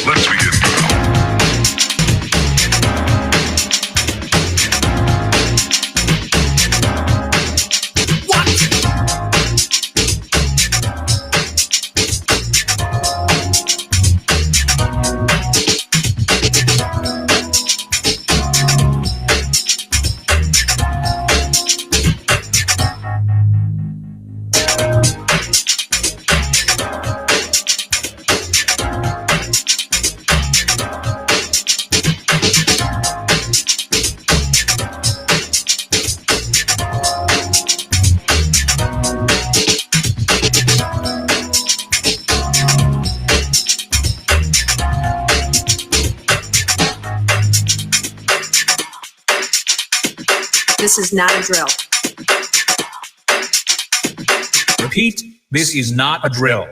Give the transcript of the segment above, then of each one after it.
Let's begin. This is not a drill. Repeat, this is not a drill.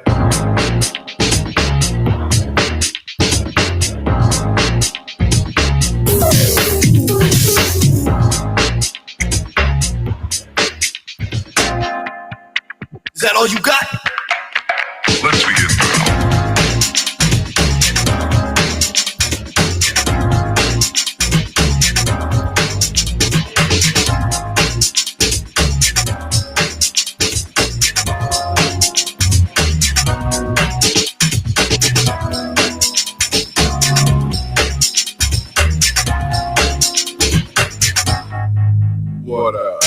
Is that all you got? Let's begin. What up?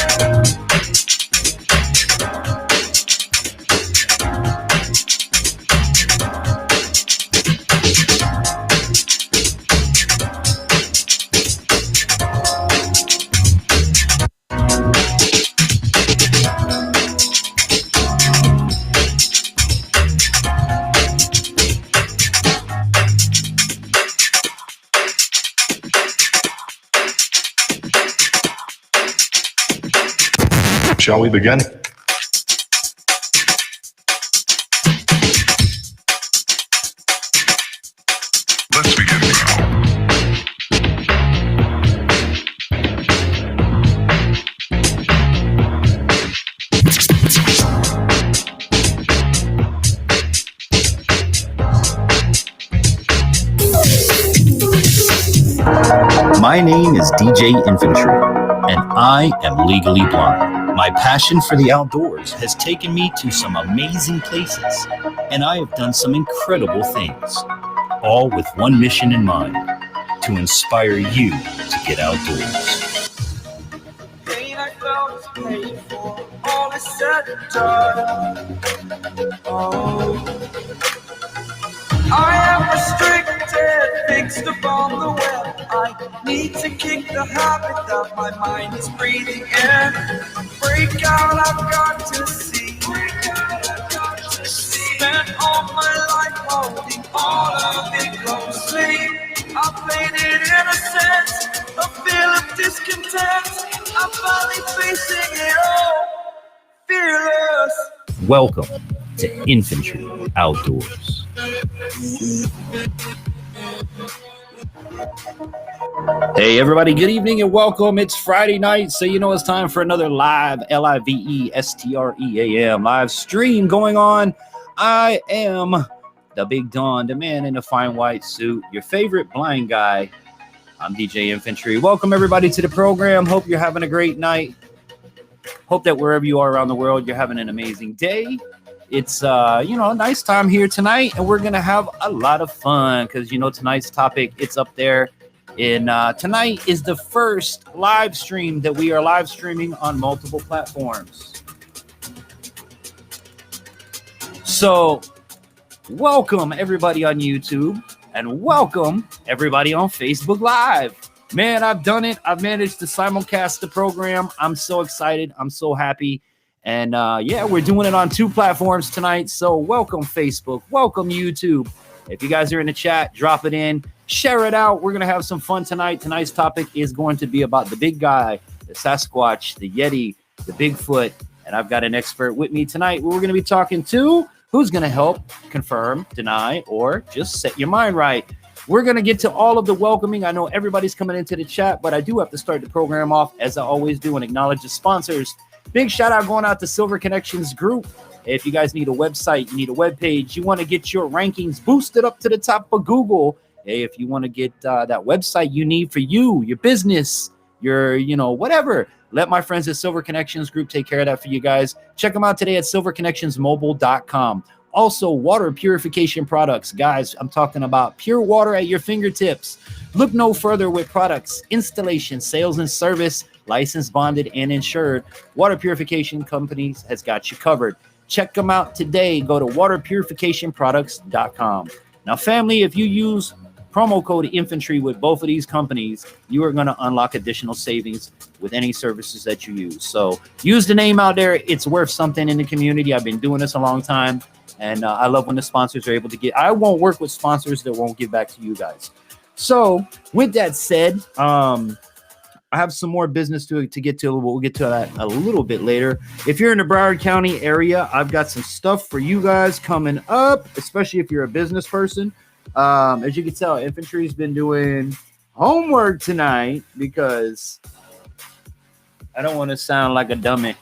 Shall we begin? Let's begin now. My name is DJ Infantry, and I am legally blind. My passion for the outdoors has taken me to some amazing places, and I have done some incredible things, all with one mission in mind: to inspire you to get outdoors. Pain I felt is paid for, all is said and done. Oh, I am restricted, fixed upon the web. I need to kick the habit that my mind is breathing in. Break out, I've got to see. Spent all my life holding all of it closely. I played it innocent, a feel of discontent. I'm finally facing it all, fearless. Welcome to Infantry Outdoors. Hey everybody, good evening and welcome. It's Friday night, so you know it's time for another live LIVESTREAM live stream going on. I am the Big Don, the man in the fine white suit, your favorite blind guy. I'm DJ Infantry. Welcome everybody to the program. Hope you're having a great night. Hope that wherever you are around the world, you're having an amazing day. It's a nice time here tonight, and we're gonna have a lot of fun because tonight's topic, it's up there. And tonight is the first live stream that we are live streaming on multiple platforms. So welcome everybody on YouTube and welcome everybody on Facebook Live. Man, I've done it. I've managed to simulcast the program. I'm so excited. I'm so happy. And we're doing it on two platforms tonight. So welcome Facebook, welcome YouTube. If you guys are in the chat, drop it in, share it out. We're going to have some fun tonight. Tonight's topic is going to be about the big guy, the Sasquatch, the Yeti, the Bigfoot. And I've got an expert with me tonight. We're going to be talking to who's going to help confirm, deny, or just set your mind right. We're going to get to all of the welcoming. I know everybody's coming into the chat, but I do have to start the program off, as I always do, and acknowledge the sponsors. Big shout out going out to Silver Connections Group. If you guys need a website, you need a web page, you want to get your rankings boosted up to the top of Google. Hey, if you want to get that website you need for you, your business, your, whatever, let my friends at Silver Connections Group take care of that for you guys. Check them out today at silverconnectionsmobile.com. Also, water purification products. Guys, I'm talking about pure water at your fingertips. Look no further with products, installation, sales, and service, licensed, bonded, and insured. Water purification companies has got you covered. Check them out today. Go to waterpurificationproducts.com. Now, family, if you use promo code infantry with both of these companies, you are going to unlock additional savings with any services that you use. So use the name out there. It's worth something in the community. I've been doing this a long time, and I love when the sponsors are able to get. I won't work with sponsors that won't give back to you guys. So with that said, I have some more business to get to. We'll get to that a little bit later. If you're in the Broward County area, I've got some stuff for you guys coming up, especially if you're a business person. As you can tell, infantry's been doing homework tonight because I don't want to sound like a dummy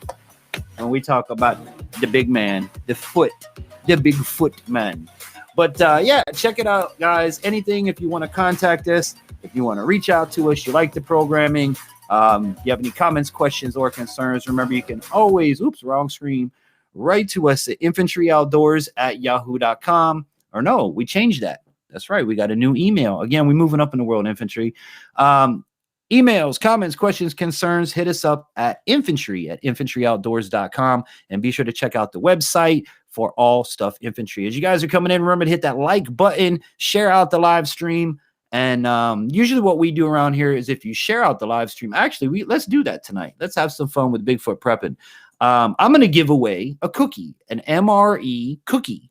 when we talk about the big man, the Bigfoot man. But yeah, check it out, guys. Anything, if you want to contact us, if you want to reach out to us, you like the programming, you have any comments, questions, or concerns, remember you can always, wrong screen, write to us at infantryoutdoors@yahoo.com. Or no, we changed that. That's right. We got a new email. Again, we're moving up in the world, infantry. Emails, comments, questions, concerns, hit us up at infantryoutdoors.com. And be sure to check out the website for all stuff infantry. As you guys are coming in, remember to hit that like button, share out the live stream. And usually what we do around here is if you share out the live stream, actually, let's do that tonight. Let's have some fun with Bigfoot Prepping. I'm going to give away a cookie, an MRE cookie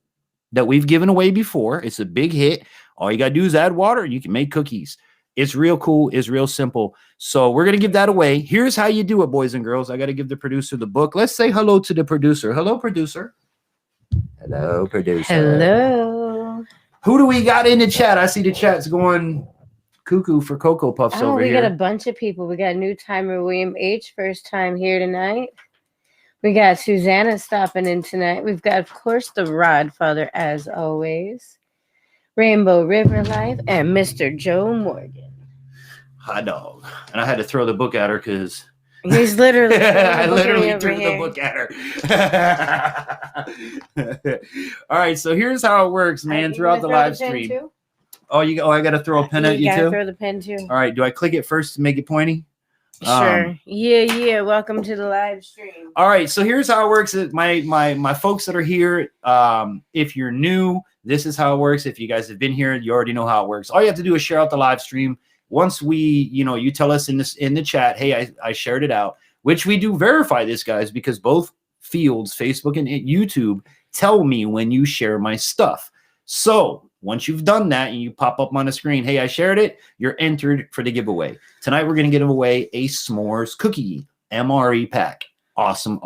that we've given away before. It's a big hit. All you got to do is add water and you can make cookies. It's real cool. It's real simple. So we're going to give that away. Here's how you do it, boys and girls. I got to give the producer the book. Let's say hello to the producer. Hello, producer. Hello, producer. Hello. Who do we got in the chat? I see the chat's going cuckoo for Cocoa Puffs over here. We got a bunch of people. We got new timer William H. First time here tonight. We got Susanna stopping in tonight. We've got, of course, the Rodfather, as always. Rainbow River Life and Mr. Joe Morgan. Hot dog. And I had to throw the book at her because he's literally I literally threw the book at her. All right, so here's how it works, man, throughout the live stream. I got to throw a pen at you too? Throw the pen too. All right, do I click it first to make it pointy? Sure. Yeah. Welcome to the live stream. All right, so here's how it works. My folks that are here, if you're new, this is how it works. If you guys have been here, you already know how it works. All you have to do is share out the live stream. Once you tell us in the chat, hey, I shared it out, which we do verify this, guys, because both fields, Facebook and YouTube, tell me when you share my stuff. So once you've done that and you pop up on the screen, hey, I shared it, you're entered for the giveaway. Tonight, we're going to give away a s'mores cookie MRE pack. Awesome.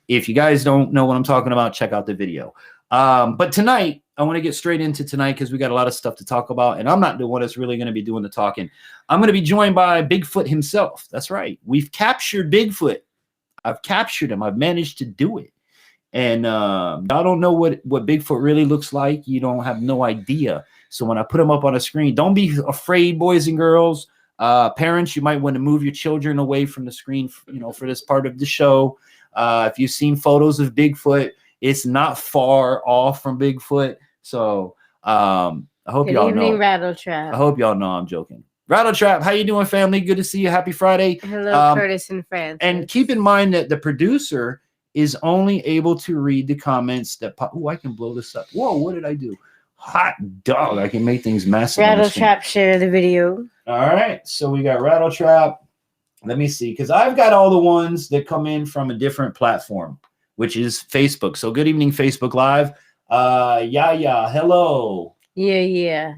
If you guys don't know what I'm talking about, check out the video. But tonight, I want to get straight into tonight because we got a lot of stuff to talk about. And I'm not the one that's really going to be doing the talking. I'm going to be joined by Bigfoot himself. That's right. We've captured Bigfoot. I've captured him. I've managed to do it. And I don't know what Bigfoot really looks like. You don't have no idea. So when I put him up on a screen, don't be afraid, boys and girls. Parents, you might want to move your children away from the screen, for this part of the show. If you've seen photos of Bigfoot, it's not far off from Bigfoot. So I hope y'all know. Rattletrap. I hope y'all know I'm joking. Rattletrap, how you doing, family? Good to see you. Happy Friday. Hello, Curtis and Francis. And keep in mind that the producer is only able to read the comments that pop. Oh, I can blow this up. Whoa, what did I do? Hot dog. I can make things massive. Rattletrap, share the video. All right. So we got Rattletrap. Let me see, because I've got all the ones that come in from a different platform, which is Facebook. So good evening, Facebook Live. Hello. Yeah.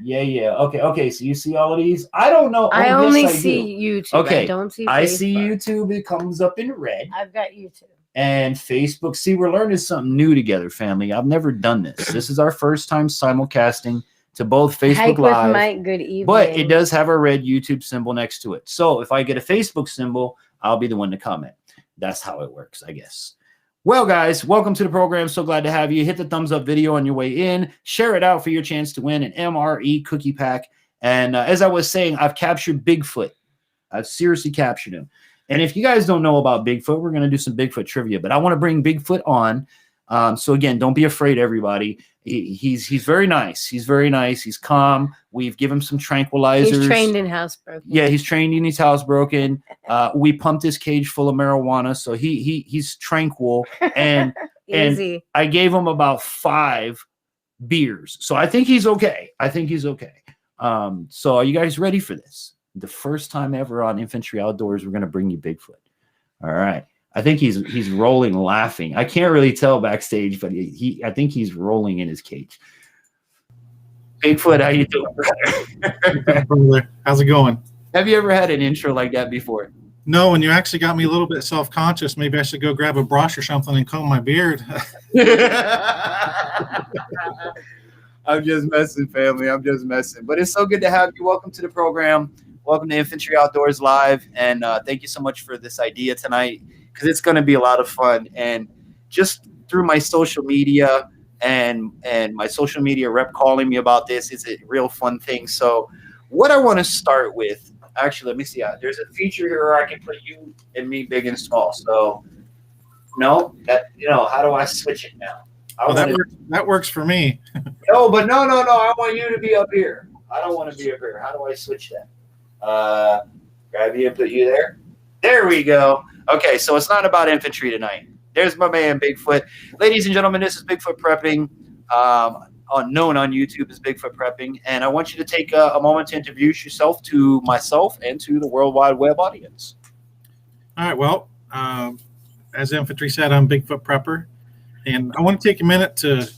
Okay. So you see all of these? I don't know. I only see YouTube. Okay. I don't see Facebook. I see YouTube. It comes up in red. I've got YouTube. and Facebook. See, we're learning something new together, family. I've never done this. This is our first time simulcasting to both Facebook Hike Live. with Mike, good evening. But it does have a red YouTube symbol next to it. So if I get a Facebook symbol, I'll be the one to comment. That's how it works, I guess. Well, guys, welcome to the program. So glad to have you. Hit the thumbs up video on your way in. Share it out for your chance to win an MRE cookie pack. And as I was saying, I've captured Bigfoot. I've seriously captured him. And if you guys don't know about Bigfoot, we're going to do some Bigfoot trivia. But I want to bring Bigfoot on. So again, don't be afraid, everybody. He's very nice. He's very nice. He's calm. We've given him some tranquilizers. He's trained in housebroken. Yeah, he's trained in his housebroken. We pumped his cage full of marijuana, so he's tranquil. And Easy. and I gave him about 5 beers, so I think he's okay. So are you guys ready for this? The first time ever on Infantry Outdoors, we're gonna bring you Bigfoot. All right. I think he's rolling, laughing. I can't really tell backstage, but I think he's rolling in his cage. Bigfoot, how you doing, brother? How's it going? Have you ever had an intro like that before? No, and you actually got me a little bit self-conscious. Maybe I should go grab a brush or something and comb my beard. I'm just messing, family. I'm just messing. But it's so good to have you. Welcome to the program. Welcome to Infantry Outdoors Live. And thank you so much for this idea tonight, because it's going to be a lot of fun. And just through my social media and my social media rep calling me about this, it's a real fun thing. So what I want to start with, actually, let me see. There's a feature here where I can put you and me big and small. So no, how do I switch it now? That works for me. No. I want you to be up here. I don't want to be up here. How do I switch that? Grab you and put you there. There we go. Okay, so it's not about infantry tonight. There's my man Bigfoot. Ladies and gentlemen, this is Bigfoot Prepping, known on YouTube as Bigfoot Prepping, and I want you to take a moment to introduce yourself to myself and to the World Wide Web audience. All right, well, as infantry said, I'm Bigfoot Prepper, and I want to take a minute to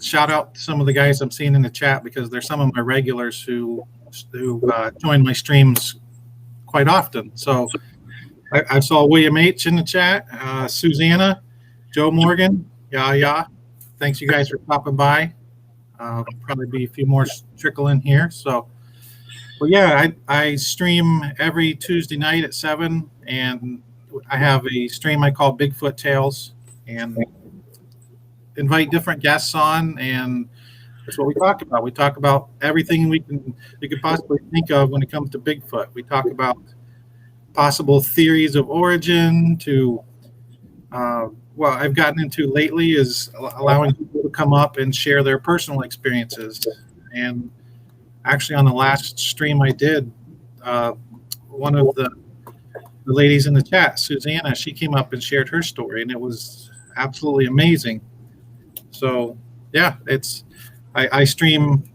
shout out some of the guys I'm seeing in the chat, because they're some of my regulars who join my streams quite often. So I saw William H. in the chat, Susanna, Joe Morgan, yeah. Thanks, you guys, for stopping by. Probably be a few more trickle in here. So, well, yeah, I stream every Tuesday night at 7, and I have a stream I call Bigfoot Tales, and invite different guests on, and that's what we talk about. We talk about everything we could possibly think of when it comes to Bigfoot. We talk about possible theories of origin to what I've gotten into lately is allowing people to come up and share their personal experiences. And actually, on the last stream I did, one of the ladies in the chat, Susanna, she came up and shared her story, and it was absolutely amazing. So yeah, I stream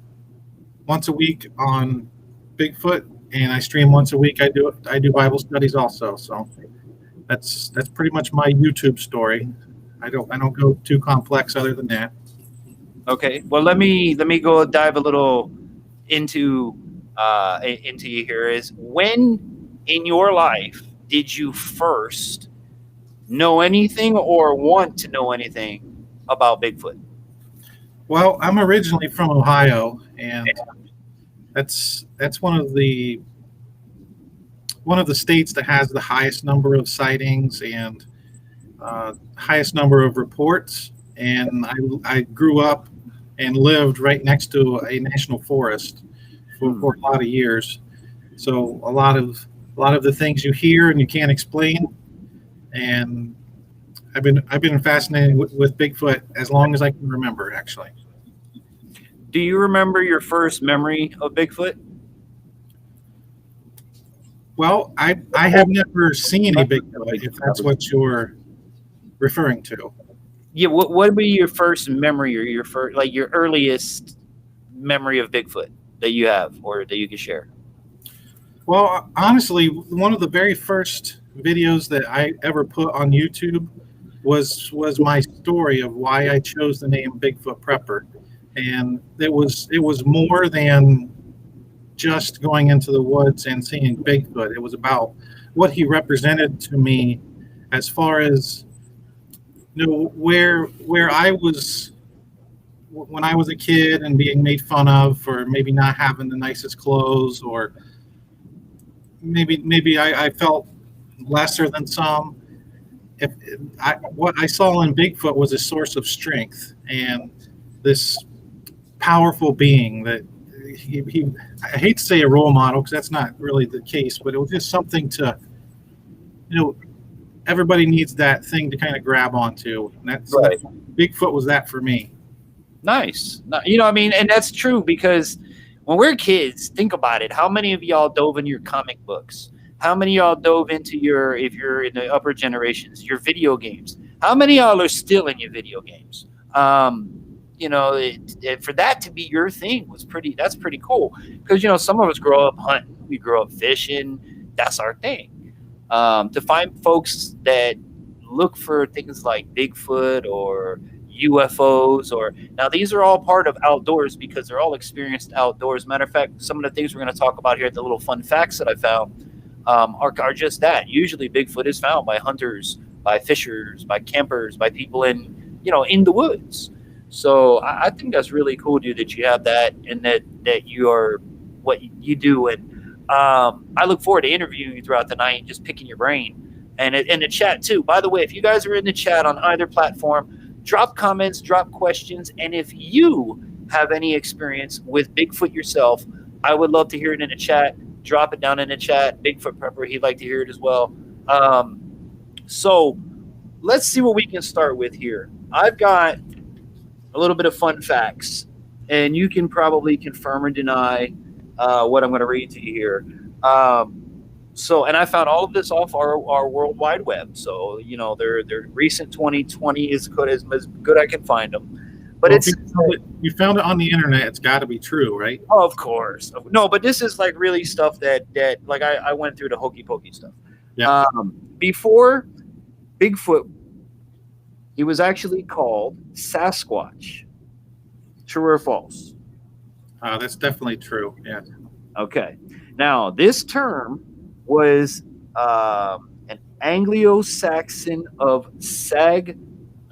once a week on Bigfoot, and I stream once a week. I do Bible studies also. So that's pretty much my YouTube story. I don't go too complex other than that. Okay. Well, let me go dive a little into you here. Is when in your life did you first know anything or want to know anything about Bigfoot? Well, I'm originally from Ohio, and that's one of the states that has the highest number of sightings and highest number of reports. And I grew up and lived right next to a national forest for a lot of years. So a lot of the things you hear and you can't explain. And I've been fascinated with Bigfoot as long as I can remember, actually. Do you remember your first memory of Bigfoot? Well, I have never seen a Bigfoot, if that's what you're referring to. Yeah, what would be your first memory, or your earliest memory of Bigfoot that you have or that you can share? Well, honestly, one of the very first videos that I ever put on YouTube was my story of why I chose the name Bigfoot Prepper. And it was more than just going into the woods and seeing Bigfoot. It was about what he represented to me as far as where I was when I was a kid and being made fun of for maybe not having the nicest clothes, or maybe I felt lesser than some. What I saw in Bigfoot was a source of strength and this powerful being that he I hate to say a role model because that's not really the case, but it was just something to, everybody needs that thing to kind of grab onto. And Bigfoot was that for me. Nice. And that's true, because when we're kids, think about it. How many of y'all dove into your comic books? How many of y'all dove into if you're in the upper generations, your video games? How many of y'all are still in your video games? For that to be your thing that's pretty cool. Because, some of us grow up hunting, we grow up fishing. That's our thing. To find folks that look for things like Bigfoot or UFOs, now these are all part of outdoors because they're all experienced outdoors. Matter of fact, some of the things we're going to talk about here, the little fun facts that I found, are just that. Usually Bigfoot is found by hunters, by fishers, by campers, by people in the woods. So I think that's really cool, dude, that you have that, and that you are what you do. And I look forward to interviewing you throughout the night, just picking your brain, and in the chat too. By the way, if you guys are in the chat on either platform, drop comments, drop questions, and if you have any experience with Bigfoot yourself, I would love to hear it in the chat. Drop it down in the chat. Bigfoot Prepper, he'd like to hear it as well. So let's see what we can start with here. I've got a little bit of fun facts, and you can probably confirm or deny what I'm going to read to you here. And I found all of this off our World Wide Web. So, they're recent 2020 is good as good I can find them. But you found it on the internet. It's got to be true, right? Oh, of course. No, but this is like really stuff that like I went through the hokey pokey stuff. Yeah. Before Bigfoot, he was actually called Sasquach. True or false? That's definitely true. Yeah. Okay. Now, this term was an Anglo-Saxon of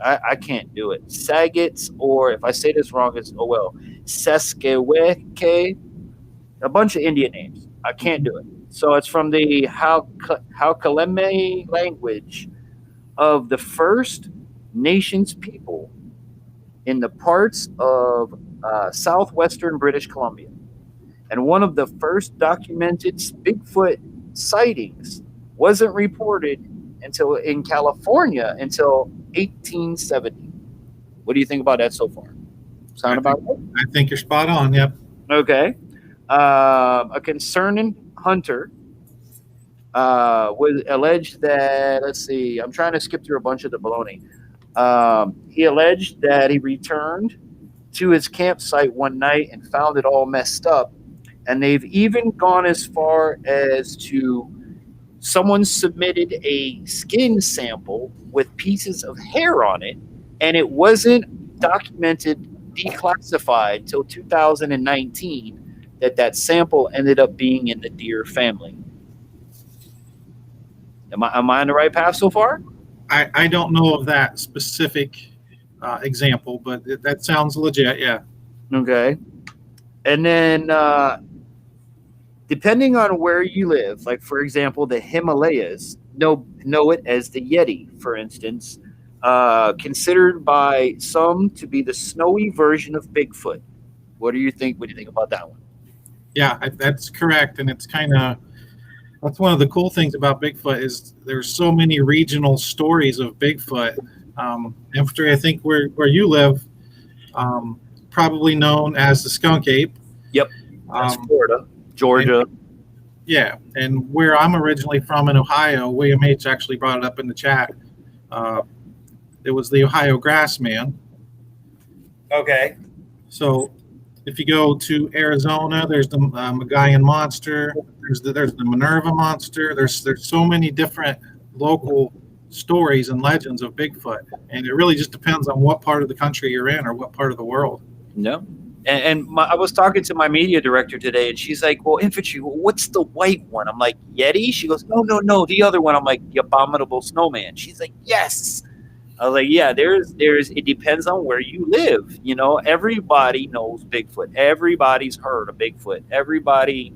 I can't do it. Sagitt's, or if I say this wrong, it's Sasquach, a bunch of Indian names. I can't do it. So it's from the Housekeeping language of the First Nations people in the parts of southwestern British Columbia. And one of the first documented Bigfoot sightings wasn't reported in California until 1870. What do you think about that so far? Sound about right? I think you're spot on. Yep. Okay. A concerning hunter was alleged that, let's see, I'm trying to skip through a bunch of the baloney. He alleged that he returned to his campsite one night and found it all messed up. And they've even gone as far as to someone submitted a skin sample with pieces of hair on it, and it wasn't documented, declassified till 2019 that sample ended up being in the deer family. Am I on the right path so far? I don't know of that specific example, but that sounds legit. Yeah. Okay. And then depending on where you live, like for example, the Himalayas know it as the Yeti, for instance, considered by some to be the snowy version of Bigfoot. What do you think? What do you think about that one? Yeah, that's correct, and it's that's one of the cool things about Bigfoot is there's so many regional stories of Bigfoot. After I think where you live, probably known as the skunk ape. Yep, that's Florida. Georgia. Yeah, and where I'm originally from in Ohio, William H. actually brought it up in the chat. It was the Ohio grassman. Okay. So if you go to Arizona, there's the Magallanes monster. There's the Minerva monster. There's so many different local stories and legends of Bigfoot, and it really just depends on what part of the country you're in or what part of the world. No. I was talking to my media director today, and she's like, "Well, infantry, what's the white one?" I'm like, "Yeti." She goes, "No, the other one." I'm like, "The abominable snowman." She's like, "Yes." I was like, "Yeah, there's. It depends on where you live. You know, everybody knows Bigfoot. Everybody's heard of Bigfoot. Everybody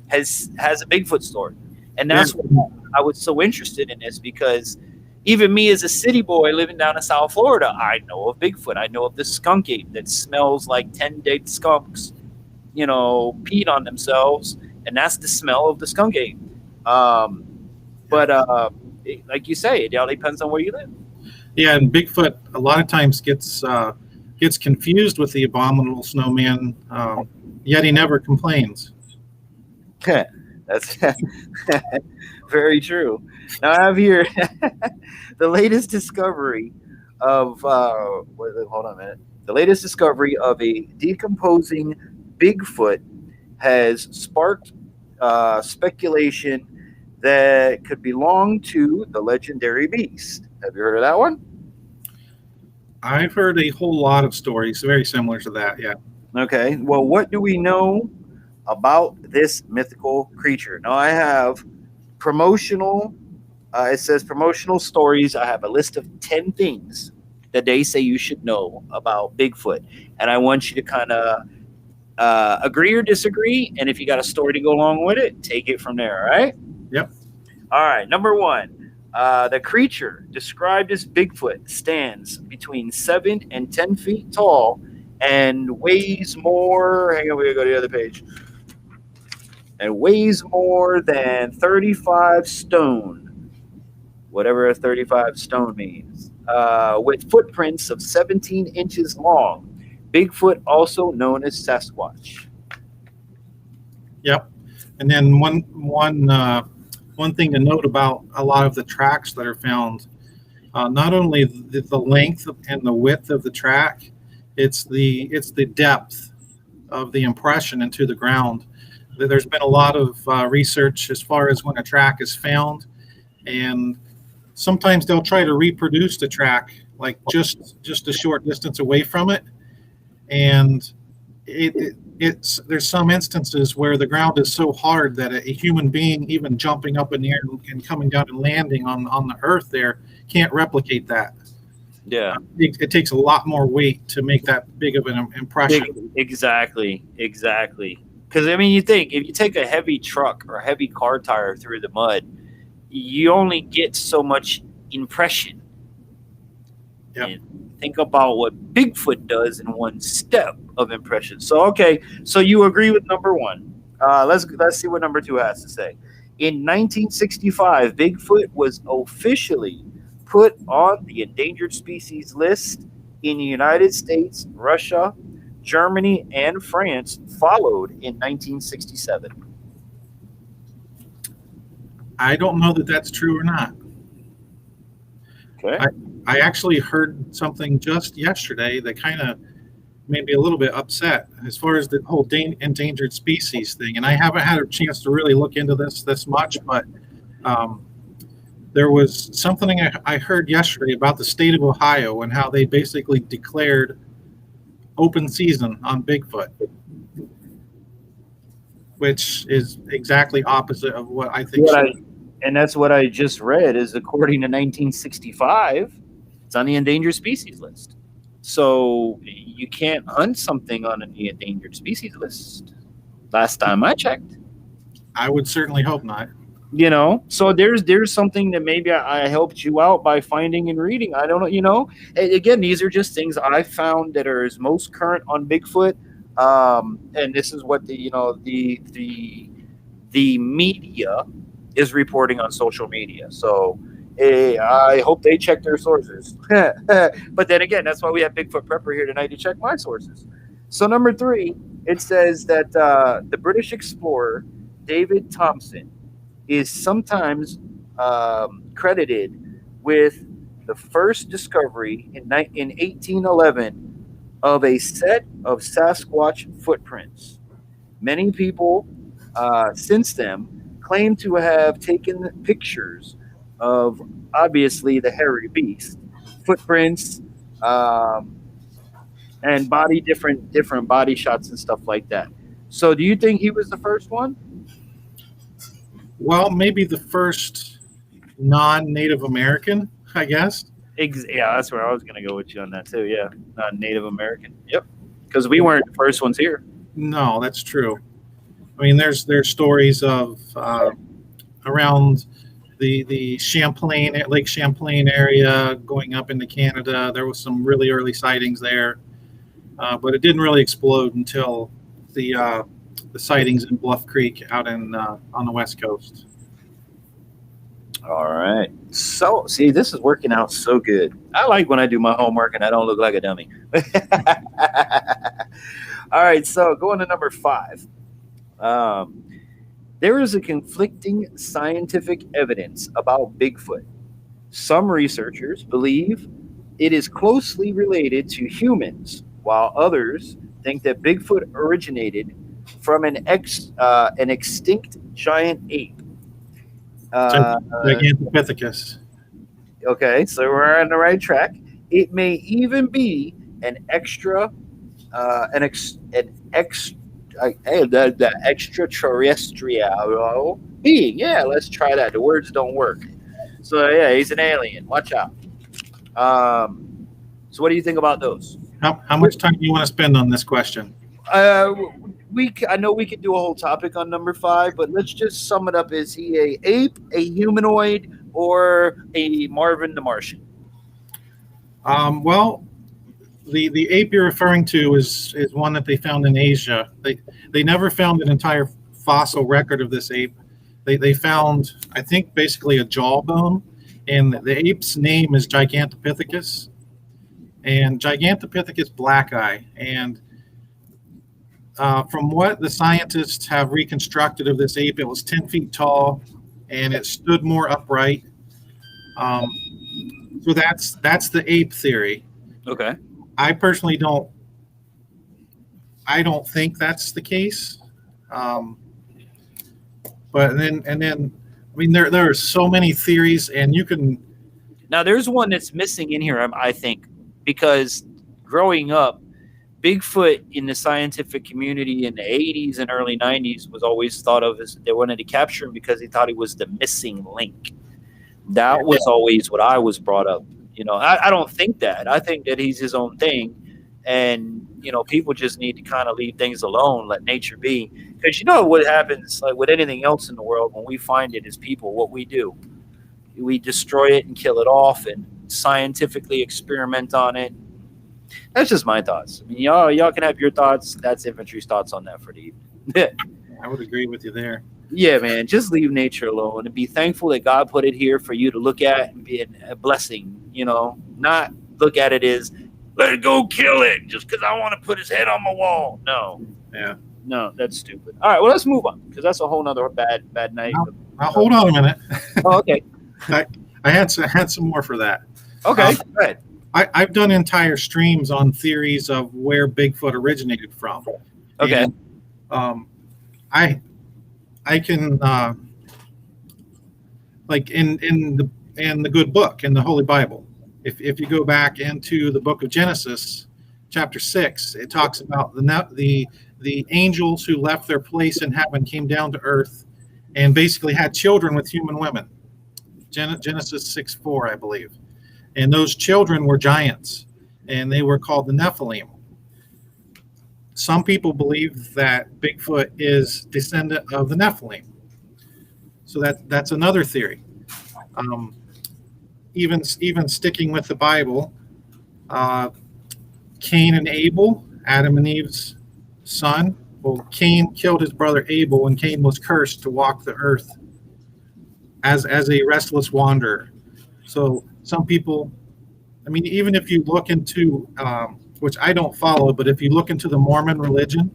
has a Bigfoot story, and that's why I was so interested in this, because even me as a city boy living down in South Florida, I know of Bigfoot. I know of the skunk ape that smells like 10 dead skunks, you know, peed on themselves, and that's the smell of the skunk ape. Like you say, it all depends on where you live. Yeah, and Bigfoot a lot of times gets confused with the abominable snowman. Yet he never complains. That's very true. Now I have here the latest discovery of hold on a minute. The latest discovery of a decomposing Bigfoot has sparked speculation that could belong to the legendary beast. Have you heard of that one? I've heard a whole lot of stories very similar to that. Yeah. Okay. Well, what do we know about this mythical creature? Now I have promotional. It says promotional stories. I have a list of 10 things that they say you should know about Bigfoot, and I want you to kind of agree or disagree. And if you got a story to go along with it, take it from there. All right. Yep. All right. Number one. The creature described as Bigfoot stands between 7 and 10 feet tall and weighs more. Hang on, we gotta go to the other page. And weighs more than 35 stone, whatever 35 stone means, with footprints of 17 inches long. Bigfoot, also known as Sasquatch. Yep. And then one thing to note about a lot of the tracks that are found, not only the length and the width of the track, it's the depth of the impression into the ground. There's been a lot of research as far as when a track is found, and sometimes they'll try to reproduce the track like just a short distance away from it, and there's some instances where the ground is so hard that a human being, even jumping up in the air and coming down and landing on the earth there, can't replicate that. Yeah. It takes a lot more weight to make that big of an impression. Exactly. Because, I mean, you think if you take a heavy truck or a heavy car tire through the mud, you only get so much impression. Yep. And think about what Bigfoot does in one step of impression. So, okay, so you agree with number one. Let's see what number two has to say. In 1965, Bigfoot was officially put on the endangered species list in the United States, Russia, Germany, and France, followed in 1967. I don't know that that's true or not. Okay. I actually heard something just yesterday that kind of made me a little bit upset as far as the whole endangered species thing. And I haven't had a chance to really look into this much, but there was something I heard yesterday about the state of Ohio and how they basically declared open season on Bigfoot, which is exactly opposite of what I think. And that's what I just read is according to 1965, it's on the endangered species list. So you can't hunt something on the endangered species list. Last time I checked. I would certainly hope not. You know, so there's something that maybe I helped you out by finding and reading. I don't know, you know. Again, these are just things I found that are most current on Bigfoot. And this is what the media is reporting on social media. So I hope they check their sources. But then again, that's why we have Bigfoot Prepper here tonight to check my sources. So number three, it says that the British explorer David Thompson is sometimes credited with the first discovery in 1811 of a set of Sasquatch footprints. Many people since then claim to have taken pictures of obviously the hairy beast footprints and different body shots and stuff like that. So do you think he was the first one? Well, maybe the first non-Native American, I guess. Yeah, that's where I was going to go with you on that too. Yeah, Native American. Yep, because we weren't the first ones here. No, that's true. I mean, there's stories of around the Champlain, Lake Champlain area, going up into Canada. There was some really early sightings there, but it didn't really explode until the sightings in Bluff Creek out in on the West Coast. All right. So, see, this is working out so good. I like when I do my homework and I don't look like a dummy. All right. So, going to number 5. There is a conflicting scientific evidence about Bigfoot. Some researchers believe it is closely related to humans, while others think that Bigfoot originated from an extinct giant ape. Gigantopithecus. Okay, so we're on the right track. It may even be an extraterrestrial being. Yeah, let's try that. The words don't work. So yeah, he's an alien. Watch out. So what do you think about those? How much time do you want to spend on this question? I know we could do a whole topic on number 5, but let's just sum it up. Is he a ape, a humanoid, or a Marvin the Martian? Well, the ape you're referring to is one that they found in Asia. They never found an entire fossil record of this ape. They found, I think, basically a jawbone, and the ape's name is Gigantopithecus, and Gigantopithecus blackeye. And from what the scientists have reconstructed of this ape, it was 10 feet tall, and it stood more upright. So that's the ape theory. Okay. I personally don't think that's the case. But then I mean there are so many theories, and you can. Now there's one that's missing in here, I think, because growing up, Bigfoot in the scientific community in the 80s and early 90s was always thought of as they wanted to capture him because they thought he was the missing link. That was always what I was brought up. You know, I don't think that. I think that he's his own thing. And, you know, people just need to kind of leave things alone, let nature be. Because you know what happens, like with anything else in the world, when we find it as people, what we do, we destroy it and kill it off and scientifically experiment on it. That's just my thoughts. I mean, y'all can have your thoughts. That's infantry's thoughts on that for the evening. I would agree with you there. Yeah, man, just leave nature alone and be thankful that God put it here for you to look at and be a blessing, you know, not look at it as, let it go kill it just because I want to put his head on my wall. No. Yeah. No, that's stupid. All right, well, let's move on because that's a whole nother bad night. Now hold on a minute. Oh, okay. I had some more for that. Okay, go ahead. I've done entire streams on theories of where Bigfoot originated from. Okay. And, I can like in the good book in the Holy Bible. If you go back into the book of Genesis, chapter 6, it talks about the angels who left their place in heaven came down to earth and basically had children with human women. Genesis 6:4, I believe. And those children were giants, and they were called the Nephilim. Some people believe that Bigfoot is descendant of the Nephilim. So that's another theory. Even sticking with the Bible, Cain and Abel, Adam and Eve's son. Well, Cain killed his brother Abel, and Cain was cursed to walk the earth as a restless wanderer. So some people, I mean, even if you look into, which I don't follow, but if you look into the Mormon religion,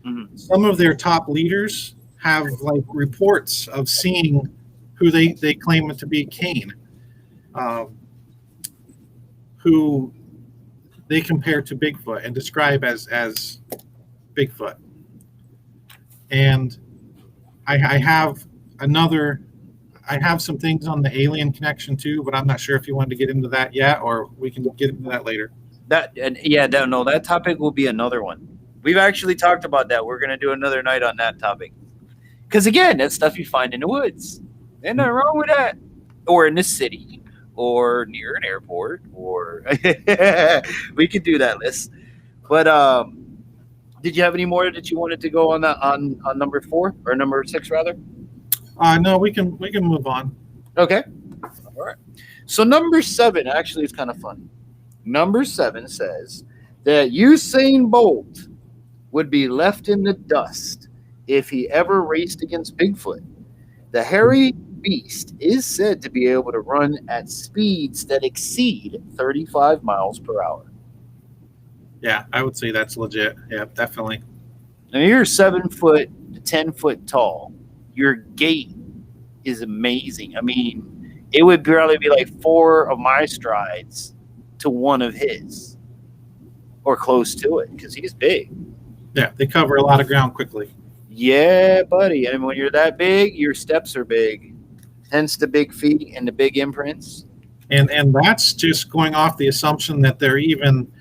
mm-hmm. some of their top leaders have like reports of seeing who they claim it to be Cain, who they compare to Bigfoot and describe as Bigfoot. And I have some things on the alien connection too, but I'm not sure if you wanted to get into that yet, or we can get into that later. That topic will be another one. We've actually talked about that. We're gonna do another night on that topic. Because again, that's stuff you find in the woods. Ain't nothing wrong with that. Or in the city, or near an airport, or we could do that list. But did you have any more that you wanted to go on that on number 4 or number 6 rather? No, we can move on. Okay. All right. So number 7 actually is kind of fun. Number 7 says that Usain Bolt would be left in the dust if he ever raced against Bigfoot. The hairy beast is said to be able to run at speeds that exceed 35 miles per hour. Yeah, I would say that's legit. Yeah, definitely. Now you're 7 foot to 10 foot tall. Your gait is amazing. I mean, it would probably be like 4 of my strides to 1 of his, or close to it, because he's big. Yeah, they cover a lot of ground quickly. Yeah, buddy. And when you're that big, your steps are big. Hence the big feet and the big imprints. And that's just going off the assumption that they're even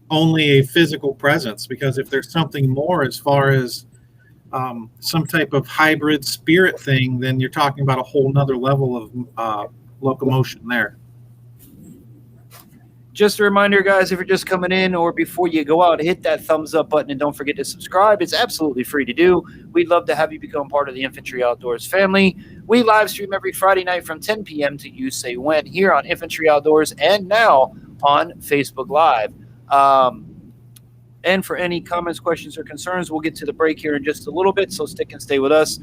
only a physical presence, because if there's something more as far as some type of hybrid spirit thing, then you're talking about a whole nother level of locomotion there. Just a reminder, guys, if you're just coming in or before you go out, hit that thumbs up button and don't forget to subscribe. It's absolutely free to do. We'd love to have you become part of the Infantry Outdoors family. We live stream every Friday night from 10 p.m. to You Say When here on Infantry Outdoors and now on Facebook Live. And for any comments, questions, or concerns, we'll get to the break here in just a little bit, so stick and stay with us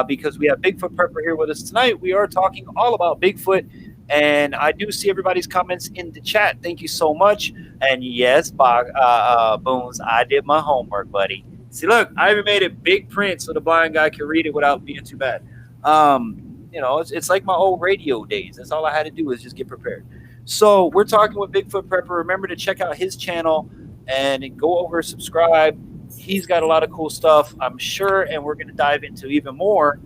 because we have Bigfoot Prepper here with us tonight. We are talking all about Bigfoot. And I do see everybody's comments in the chat. Thank you so much. And yes, Bones, I did my homework, buddy. See, look, I even made it big print so the blind guy can read it without being too bad. It's like my old radio days. That's all I had to do was just get prepared. So we're talking with Bigfoot Prepper. Remember to check out his channel and go over, subscribe. He's got a lot of cool stuff, I'm sure, and we're going to dive into even more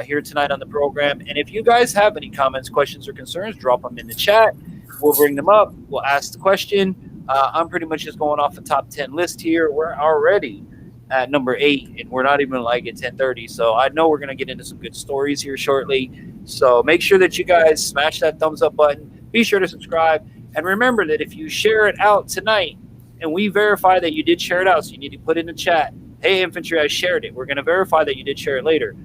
here tonight on the program. And if you guys have any comments, questions, or concerns, drop them in the chat. We'll bring them up. We'll ask the question. I'm pretty much just going off the top 10 list here. We're already at number 8, and we're not even like at 10:30. So I know we're going to get into some good stories here shortly. So make sure that you guys smash that thumbs up button. Be sure to subscribe. And remember that if you share it out tonight, and we verify that you did share it out, so you need to put in the chat, hey, Infantry, I shared it. We're going to verify that you did share it later.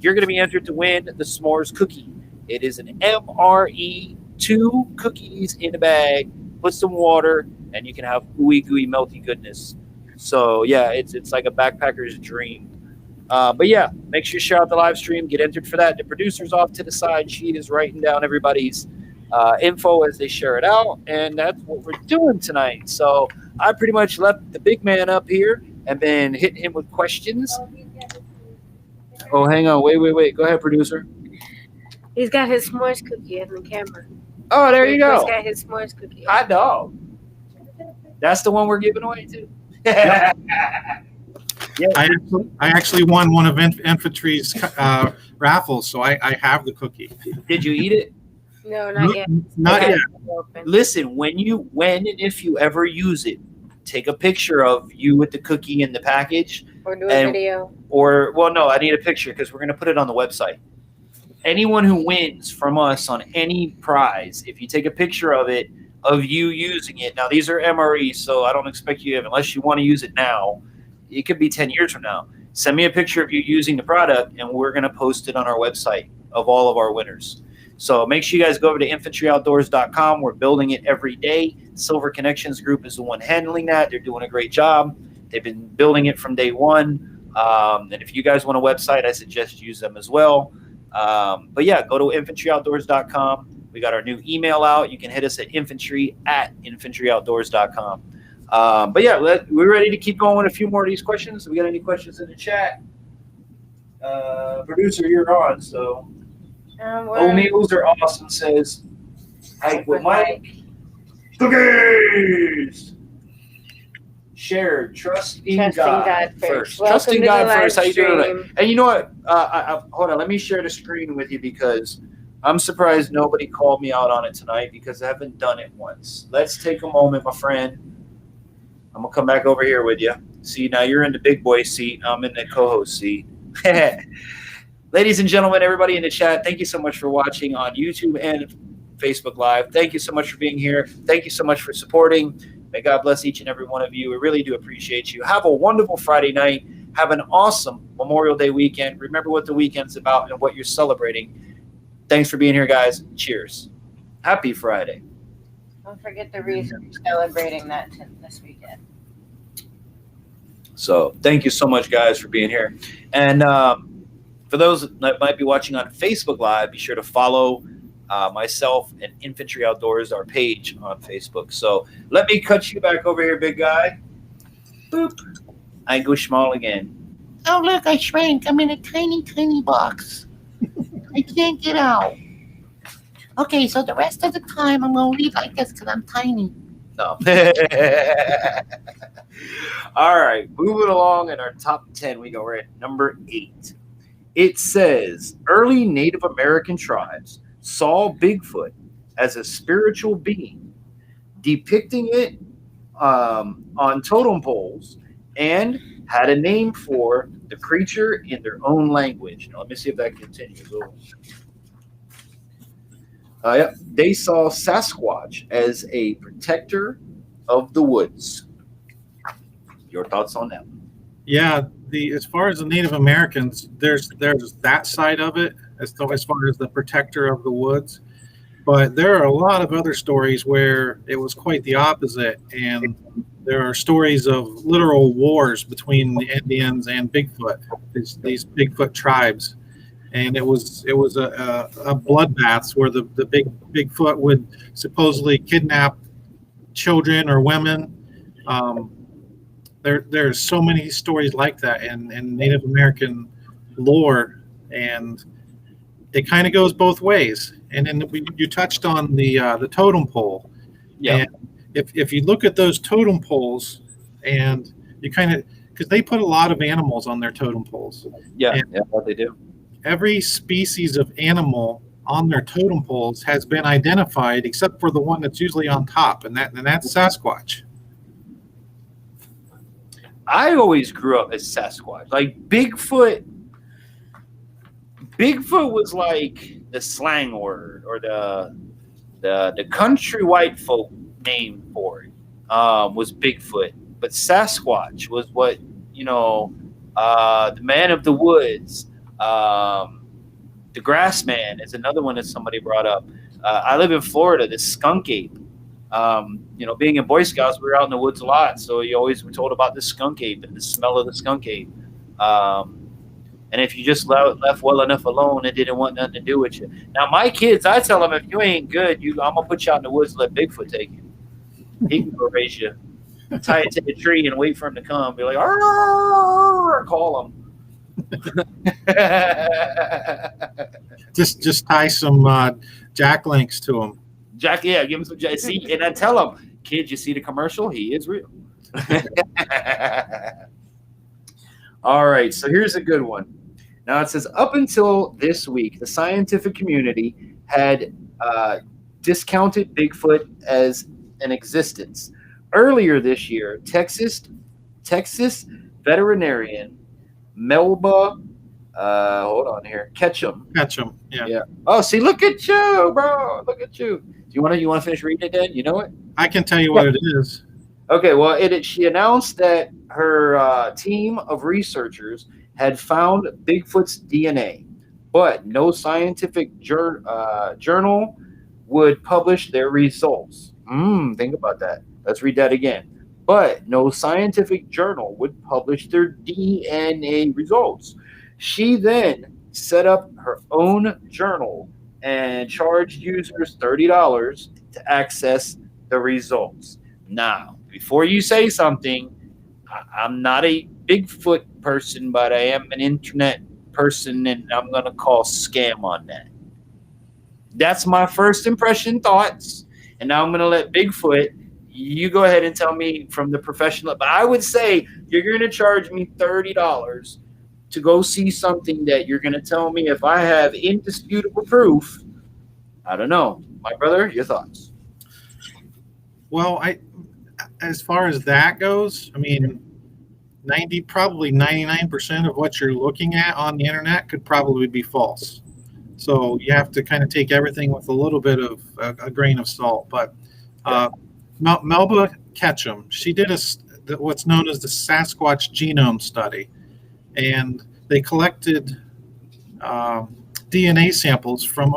You're going to be entered to win the s'mores cookie. It is an MRE, 2 cookies in a bag, put some water, and you can have ooey gooey melty goodness. So yeah, it's like a backpacker's dream. But yeah, make sure you share out the live stream, get entered for that. The producer's off to the side. She is writing down everybody's info as they share it out, and that's what we're doing tonight. So I pretty much left the big man up here and been hitting him with questions. Oh, hang on. Wait. Go ahead, producer. He's got his s'mores cookie in the camera. Oh, there you go. He's got his s'mores cookie. Hot dog. That's the one we're giving away, too. Yeah. I actually won one of Infantry's raffles, so I have the cookie. Did you eat it? No, not yet. Not Okay. yet. Listen, when and if you ever use it, take a picture of you with the cookie in the package. Or do a video. No, I need a picture because we're going to put it on the website. Anyone who wins from us on any prize, if you take a picture of it, of you using it. Now, these are MREs, so I don't expect you, unless you want to use it now. It could be 10 years from now. Send me a picture of you using the product, and we're going to post it on our website of all of our winners. So make sure you guys go over to infantryoutdoors.com. We're building it every day. Silver Connections Group is the one handling that. They're doing a great job. They've been building it from day one. And if you guys want a website, I suggest use them as well. But yeah, go to infantryoutdoors.com. We got our new email out. You can hit us at infantry@infantryoutdoors.com. But yeah, we're ready to keep going with a few more of these questions. We got any questions in the chat? Producer, you're on. So, Meals are awesome. Says, hike with Mike. Cookies. Shared. Trusting God first. Trusting God first. How you doing tonight? And you know what? Hold on. Let me share the screen with you because I'm surprised nobody called me out on it tonight because I haven't done it once. Let's take a moment, my friend. I'm going to come back over here with you. See, now you're in the big boy seat. I'm in the co-host seat. Ladies and gentlemen, everybody in the chat, thank you so much for watching on YouTube and Facebook Live. Thank you so much for being here. Thank you so much for supporting. May God bless each and every one of you. We really do appreciate you. Have a wonderful Friday night. Have an awesome Memorial Day weekend. Remember what the weekend's about and what you're celebrating. Thanks for being here, guys. Cheers. Happy Friday. Don't forget the reason we're celebrating that this weekend. So thank you so much, guys, for being here. And for those that might be watching on Facebook Live, be sure to follow myself and Infantry Outdoors, our page on Facebook. So let me cut you back over here, big guy. Boop. I go small again. Oh, look, I shrank. I'm in a tiny, tiny box. I can't get out. Okay, so the rest of the time I'm going to leave like this because I'm tiny. No. All right, moving along in our top 10, we're at number 8. It says, early Native American tribes saw Bigfoot as a spiritual being, depicting it on totem poles, and had a name for the creature in their own language. Now, let me see if that continues. Yep. They saw Sasquatch as a protector of the woods. Your thoughts on that? Yeah, as far as the Native Americans, there's that side of it as far as the protector of the woods. But there are a lot of other stories where it was quite the opposite, and there are stories of literal wars between the Indians and Bigfoot, these Bigfoot tribes, and it was a bloodbath where the Bigfoot would supposedly kidnap children or women. There's so many stories like that in Native American lore, and it kind of goes both ways. And then you touched on the totem pole. Yeah. And if you look at those totem poles, and you kind of, because they put a lot of animals on their totem poles. Yeah, what they do. Every species of animal on their totem poles has been identified, except for the one that's usually on top, and that's Sasquatch. I always grew up as Sasquatch. Like Bigfoot was like the slang word or the country white folk name for it was Bigfoot. But Sasquatch was what, the man of the woods. The grass man is another one that somebody brought up. I live in Florida, the skunk ape. Being in Boy Scouts, we were out in the woods a lot, so you always were told about the skunk ape and the smell of the skunk ape. And if you just left well enough alone, it didn't want nothing to do with you. Now, my kids, I tell them, if you ain't good, I'm going to put you out in the woods and let Bigfoot take you. He can go raise you. Tie it to the tree and wait for him to come. Be like, "Arr!" Call him. Just tie some jack links to him. Jack, yeah, give him some jack. See, and I tell him, kids, you see the commercial? He is real. All right, so here's a good one. Now it says, up until this week, the scientific community had discounted Bigfoot as an existence. Earlier this year, Texas veterinarian Melba, hold on here, Ketchum. Yeah. Oh, see, look at you, bro. Look at you. Do you want to finish reading it, then? You know it? I can tell you what it is. Okay, well, she announced that her team of researchers had found Bigfoot's DNA, but no scientific journal would publish their results. Think about that. Let's read that again. But no scientific journal would publish their DNA results. She then set up her own journal and charged users $30 to access the results. Now, before you say something, I'm not a Bigfoot person, but I am an internet person, and I'm going to call scam on that. That's my first impression thoughts. And now I'm going to let Bigfoot, you go ahead and tell me from the professional. But I would say you're going to charge me $30 to go see something that you're going to tell me if I have indisputable proof I don't know. My brother, your thoughts? Well, as far as that goes, I mean, probably 99% of what you're looking at on the internet could probably be false. So you have to kind of take everything with a little bit of a grain of salt. But Melba Ketchum, she did what's known as the Sasquatch genome study, and they collected DNA samples from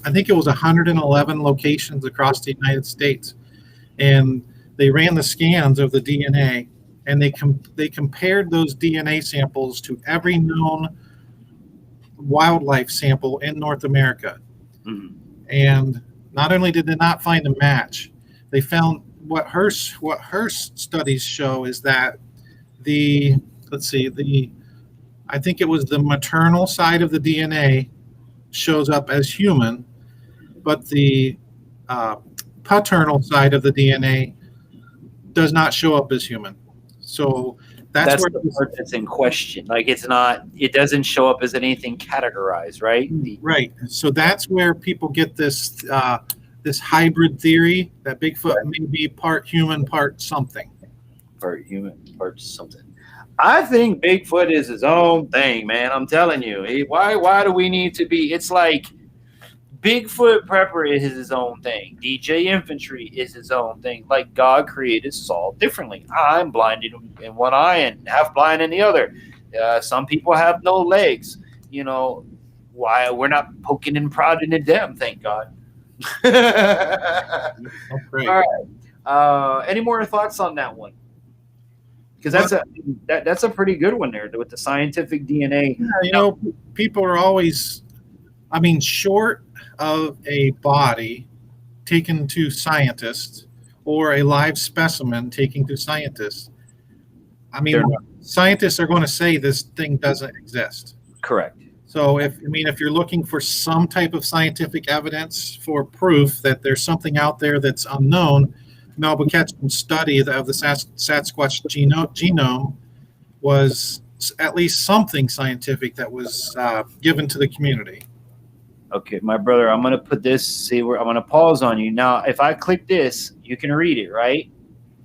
I think it was 111 locations across the United States, and they ran the scans of the DNA, and they compared those DNA samples to every known wildlife sample in North America. Mm-hmm. And not only did they not find a match, they found what her studies show is that I think it was the maternal side of the DNA shows up as human, but the paternal side of the DNA does not show up as human. So that's where the part that's in question. Like it doesn't show up as anything categorized, right? Right. So that's where people get this hybrid theory that Bigfoot may be part human, part something. Part human, part something. I think Bigfoot is his own thing, man. I'm telling you. Why do we need to be? It's like Bigfoot Prepper is his own thing. DJ Infantry is his own thing. Like God created us all differently. I'm blinded in one eye and half blind in the other. Some people have no legs. You know, why we're not poking and prodding at them, thank God. That's great. All right. Any more thoughts on that one? Because that's a pretty good one there with the scientific DNA. Yeah, you know, people are always, I mean, short of a body taken to scientists or a live specimen taken to scientists, I mean, scientists are going to say this thing doesn't exist. Correct. So if you're looking for some type of scientific evidence for proof that there's something out there that's unknown, Melba Ketchum's study of the Sasquatch genome was at least something scientific that was given to the community. Okay, my brother, I'm going to put this, I'm going to pause on you. Now, if I click this, you can read it, right?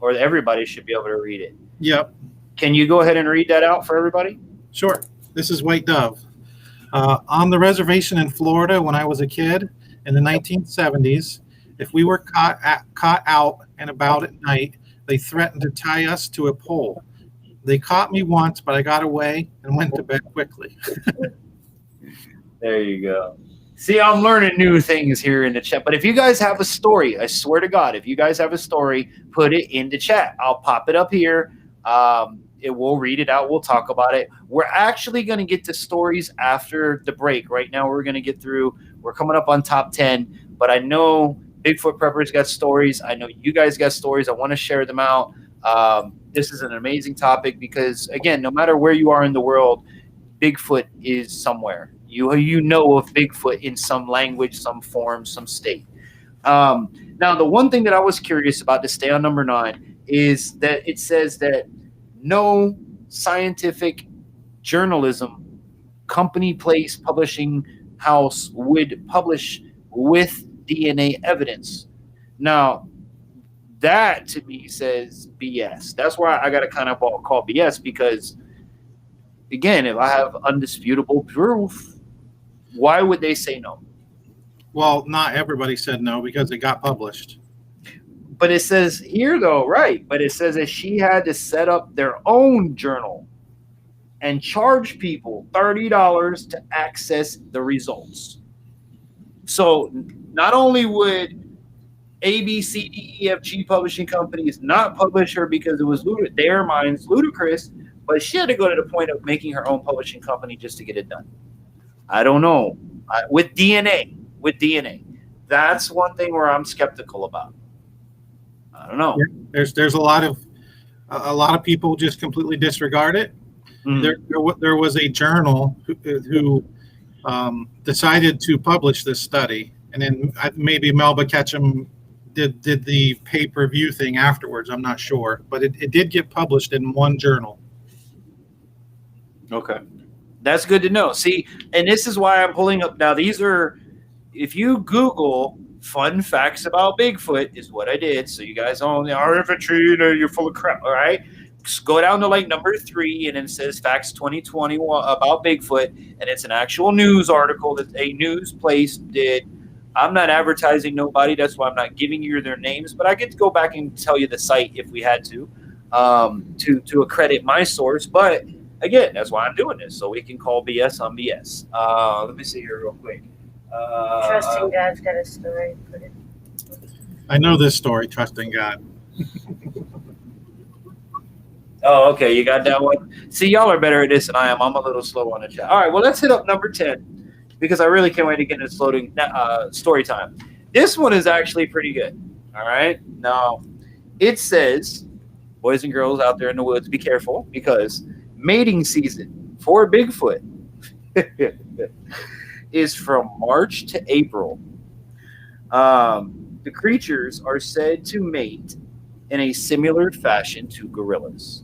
Or everybody should be able to read it. Yep. Can you go ahead and read that out for everybody? Sure. This is White Dove. On the reservation in Florida when I was a kid in the 1970s, if we were caught out and about at night, they threatened to tie us to a pole. They caught me once, but I got away and went to bed quickly. There you go. See, I'm learning new things here in the chat. But if you guys have a story, I swear to God, if you guys have a story, put it in the chat. I'll pop it up here. We'll read it out. We'll talk about it. We're actually going to get to stories after the break. Right now, we're coming up on top 10. But I know Bigfoot Prepper's got stories. I know you guys got stories. I want to share them out. This is an amazing topic because, again, no matter where you are in the world, Bigfoot is somewhere. You know of Bigfoot in some language, some form, some state. Now, the one thing that I was curious about, to stay on number 9, is that it says that no scientific journalism company, place, publishing house would publish with DNA evidence. Now, that to me says BS. That's why I got to kind of call BS because, again, if I have undisputable proof, why would they say no? Well, not everybody said no because it got published. But it says here, though, right? But it says that she had to set up their own journal and charge people $30 to access the results. So not only would A, B, C, D, E, F, G publishing companies not publish her because it was their minds ludicrous, but she had to go to the point of making her own publishing company just to get it done. I don't know. With DNA, that's one thing where I'm skeptical about. I don't know. Yeah, there's a lot of people just completely disregard it. Mm-hmm. There was a journal who decided to publish this study, and then maybe Melba Ketchum did the pay-per-view thing afterwards. I'm not sure, but it did get published in one journal. Okay. That's good to know. See, and this is why I'm pulling up now. These are if you Google fun facts about Bigfoot, is what I did. So you guys only are infantry, you're full of crap. All right. Just go down to like number 3, and it says facts 2020 about Bigfoot. And it's an actual news article that a news place did. I'm not advertising nobody. That's why I'm not giving you their names, but I get to go back and tell you the site if we had to accredit my source. But again, that's why I'm doing this, so we can call BS on BS. Let me see here real quick. Trusting God's got a story. Put it. I know this story, trusting God. Oh, okay, you got that one. See, y'all are better at this than I am. I'm a little slow on the chat. All right, well, let's hit up number 10 because I really can't wait to get into story time. This one is actually pretty good. All right, now it says, boys and girls out there in the woods, be careful because mating season for Bigfoot is from March to April. The creatures are said to mate in a similar fashion to gorillas.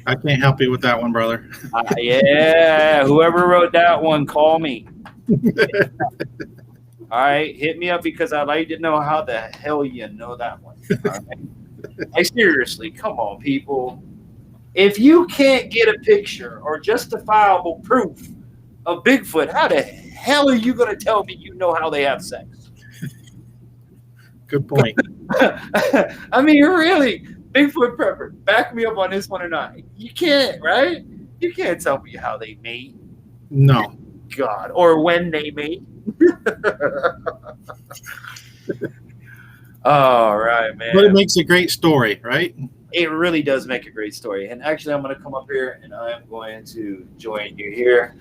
I can't help you with that one, brother. Yeah, whoever wrote that one, call me. All right, hit me up because I'd like to know how the hell you know that one. All right? Like, seriously, come on, people. If you can't get a picture or justifiable proof of Bigfoot, how the hell are you going to tell me you know how they have sex? Good point. I mean, really, Bigfoot Prepper, back me up on this one or not. You can't, right? You can't tell me how they mate. No. God, or when they mate. All right, man. But it makes a great story, right? It really does make a great story. And actually, I'm going to come up here and I'm going to join you here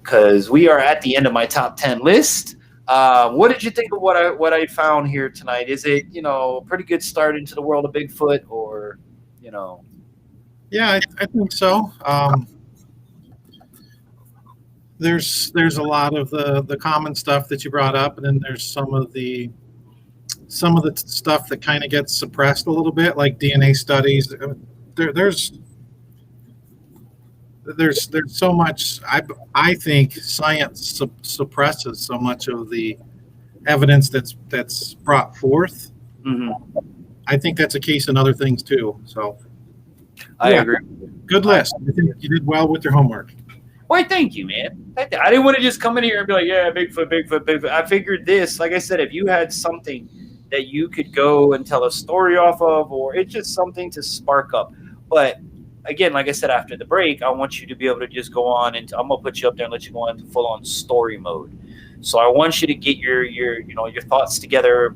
because we are at the end of my top 10 list. What did you think of what I found here tonight? Is it, a pretty good start into the world of Bigfoot or, Yeah, I think so. There's a lot of the common stuff that you brought up, and then there's some of the stuff that kind of gets suppressed a little bit, like DNA studies. There's so much. I think science suppresses so much of the evidence that's brought forth. Mm-hmm. I think that's a case in other things too. So I agree. Good list. I think you did well with your homework. Why, thank you, man. I didn't want to just come in here and be like, yeah, Bigfoot. I figured this, like I said, if you had something that you could go and tell a story off of, or it's just something to spark up. But again, like I said, after the break, I want you to be able to just go on, and I'm gonna put you up there and let you go into full on story mode. So I want you to get your thoughts together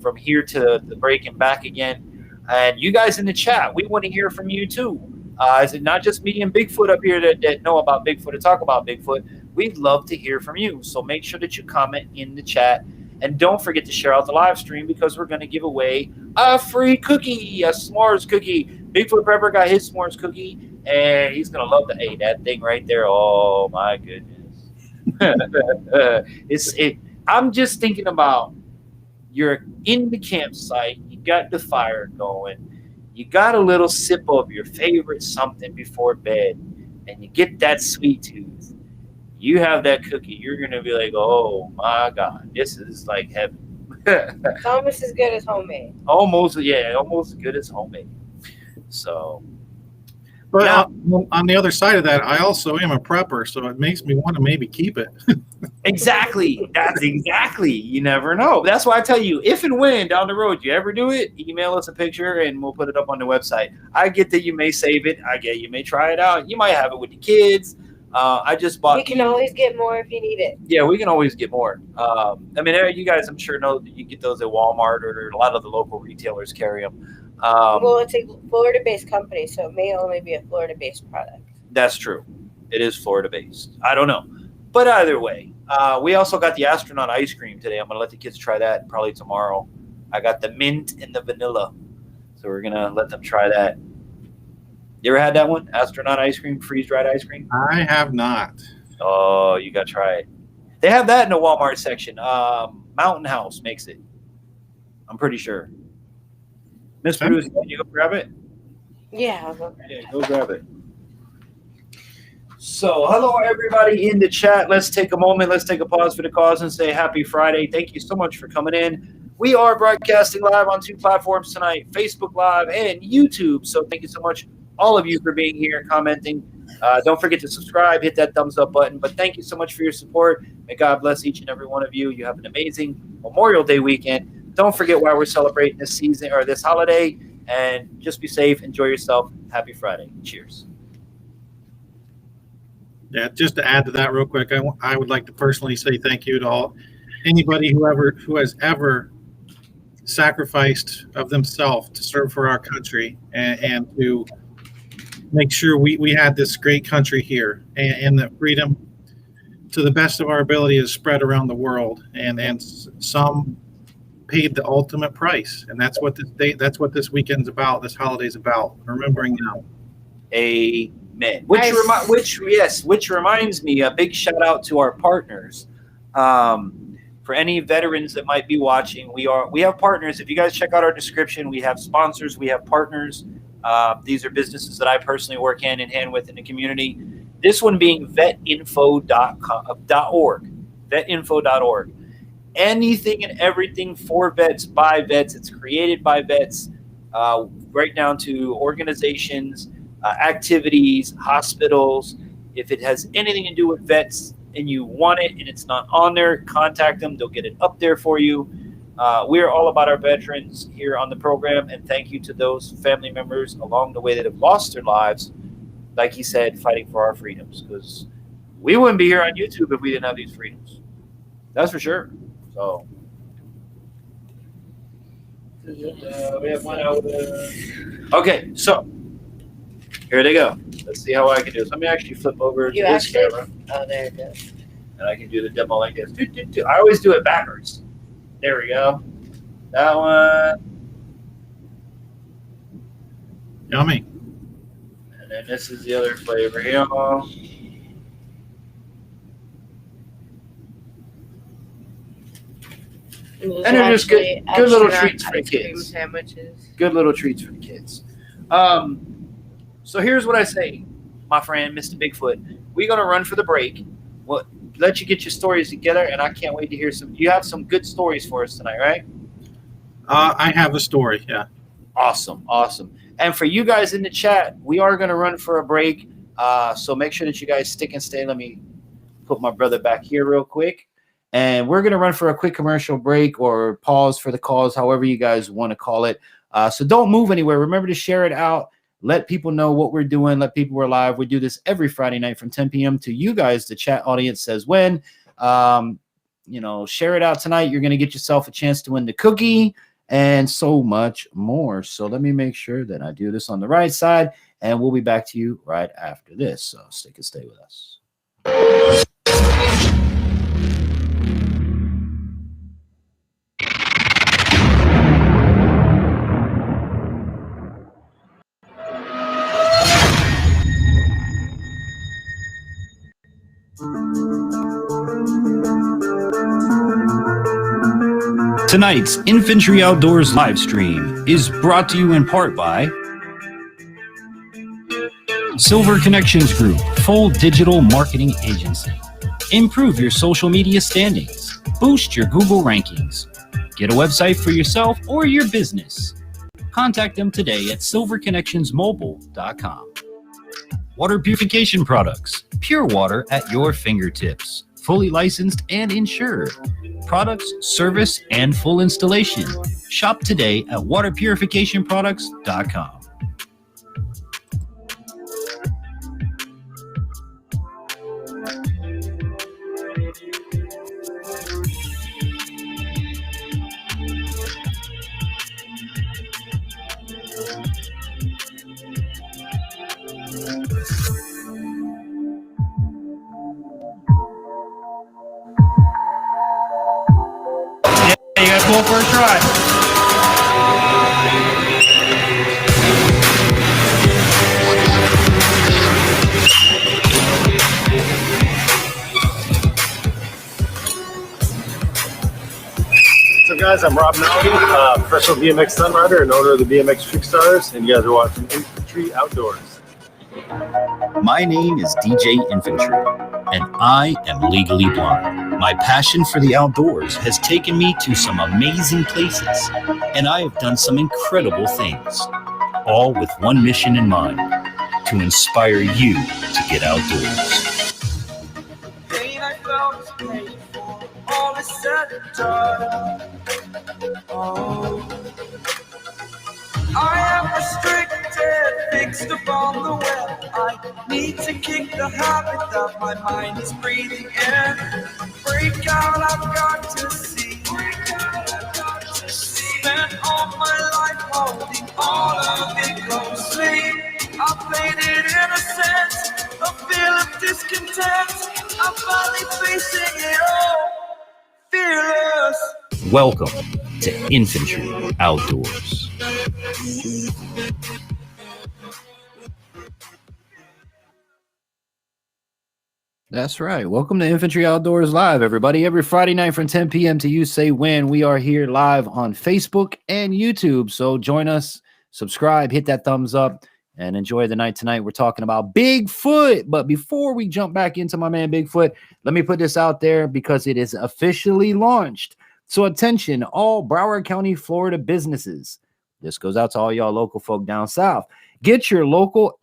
from here to the break and back again. And you guys in the chat, we want to hear from you too. Is it not just me and Bigfoot up here that know about Bigfoot and talk about Bigfoot? We'd love to hear from you. So make sure that you comment in the chat. And don't forget to share out the live stream because we're going to give away a free cookie, a s'mores cookie. Bigfoot Prepper got his s'mores cookie, and he's going to love that thing right there. Oh, my goodness. I'm just thinking about you're in the campsite. You got the fire going. You got a little sip of your favorite something before bed, and you get that sweet tooth. You have that cookie, you're going to be like, oh, my God, this is like heaven. It's almost as good as homemade. Almost as good as homemade. So. But on the other side of that, I also am a prepper, so it makes me want to maybe keep it. Exactly. That's exactly. You never know. That's why I tell you, if and when down the road you ever do it, email us a picture and we'll put it up on the website. I get that you may save it. I get you may try it out. You might have it with the kids. I just bought. We can always get more if you need it. Yeah, we can always get more. I mean, you guys, I'm sure know that you get those at Walmart or a lot of the local retailers carry them. Well, it's a Florida-based company, so it may only be a Florida-based product. That's true. It is Florida-based. I don't know. But either way, we also got the astronaut ice cream today. I'm going to let the kids try that probably tomorrow. I got the mint and the vanilla. So we're going to let them try that. You ever had that one? Astronaut ice cream, freeze-dried ice cream? I have not. Oh, you got to try it. They have that in the Walmart section. Mountain House makes it. I'm pretty sure. Miss Bruce, can you go grab it? Yeah, I'll go. Yeah, go grab it. So, hello, everybody in the chat. Let's take a moment. Let's take a pause for the cause and say happy Friday. Thank you so much for coming in. We are broadcasting live on 2 platforms tonight, Facebook Live and YouTube. So thank you so much, all of you, for being here and commenting. Don't forget to subscribe, hit that thumbs up button. But thank you so much for your support. May God bless each and every one of you. You have an amazing Memorial Day weekend. Don't forget why we're celebrating this season or this holiday. And just be safe. Enjoy yourself. Happy Friday. Cheers. Yeah, just to add to that real quick, I would like to personally say thank you to anybody who has ever sacrificed of themselves to serve for our country and to make sure we had this great country here, and that freedom, to the best of our ability, is spread around the world, and some paid the ultimate price, and that's what this weekend's about. This holiday's about remembering them. Amen. Which reminds me, a big shout out to our partners. For any veterans that might be watching, we have partners. If you guys check out our description, we have sponsors, we have partners. These are businesses that I personally work hand in hand with in the community. This one being vetinfo.org. Vetinfo.org. Anything and everything for vets, by vets. It's created by vets, right down to organizations, activities, hospitals. If it has anything to do with vets and you want it and it's not on there, contact them. They'll get it up there for you. We're all about our veterans here on the program, and thank you to those family members along the way that have lost their lives, like he said, fighting for our freedoms, because we wouldn't be here on YouTube if we didn't have these freedoms. That's for sure. So we have one out there. Okay, so here they go. Let's see how I can do this. Let me actually flip over to this camera. Oh, there it goes. And I can do the demo like this. I always do it backwards. There we go. That one. Yummy. And then this is the other flavor here. And they're just good little treats for the kids. Sandwiches. Good little treats for the kids. So here's what I say, my friend, Mr. Bigfoot. We're going to run for the break. We'll let you get your stories together, and I can't wait to hear some. You have some good stories for us tonight, right? I have a story, yeah. Awesome. And for you guys in the chat, we are going to run for a break. So make sure that you guys stick and stay. Let me put my brother back here real quick. And we're going to run for a quick commercial break or pause for the cause, however you guys want to call it. So don't move anywhere. Remember to share it out. Let people know what we're doing. Let people we're live. We do this every Friday night from 10 p.m. to you guys. The chat audience says when. Share it out tonight. You're going to get yourself a chance to win the cookie and so much more. So let me make sure that I do this on the right side, and we'll be back to you right after this. So stick and stay with us. Tonight's Infantry Outdoors live stream is brought to you in part by Silver Connections Group, full digital marketing agency. Improve your social media standings. Boost your Google rankings. Get a website for yourself or your business. Contact them today at silverconnectionsmobile.com. Water purification products. Pure water at your fingertips. Fully licensed and insured. Products, service, and full installation. Shop today at waterpurificationproducts.com. You gotta pull for a try. So guys, I'm Rob Nowdy, professional BMX stunt rider and owner of the BMX Trick Stars, and you guys are watching Infantry Outdoors. My name is DJ Infantry, and I am legally blind. My passion for the outdoors has taken me to some amazing places, and I have done some incredible things, all with one mission in mind: to inspire you to get outdoors. Pain I felt is paid for, all is said and done. Oh, I am restricted, fixed upon the web. I need to kick the habit that my mind is breathing in. Break out, I've got to see. Spent all my life holding all of it closely. I played it innocent, a feel of discontent. I'm finally facing it all, fearless. Welcome to Infantry Outdoors. That's right. Welcome to Infantry Outdoors Live, everybody. Every Friday night from 10 p.m. to You Say When, we are here live on Facebook and YouTube. So join us, subscribe, hit that thumbs up, and enjoy the night tonight. We're talking about Bigfoot. But before we jump back into my man Bigfoot, let me put this out there because it is officially launched. So attention, all Broward County, Florida businesses. This goes out to all y'all local folk down south. Get your local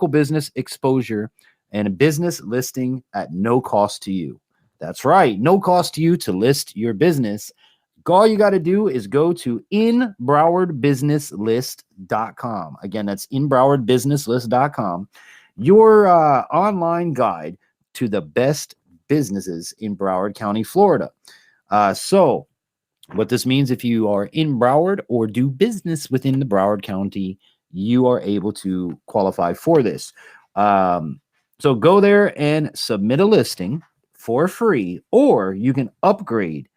business exposure and a business listing at no cost to you. That's right, no cost to you to list your business. All you got to do is go to inbrowardbusinesslist.com. Again, that's inbrowardbusinesslist.com. Your online guide to the best businesses in Broward County, Florida. So what this means, if you are in Broward or do business within the Broward County, you are able to qualify for this. So go there and submit a listing for free, or you can upgrade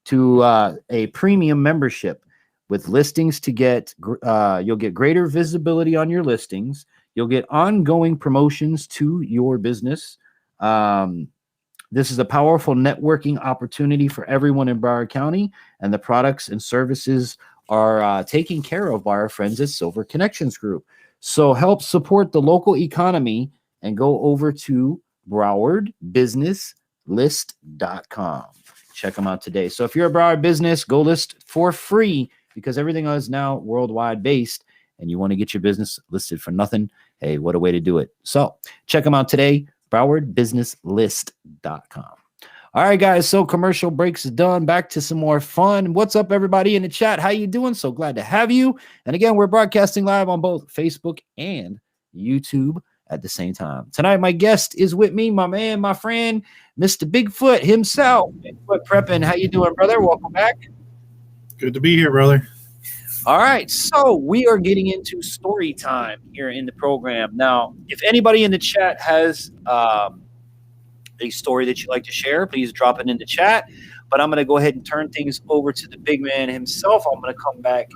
to a premium membership with listings to get, you'll get greater visibility on your listings. You'll get ongoing promotions to your business. This is a powerful networking opportunity for everyone in Broward County, and the products and services are taken care of by our friends at Silver Connections Group. So help support the local economy and go over to browardbusinesslist.com. Check them out today. So if you're a Broward business, go list for free because everything is now worldwide based and you want to get your business listed for nothing. Hey, what a way to do it. So check them out today, browardbusinesslist.com. All right, guys. So commercial breaks is done. Back to some more fun. What's up, everybody in the chat? How you doing? So glad to have you. And again, we're broadcasting live on both Facebook and YouTube at the same time. Tonight, my guest is with me, my man, my friend, Mr. Bigfoot himself. Bigfoot Prepping. How you doing, brother? Welcome back. Good to be here, brother. All right, so we are getting into story time here in the program. Now, if anybody in the chat has a story that you'd like to share, please drop it in the chat. But I'm going to go ahead and turn things over to the big man himself. I'm going to come back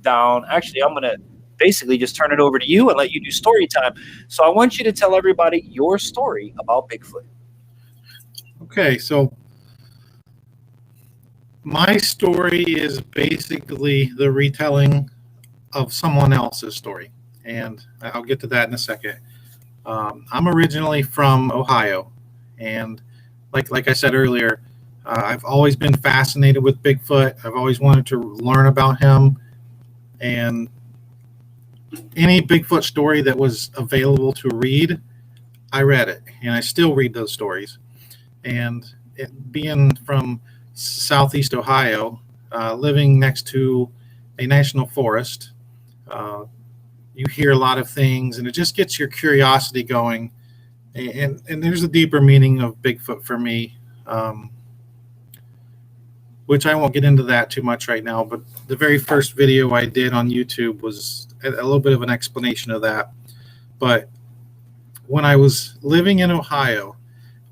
down. Actually, I'm going to basically just turn it over to you and let you do story time. So I want you to tell everybody your story about Bigfoot. Okay, so my story is basically the retelling of someone else's story, and I'll get to that in a second. I'm originally from Ohio, and like I said earlier, I've always been fascinated with Bigfoot. I've always wanted to learn about him, and any Bigfoot story that was available to read, I read it, and I still read those stories. And being from Southeast Ohio, living next to a national forest, you hear a lot of things, and it just gets your curiosity going. And there's a deeper meaning of Bigfoot for me, which I won't get into that too much right now. But the very first video I did on YouTube was a little bit of an explanation of that. But when I was living in Ohio,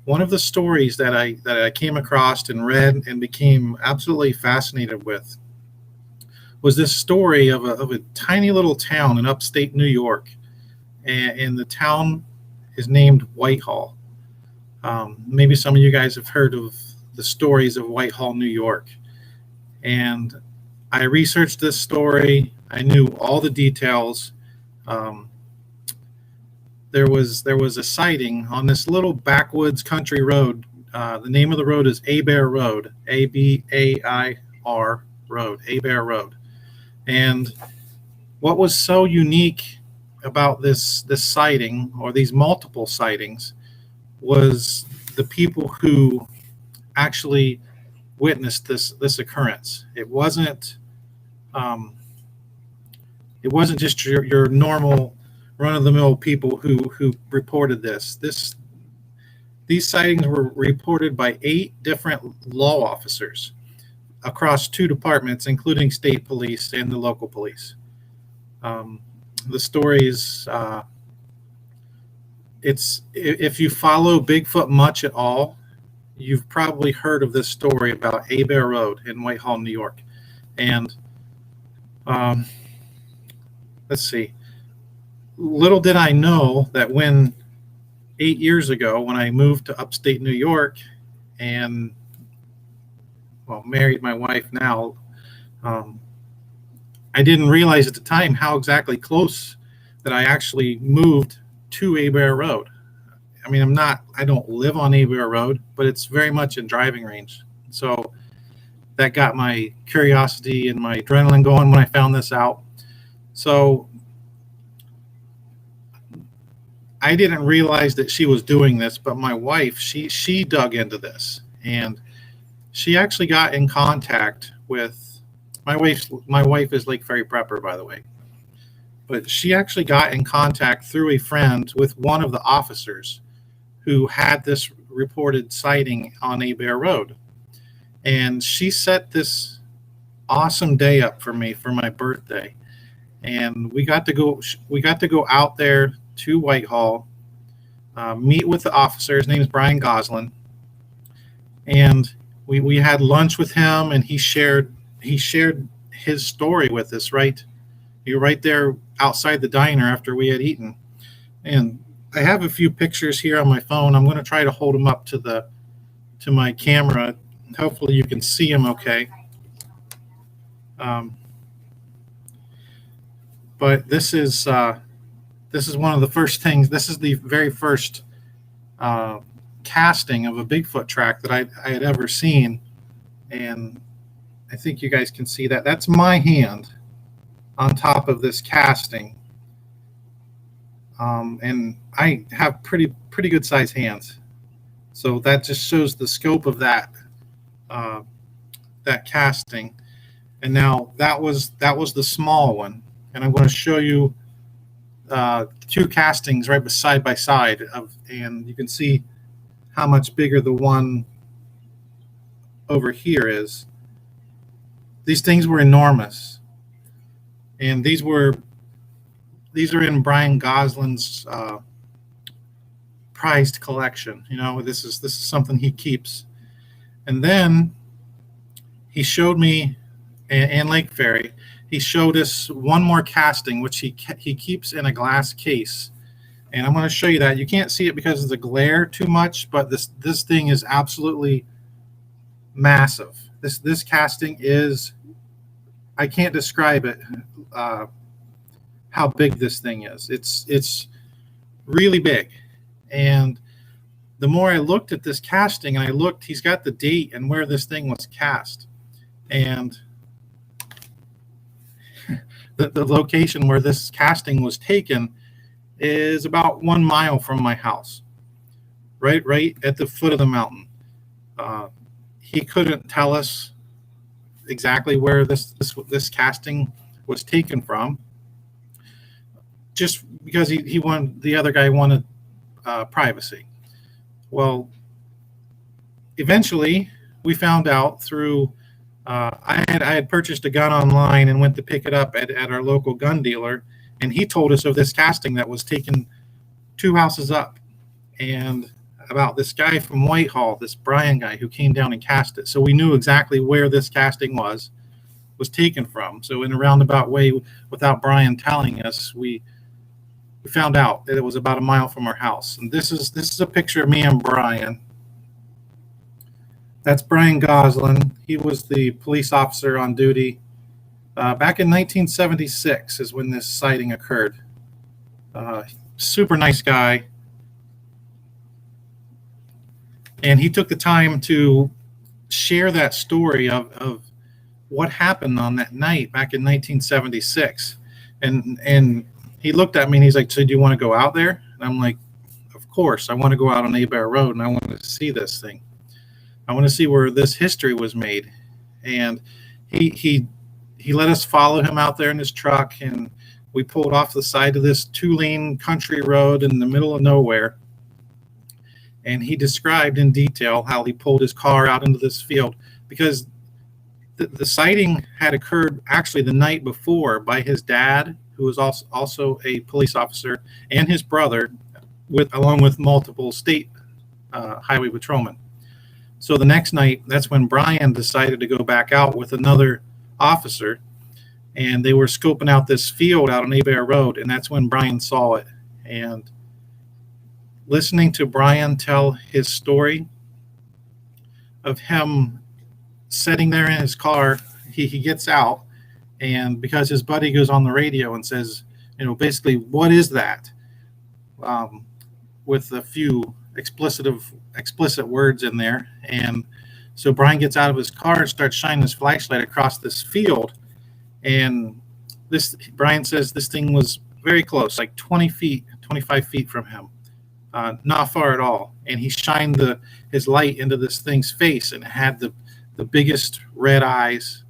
one of the stories that I came across and read and became absolutely fascinated with was this story of a tiny little town in upstate New York, and the town is named Whitehall. Maybe some of you guys have heard of the stories of Whitehall, New York. And I researched this story. I knew all the details. there was a sighting on this little backwoods country road. The name of the road is Abair Road, Abair Road, Abair Road. And what was so unique about this sighting, or these multiple sightings, was the people who actually witnessed this occurrence. It wasn't just your normal run-of-the-mill people who reported this. These sightings were reported by 8 different law officers across 2 departments, including state police and the local police. The stories, if you follow Bigfoot much at all, you've probably heard of this story about Abair Road in Whitehall, New York. And let's see. Little did I know that 8 years ago, when I moved to upstate New York and married my wife now, I didn't realize at the time how exactly close that I actually moved to Abair Road. I mean, I don't live on Abair Road, but it's very much in driving range. So that got my curiosity and my adrenaline going when I found this out. So I didn't realize that she was doing this, but my wife, she dug into this, and she actually got in contact with my wife is Lake Ferry Prepper, by the way. But she actually got in contact through a friend with one of the officers who had this reported sighting on Abair Road. And she set this awesome day up for me for my birthday. And we got to go out there to Whitehall, meet with the officer. His name is Brian Goslin. And we had lunch with him, and he shared his story with us right there outside the diner after we had eaten. And I have a few pictures here on my phone. I'm going to try to hold them up to my camera. Hopefully you can see them okay. But this is one of the first things. This is the very first casting of a Bigfoot track that I had ever seen, and I think you guys can see that. That's my hand on top of this casting, and I have pretty good sized hands, so that just shows the scope of that casting. And now that was the small one, and I'm going to show you 2 castings right side by side and you can see how much bigger the one over here is. These things were enormous, and these are in Brian Goslin's prized collection. You know, this is something he keeps. And then he showed me, and Lake Ferry, he showed us one more casting, which he keeps in a glass case. And I'm going to show you that. You can't see it because of the glare too much, but this thing is absolutely massive. This casting is, I can't describe it, how big this thing is. It's really big. And the more I looked at this casting, and he's got the date and where this thing was cast. And the location where this casting was taken is about 1 mile from my house, right at the foot of the mountain. He couldn't tell us exactly where this casting was taken from, just because the other guy wanted privacy. Well, eventually we found out through I had purchased a gun online and went to pick it up at our local gun dealer, and he told us of this casting that was taken 2 houses up, and about this guy from Whitehall, this Brian guy who came down and cast it. So we knew exactly where this casting was taken from. So in a roundabout way, without Brian telling us, we found out that it was about 1 mile from our house. And this is a picture of me and Brian. That's Brian Goslin. He was the police officer on duty back in 1976 is when this sighting occurred. Super nice guy. And he took the time to share that story of what happened on that night back in 1976. And he looked at me and he's like, so do you want to go out there? And I'm like, of course, I want to go out on Abear Road and I want to see this thing. I want to see where this history was made. And he let us follow him out there in his truck, and we pulled off the side of this 2-lane country road in the middle of nowhere. And he described in detail how he pulled his car out into this field, because the sighting had occurred actually the night before by his dad, who was also a police officer, and his brother, along with multiple state highway patrolmen. So the next night, that's when Brian decided to go back out with another officer, and they were scoping out this field out on Abear Road, and that's when Brian saw it. And listening to Brian tell his story of him sitting there in his car, he gets out, and because his buddy goes on the radio and says, basically, what is that? With a few explicit words in there. And so Brian gets out of his car and starts shining his flashlight across this field. And Brian says this thing was very close, like 20 feet, 25 feet from him. Not far at all. And he shined his light into this thing's face, and it had the biggest red eyes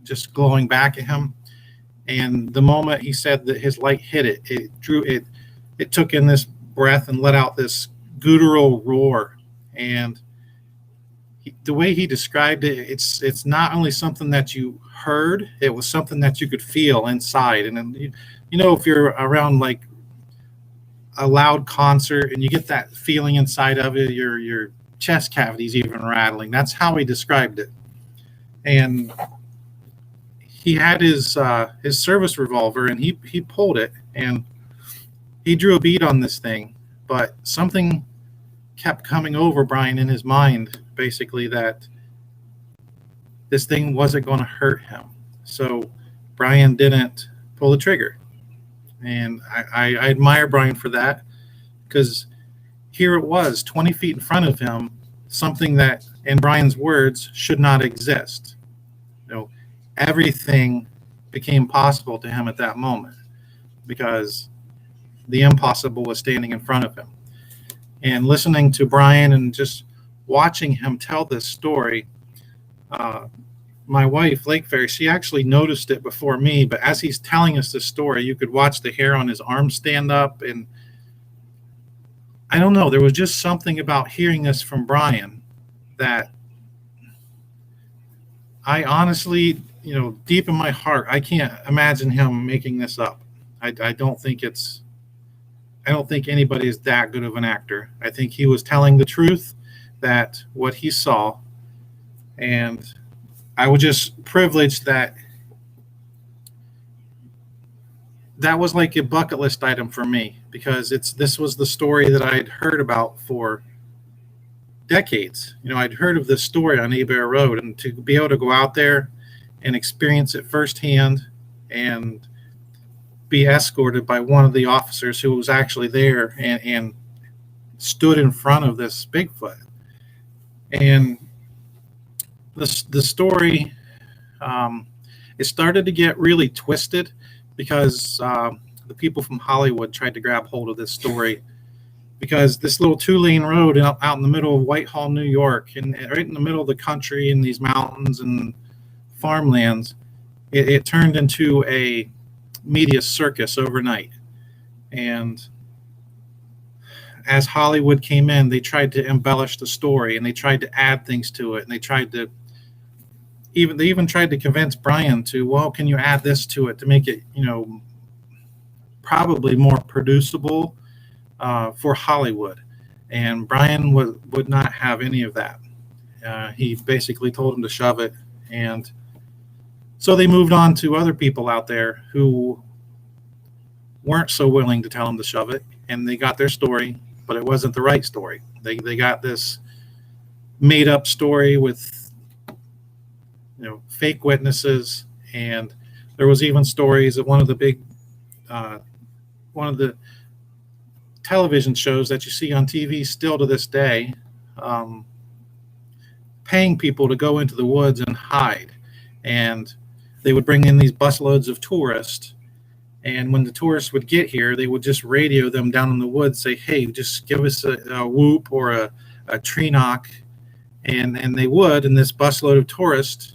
just glowing back at him. And the moment he said that his light hit it, it took in this breath and let out this guttural roar. And the way he described it, it's not only something that you heard, it was something that you could feel inside. And then, if you're around like a loud concert and you get that feeling inside of it, your chest cavities even rattling. That's how he described it. And he had his service revolver, and he pulled it, and he drew a bead on this thing, but something kept coming over Brian in his mind, basically, that this thing wasn't going to hurt him. So Brian didn't pull the trigger. And I admire Brian for that, because here it was 20 feet in front of him, something that, in Brian's words, should not exist. Everything became possible to him at that moment, because the impossible was standing in front of him. And listening to Brian and just watching him tell this story, my wife, Lake Fairy, she actually noticed it before me, but as he's telling us this story, you could watch the hair on his arm stand up. And I don't know, there was just something about hearing this from Brian that I honestly, deep in my heart, I can't imagine him making this up. I don't think anybody is that good of an actor. I think he was telling the truth, that what he saw. And I was just privileged that was like a bucket list item for me, because this was the story that I had heard about for decades. I'd heard of this story on Abear Road, and to be able to go out there and experience it firsthand and be escorted by one of the officers who was actually there and stood in front of this Bigfoot. And the story, it started to get really twisted, because the people from Hollywood tried to grab hold of this story, because this little 2-lane road out in the middle of Whitehall, New York, and right in the middle of the country in these mountains and farmlands, it turned into a media circus overnight. And as Hollywood came in, they tried to embellish the story, and they tried to add things to it, and they even tried to convince Brian to, well, can you add this to it to make it, probably more producible for Hollywood. And Brian would not have any of that. He basically told him to shove it. And so they moved on to other people out there who weren't so willing to tell him to shove it. And they got their story, but it wasn't the right story. They got this made up story with fake witnesses. And there was even stories of one of the television shows that you see on TV still to this day, paying people to go into the woods and hide. And they would bring in these busloads of tourists. And when the tourists would get here, they would just radio them down in the woods, say, hey, just give us a whoop or a tree knock. And they would, and this busload of tourists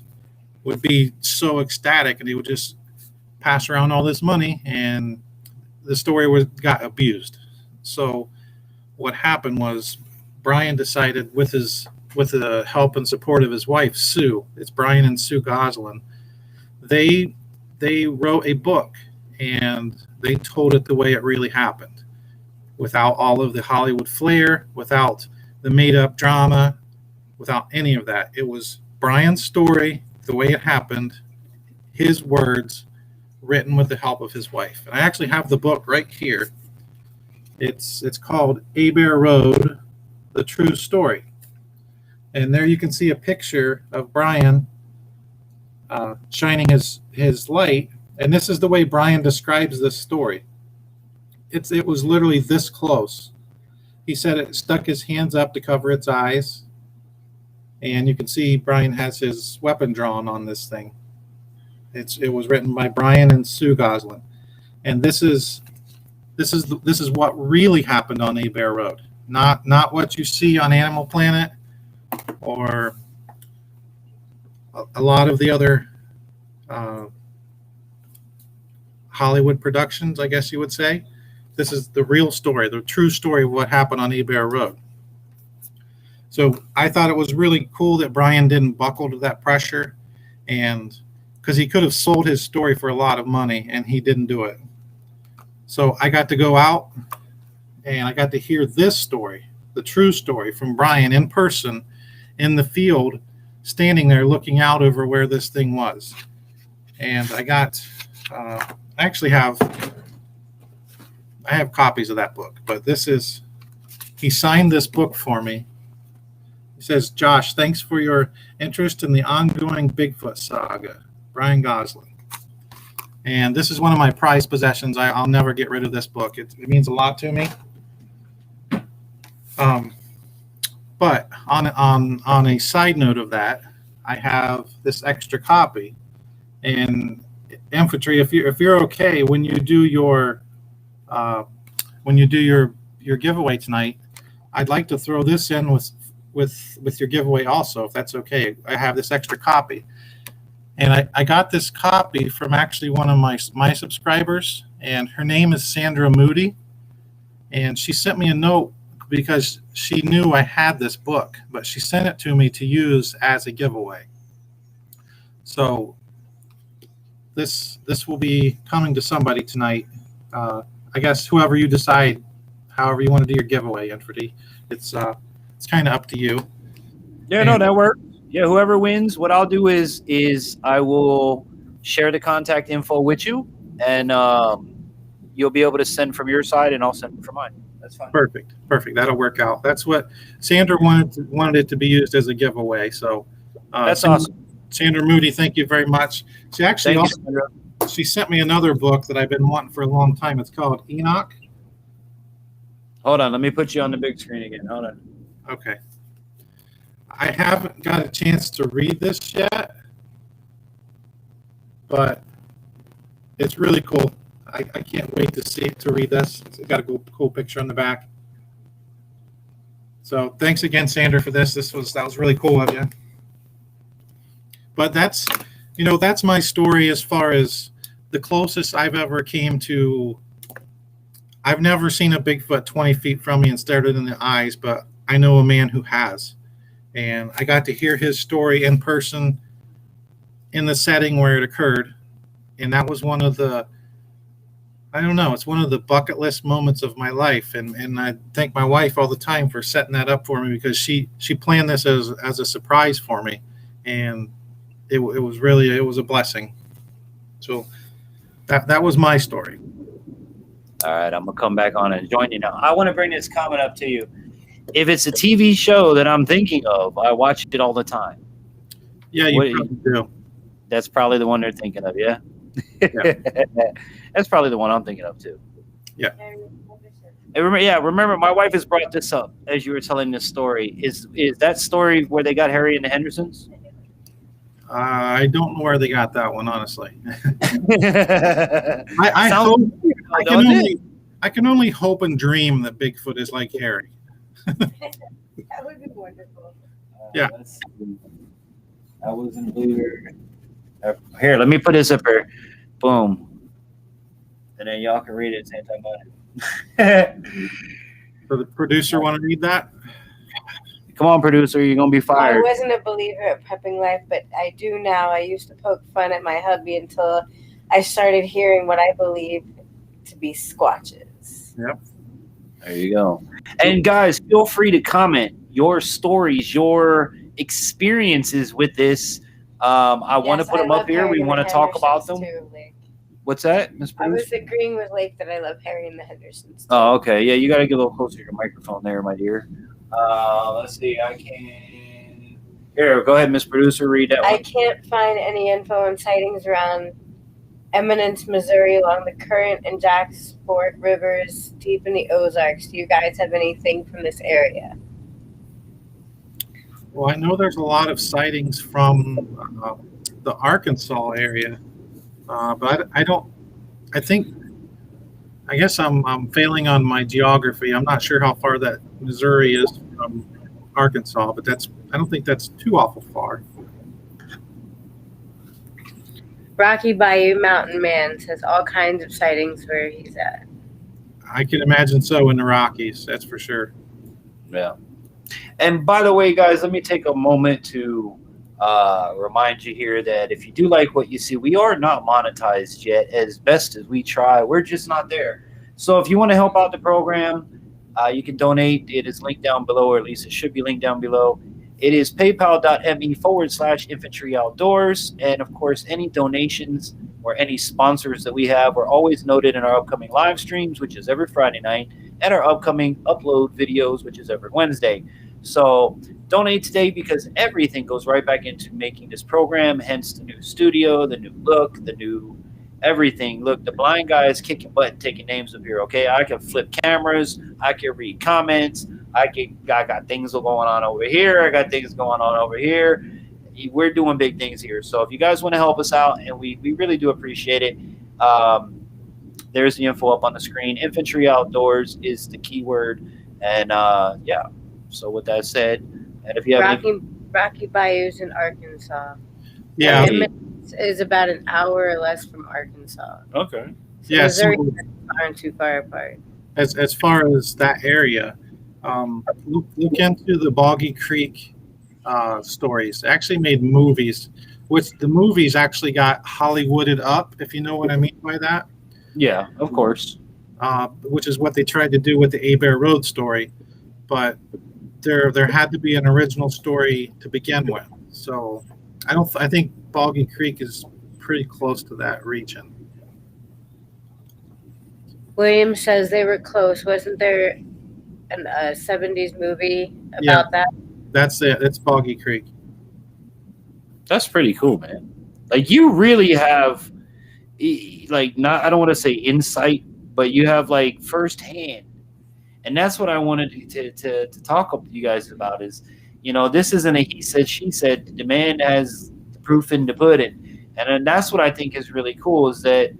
would be so ecstatic, and they would just pass around all this money, and the story got abused. So what happened was Brian decided, with the help and support of his wife, Sue, it's Brian and Sue Goslin, they wrote a book, and they told it the way it really happened, without all of the Hollywood flair, without the made-up drama, without any of that. It was Brian's story, the way it happened, his words, written with the help of his wife. And I actually have the book right here. It's called Bear Road, The True Story. And there you can see a picture of Brian shining his light. And this is the way Brian describes this story. It was literally this close. He said it stuck his hands up to cover its eyes. And you can see Brian has his weapon drawn on this thing. It was written by Brian and Sue Goslin. And this is what really happened on Bear Road. Not what you see on Animal Planet or a lot of the other Hollywood productions, I guess you would say. This is the real story, the true story of what happened on Bear Road. So I thought it was really cool that Brian didn't buckle to that pressure, and because he could have sold his story for a lot of money, and he didn't do it. So I got to go out, and I got to hear this story, the true story from Brian in person in the field, standing there looking out over where this thing was. And I actually have copies of that book, but he signed this book for me. He says, Josh, thanks for your interest in the ongoing Bigfoot saga, Brian Goslin. And this is one of my prized possessions. I'll never get rid of this book. It means a lot to me. But on a side note of that, I have this extra copy. And infantry, if you're okay, when you do your giveaway tonight, I'd like to throw this in with your giveaway also, if that's okay. I have this extra copy. And I got this copy from actually one of my subscribers, and her name is Sandra Moody. And she sent me a note because she knew I had this book, but she sent it to me to use as a giveaway. So this will be coming to somebody tonight. I guess whoever you decide, however you want to do your giveaway, Infantry, it's kind of up to you. Yeah, no, that works. Yeah, whoever wins, what I'll do is I will share the contact info with you, and you'll be able to send from your side, and I'll send from mine. That's fine. Perfect. That'll work out. That's what Sandra wanted it to be used as a giveaway. So that's awesome. Sandra Moody, thank you very much. She actually she sent me another book that I've been wanting for a long time. It's called Enoch. Hold on, let me put you on the big screen again. Hold on. Okay. I haven't got a chance to read this yet, but it's really cool. I can't wait to read this. It's got a cool picture on the back. So thanks again, Sandra, for this. That was really cool of you. But that's my story as far as the closest I've ever came to. I've never seen a Bigfoot 20 feet from me and stared it in the eyes, but I know a man who has. And I got to hear his story in person in the setting where it occurred. And that was one of the, it's one of the bucket list moments of my life. And I thank my wife all the time for setting that up for me, because she planned this as a surprise for me. And it was a blessing. So that was my story. All right, I'm going to come back on and join you now. I want to bring this comment up to you. If it's a TV show that I'm thinking of, I watch it all the time. Yeah, you probably do. That's probably the one they're thinking of, yeah? Yeah. That's probably the one I'm thinking of, too. Yeah. And remember, my wife has brought this up as you were telling this story. Is that story where they got Harry and the Hendersons? I don't know where they got that one, honestly. I Sounds hope weird, I though, doesn't it? can only hope and dream that Bigfoot is like Harry. That would be wonderful. Yeah. Let's see. I wasn't clear. Here, let me put this up here. Boom. And then y'all can read it at the same time. So the producer want to read that? Come on, producer, you're gonna be I fired. wasn't a believer at prepping life, but I do now. I used to poke fun at my hubby until I started hearing what I believe to be squatches. Yep. There you go. And guys, feel free to comment your stories, your experiences with this. I want to Yes, put I them up love here. Harry We and want to the talk about them. Hendersons too, Lake. What's that, Miss I Bruce? was agreeing with Lake that I love Harry and the Hendersons. Too. Oh, okay. Yeah, you got to get a little closer to your microphone there, my dear. Let's see. I can. Here, go ahead, Miss Producer. Read that I one. can't find any info on sightings around Eminence, Missouri, along the Current and Jacks Fork rivers, deep in the Ozarks. Do you guys have anything from this area? Well, I know there's a lot of sightings from the Arkansas area, but I don't. I guess I'm failing on my geography. I'm not sure how far that Missouri is from Arkansas, but I don't think that's too awful far. Rocky Bayou Mountain Man says all kinds of sightings where he's at. I can imagine so in the Rockies, that's for sure. Yeah. And by the way, guys, let me take a moment to remind you here that if you do like what you see, we are not monetized yet. As best as we try, we're just not there. So if you want to help out the program, you can donate. It is linked down below, or at least it should be linked down below. It is paypal.me/infantry outdoors. And of course, any donations or any sponsors that we have are always noted in our upcoming live streams, which is every Friday night, and our upcoming upload videos, which is every Wednesday. So donate today, because everything goes right back into making this program, hence the new studio, the new look, the new everything. Look, the blind guy is kicking butt and taking names up here, okay? I can flip cameras. I can read comments. I got things going on over here. I got things going on over here. We're doing big things here. So if you guys want to help us out, and we really do appreciate it, there's the info up on the screen. Infantry Outdoors is the keyword. And yeah, so with that said, and if you have Rocky Bayou's in Arkansas. Yeah. And Eminence is about an hour or less from Arkansas. Okay. So Yeah, Missouri so- aren't too far apart. As far as that area, look into the Boggy Creek stories. They actually made movies, which the movies actually got Hollywooded up, if you know what I mean by that. Yeah, of course. Which is what they tried to do with the Bear Road story, but there had to be an original story to begin with. So I think Boggy Creek is pretty close to that region. William says they were close. Wasn't there a 70s movie about that? That's it. It's Boggy Creek. That's pretty cool, man. Like, you really have, like, not, I don't want to say insight, but you have like firsthand. And that's what I wanted to talk with you guys about is, you know, this isn't a he said, she said. The man has the proof in the pudding. And then that's what I think is really cool is that,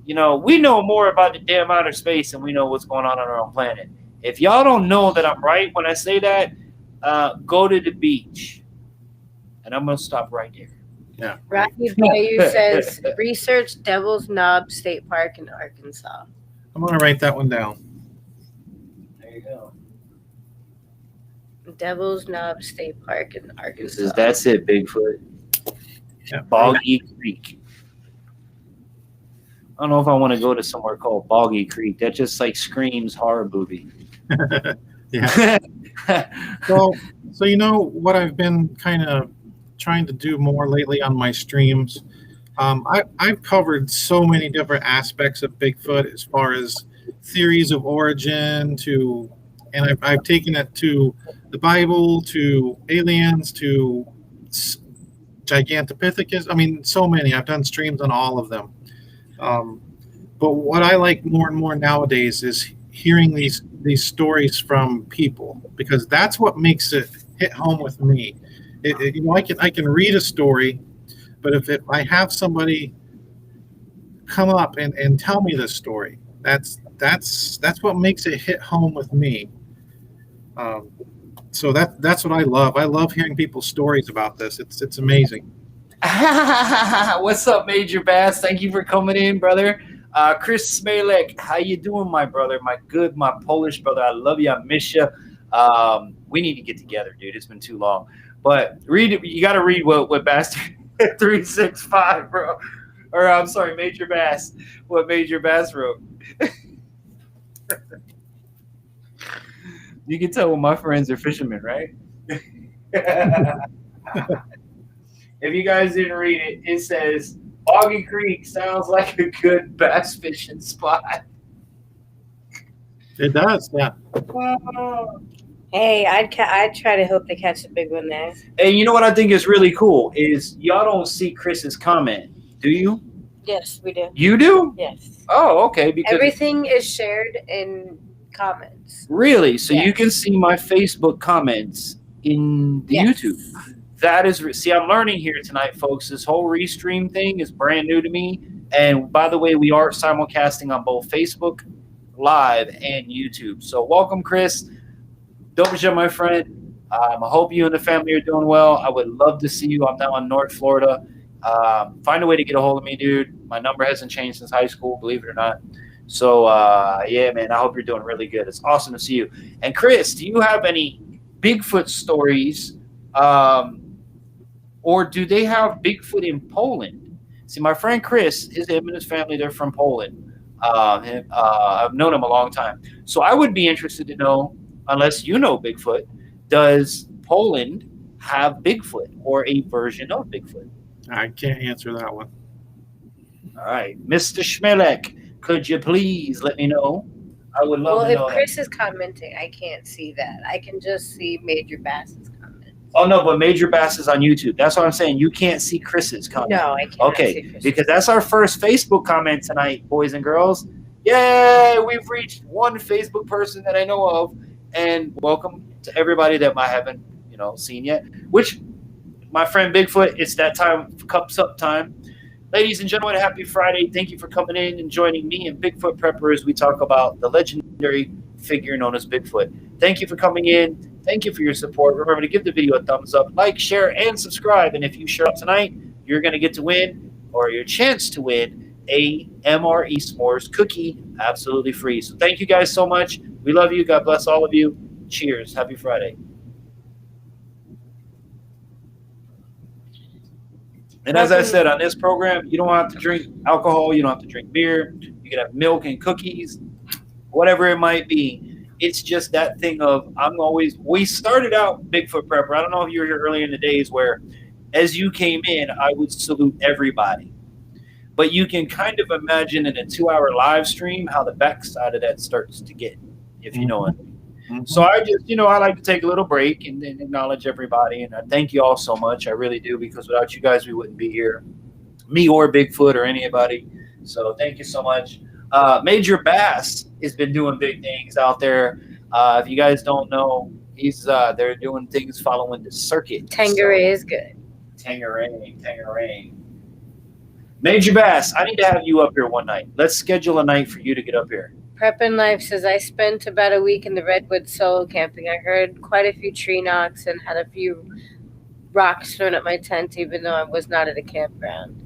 you know, we know more about the damn outer space than we know what's going on our own planet. If y'all don't know that I'm right when I say that, go to the beach. And I'm going to stop right there. Yeah. Rocky Bayou says research Devil's Knob State Park in Arkansas. I'm going to write that one down. There you go. Devil's Knob State Park in Arkansas. That's it, Bigfoot. Yeah. Boggy Creek. I don't know if I want to go to somewhere called Boggy Creek. That just like screams horror movie. Yeah. So you know what I've been kind of trying to do more lately on my streams. I've covered so many different aspects of Bigfoot, as far as theories of origin and I've taken it to the Bible, to aliens, to Gigantopithecus. I mean, so many. I've done streams on all of them. But what I like more and more nowadays is hearing these these stories from people, because that's what makes it hit home with me. You know, I can read a story, but if I have somebody come up and tell me this story, that's what makes it hit home with me. So that's what I love. I love hearing people's stories about this. It's amazing. What's up, Major Bass? Thank you for coming in, brother. Chris Smalek, how you doing, my brother? My Polish brother. I love you. I miss you. We need to get together, dude. It's been too long. But you got to read what Bass 365, bro. Or I'm sorry, Major Bass. What Major Bass wrote. You can tell when my friends are fishermen, right? If you guys didn't read it, it says, Augie Creek sounds like a good bass fishing spot. It does, yeah. Hey, I'd try to hope to catch a big one there. And you know what I think is really cool is y'all don't see Chris's comment, do you? Yes, we do. You do? Yes. Oh, okay. Because everything is shared in comments. Really? So yes. You can see my Facebook comments in the yes. YouTube. That is, see, I'm learning here tonight, folks. This whole restream thing is brand new to me. And by the way, we are simulcasting on both Facebook Live and YouTube. So welcome, Chris. Dope show, my friend. I hope you and the family are doing well. I would love to see you. I'm now in North Florida. Find a way to get a hold of me, dude. My number hasn't changed since high school, believe it or not. So, yeah, man, I hope you're doing really good. It's awesome to see you. And, Chris, do you have any Bigfoot stories? Or do they have Bigfoot in Poland? See, my friend Chris, him and his family, they're from Poland. I've known him a long time. So I would be interested to know, unless you know Bigfoot, does Poland have Bigfoot or a version of Bigfoot? I can't answer that one. All right. Mr. Schmelek, could you please let me know? I would love to know. Well, if Chris is commenting, I can't see that. I can just see Major Bass's comment. Oh, no, but Major Bass is on YouTube. That's what I'm saying. You can't see Chris's comment. No, I can't. Okay, because that's our first Facebook comment tonight, boys and girls. Yay! We've reached one Facebook person that I know of. And welcome to everybody that I haven't, seen yet. Which, my friend Bigfoot, it's that time, cups up time. Ladies and gentlemen, happy Friday. Thank you for coming in and joining me and Bigfoot Prepper as we talk about the legendary figure known as Bigfoot. Thank you for coming in. Thank you for your support. Remember to give the video a thumbs up, like, share, and subscribe. And if you share up tonight, you're going to get to win, or your chance to win, a MRE S'mores cookie absolutely free. So thank you guys so much. We love you. God bless all of you. Cheers. Happy Friday. And as I said, on this program, you don't have to drink alcohol. You don't have to drink beer. You can have milk and cookies, whatever it might be. It's just that thing of we started out Bigfoot Prepper. I don't know if you were here earlier in the days where as you came in, I would salute everybody. But you can kind of imagine in a 2-hour live stream how the backside of that starts to get, if you know what I mean. Mm-hmm. So I just, I like to take a little break and then acknowledge everybody. And I thank you all so much. I really do, because without you guys, we wouldn't be here, me or Bigfoot or anybody. So thank you so much. Major Bass has been doing big things out there. If you guys don't know, they're doing things following the circuit. Tangeray is good. Tangeray. Major Bass, I need to have you up here one night. Let's schedule a night for you to get up here. Prep Life says, I spent about a week in the Redwood solo camping. I heard quite a few tree knocks and had a few rocks thrown at my tent, even though I was not at a campground.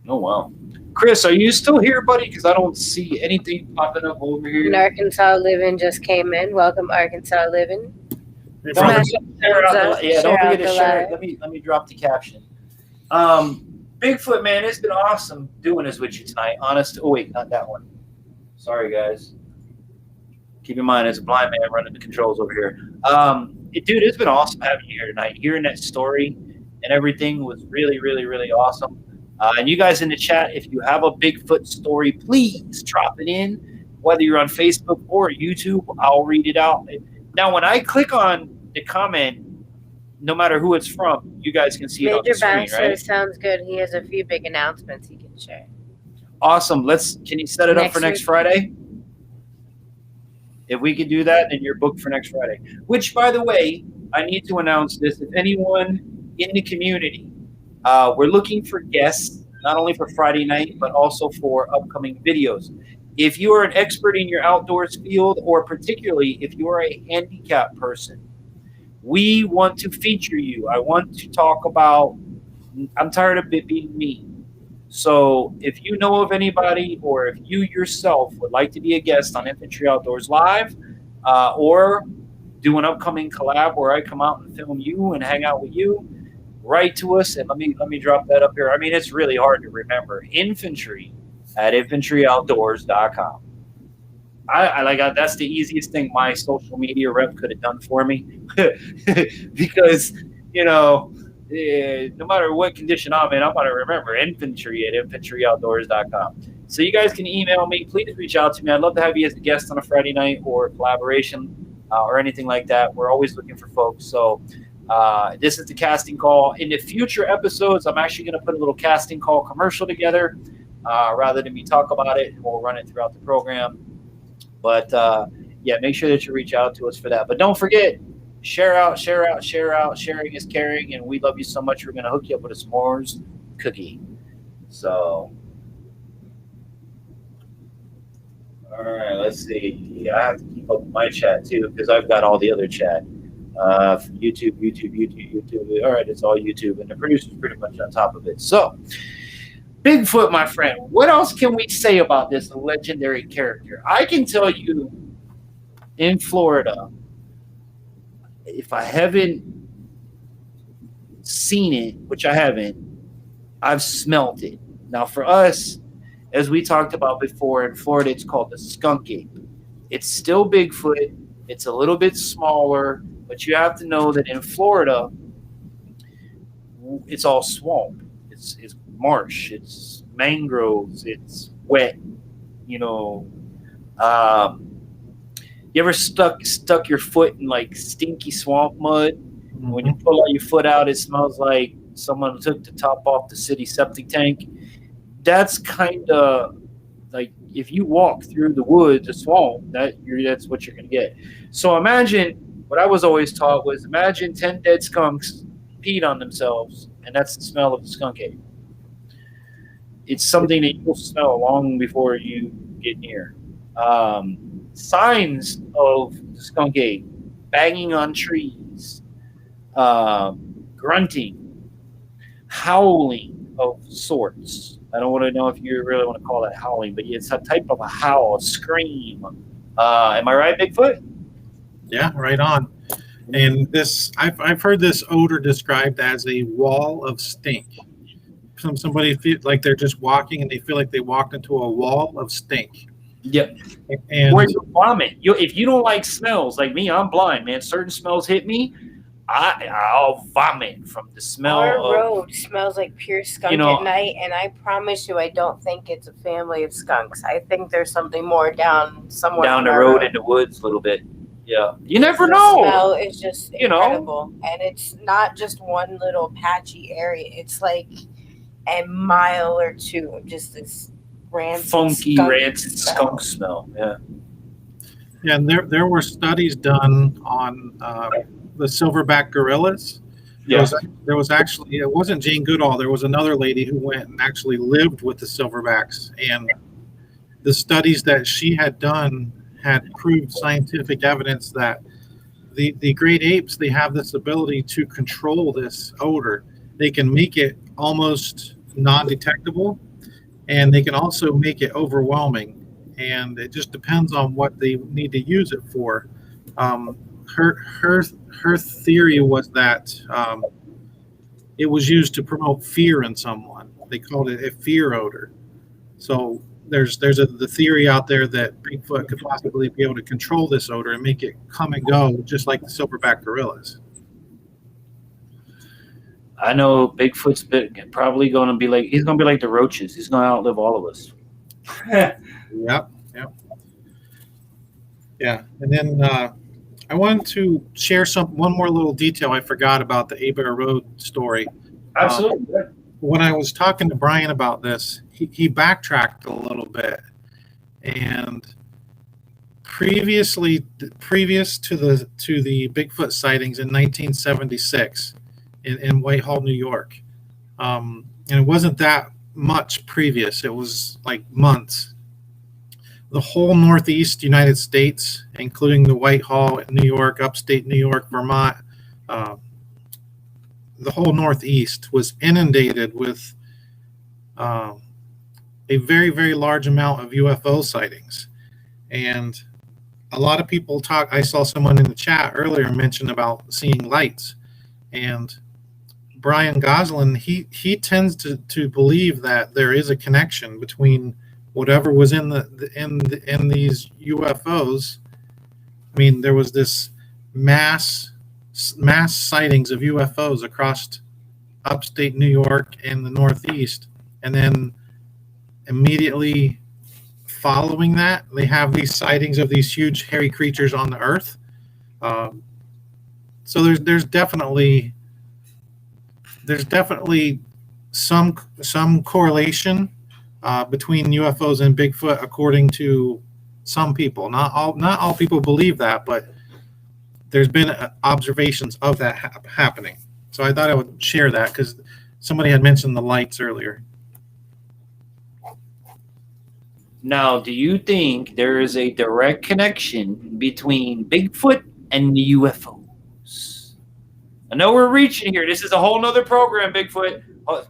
Oh, wow. Chris, are you still here, buddy? Because I don't see anything popping up over here. And Arkansas Living just came in. Welcome, Arkansas Living. Don't forget to share it. Let me drop the caption. Bigfoot, man, it's been awesome doing this with you tonight. Oh, wait, not that one. Sorry, guys. Keep in mind, there's a blind man running the controls over here. Dude, it's been awesome having you here tonight. Hearing that story and everything was really, really, really awesome. And you guys in the chat, if you have a Bigfoot story, please drop it in, whether you're on Facebook or YouTube. I'll read it out. Now, when I click on the comment, no matter who it's from, you guys can see it on the screen, right? Major Bass sounds good. He has a few big announcements he can share. Awesome. Can you set it up for next Friday? If we could do that, then you're booked for next Friday. Which, by the way, I need to announce this. If anyone in the community, we're looking for guests, not only for Friday night, but also for upcoming videos. If you are an expert in your outdoors field, or particularly if you are a handicapped person, we want to feature you. I want to talk about, I'm tired of it being me. So if you know of anybody, or if you yourself would like to be a guest on Infantry Outdoors Live, or do an upcoming collab where I come out and film you and hang out with you, write to us, and let me drop that up here. I mean, it's really hard to remember. infantry@infantryoutdoors.com. That's the easiest thing my social media rep could have done for me, because no matter what condition I'm in, I'm going to remember infantry@infantryoutdoors.com. So you guys can email me. Please reach out to me. I'd love to have you as a guest on a Friday night, or collaboration, or anything like that. We're always looking for folks. So this is the casting call. In the future episodes, I'm actually going to put a little casting call commercial together, rather than me talk about it, and we'll run it throughout the program. But yeah, make sure that you reach out to us for that. But don't forget, share out. Sharing is caring, and we love you so much. We're going to hook you up with a s'mores cookie. So, all right, let's see. I have to keep up with my chat too, because I've got all the other chat. YouTube. All right, it's all YouTube, and the producer's pretty much on top of it. So, Bigfoot, my friend, what else can we say about this legendary character? I can tell you, in Florida, if I haven't seen it, which I haven't, I've smelt it. Now, for us, as we talked about before, in Florida, it's called the skunk ape. It's still Bigfoot. It's a little bit smaller, but you have to know that in Florida, it's all swamp. It's marsh. It's mangroves. It's wet. You ever stuck your foot in like stinky swamp mud? Mm-hmm. When you pull your foot out, it smells like someone took the top off the city septic tank. That's kind of like if you walk through the woods, the swamp, that's what you're gonna get. So imagine what I was always taught was imagine 10 dead skunks peed on themselves, and that's the smell of the skunk ape. It's something that you'll smell long before you get near. Signs of the skunk ape: banging on trees, grunting, howling of sorts. I don't want to know if you really want to call that howling, but it's a type of a howl, a scream. Am I right, Bigfoot? Yeah, right on. And this, I've heard this odor described as a wall of stink. Somebody feel like they're just walking and they feel like they walked into a wall of stink. Yep. And or you vomit. If you don't like smells, like me, I'm blind, man. Certain smells hit me, I'll vomit from the smell. Our road smells like pure skunk at night, and I promise you, I don't think it's a family of skunks. I think there's something more down somewhere down the road in the woods a little bit. Yeah, you never know. The smell is just incredible, and it's not just one little patchy area. It's like a mile or two of just this funky, rancid skunk smell. Yeah. Yeah, and there were studies done on the silverback gorillas. Yeah. There was actually, it wasn't Jane Goodall. There was another lady who went and actually lived with the silverbacks, and the studies that she had done had proved scientific evidence that the great apes, they have this ability to control this odor. They can make it almost non-detectable, and they can also make it overwhelming. And it just depends on what they need to use it for. Her theory was that it was used to promote fear in someone. They called it a fear odor. So there's the theory out there that Bigfoot could possibly be able to control this odor and make it come and go, just like the silverback gorillas. I know Bigfoot's probably going to be like, he's going to be like the roaches. He's going to outlive all of us. Yep. Yeah. And then I wanted to share one more little detail I forgot about the Abear Road story. Absolutely. When I was talking to Brian about this, he backtracked a little bit, and previous to the Bigfoot sightings in 1976 in Whitehall, New York, and it wasn't that much previous. It was like months. The whole Northeast United States, including the Whitehall, New York, upstate New York, Vermont, the whole Northeast was inundated with a very, very large amount of UFO sightings. And a lot of people talk. I saw someone in the chat earlier mention about seeing lights, and Brian Goslin, he tends to believe that there is a connection between whatever was in these UFOs. I mean, there was this mass sightings of UFOs across upstate New York and the Northeast, and then immediately following that, they have these sightings of these huge hairy creatures on the Earth. So there's definitely some correlation between UFOs and Bigfoot, according to some people. Not all people believe that, but there's been observations of that happening. So I thought I would share that because somebody had mentioned the lights earlier. Now, do you think there is a direct connection between Bigfoot and the UFOs? I know we're reaching here. This is a whole nother program, Bigfoot. But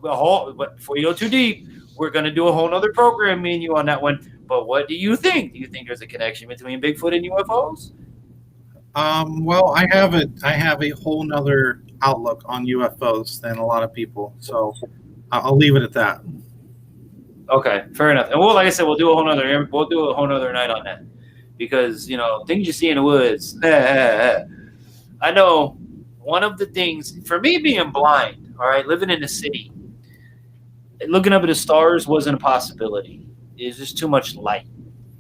before you go too deep, we're going to do a whole nother program, me and you, on that one. But what do you think? Do you think there's a connection between Bigfoot and UFOs? Well, I have a whole nother outlook on UFOs than a lot of people. So I'll leave it at that. Okay, fair enough. And like I said, we'll do a whole nother night on that, because things you see in the woods. I know one of the things for me being blind, all right, living in the city, looking up at the stars wasn't a possibility. It was just too much light,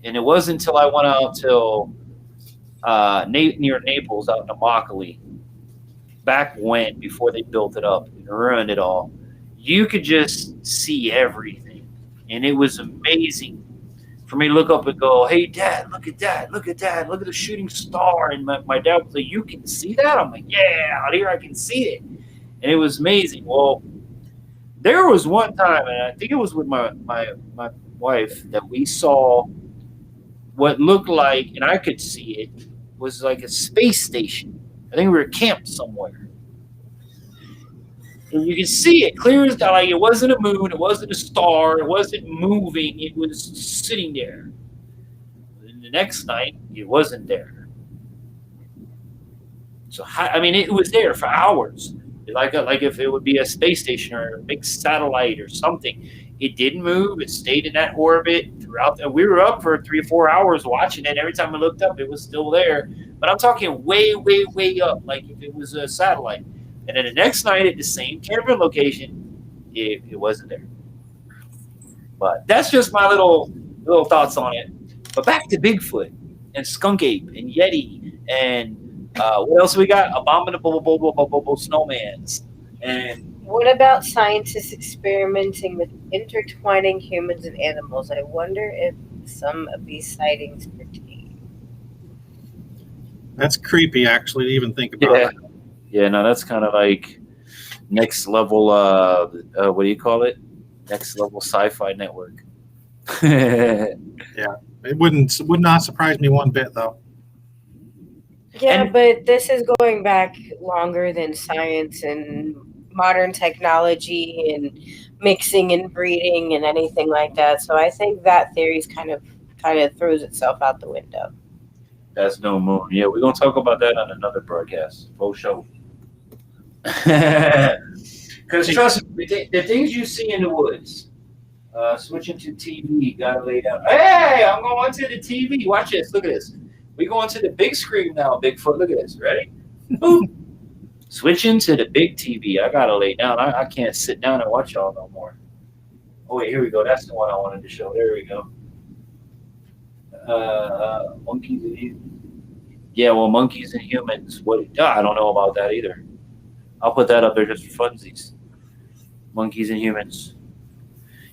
and it wasn't until I went out till near Naples, out in Immokalee, back when, before they built it up and ruined it all, you could just see everything. And it was amazing for me to look up and go, "Hey, Dad, look at that. Look at that. Look at the shooting star." And my dad was like, "You can see that?" I'm like, "Yeah, out here I can see it." And it was amazing. Well, there was one time, and I think it was with my wife, that we saw what looked like, and I could see it, was like a space station. I think we were camped somewhere. And you can see it clear as day. Like, it wasn't a moon, it wasn't a star, it wasn't moving, it was sitting there. And the next night, it wasn't there. So I mean, it was there for hours. Like if it would be a space station or a big satellite or something, it didn't move. It stayed in that orbit throughout. We were up for 3 or 4 hours watching it. Every time I looked up, it was still there. But I'm talking way, way, way up, like if it was a satellite. And then the next night at the same camping location, it wasn't there. But that's just my little thoughts on it. But back to Bigfoot and skunk ape and yeti and what else we got? Abominable snowmans. And what about scientists experimenting with intertwining humans and animals? I wonder if some of these sightings pertain. That's creepy, actually, to even think about. Yeah. Yeah, no, that's kind of like next level, what do you call it? Next level sci-fi network. Yeah, it would not surprise me one bit, though. Yeah, but this is going back longer than science and modern technology and mixing and breeding and anything like that. So I think that theory's kind of throws itself out the window. That's no moon. Yeah, we're going to talk about that on another broadcast. Full show. Because trust me, the things you see in the woods, switching to TV, gotta lay down. Hey, I'm going to the TV. Watch this. Look at this. We going to the big screen now, Bigfoot. Look at this. Ready? Boom. Switching to the big TV. I gotta lay down. I can't sit down and watch y'all no more. Oh wait, here we go. That's the one I wanted to show. There we go. Monkeys. Yeah, well, monkeys and humans. What? I don't know about that either. I'll put that up there just for funsies. Monkeys and humans.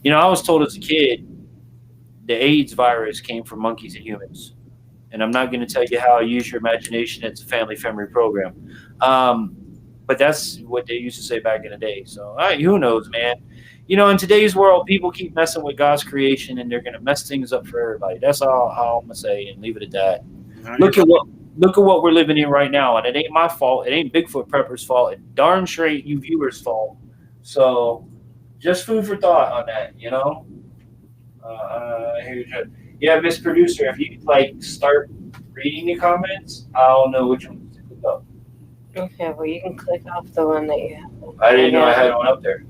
I was told as a kid the AIDS virus came from monkeys and humans. And I'm not going to tell you how I use your imagination. It's a family-friendly program. But that's what they used to say back in the day. So who knows, man? You know, in today's world, people keep messing with God's creation, and they're going to mess things up for everybody. That's all I'm going to say, and leave it at that. Look at what we're living in right now, and it ain't my fault. It ain't Bigfoot Prepper's fault. It darn sure ain't you viewers' fault. So just food for thought on that, you know? Yeah, Miss Producer, if you like start reading the comments, I'll know which ones to click up. Okay, well, you can click off the one that you have. I didn't know I had one up there.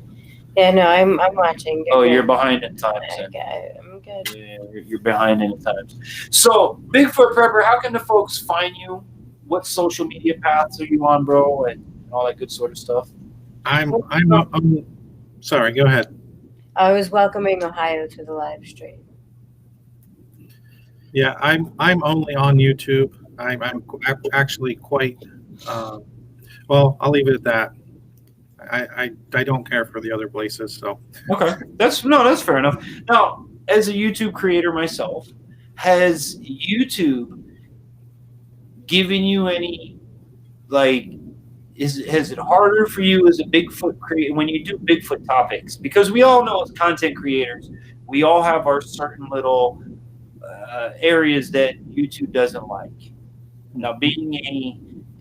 Yeah, no, I'm watching. You're behind in times. Okay, I'm good. Yeah, you're behind in times. So, Bigfoot Prepper, how can the folks find you? What social media paths are you on, bro, and all that good sort of stuff? I'm sorry. Go ahead. I was welcoming Ohio to the live stream. Yeah, I'm only on YouTube. I'm actually quite. Well, I'll leave it at that. I don't care for the other places. So okay, that's fair enough. Now, as a YouTube creator myself, has YouTube given you any has it harder for you as a Bigfoot creator when you do Bigfoot topics? Because we all know as content creators, we all have our certain little areas that YouTube doesn't like. Now, being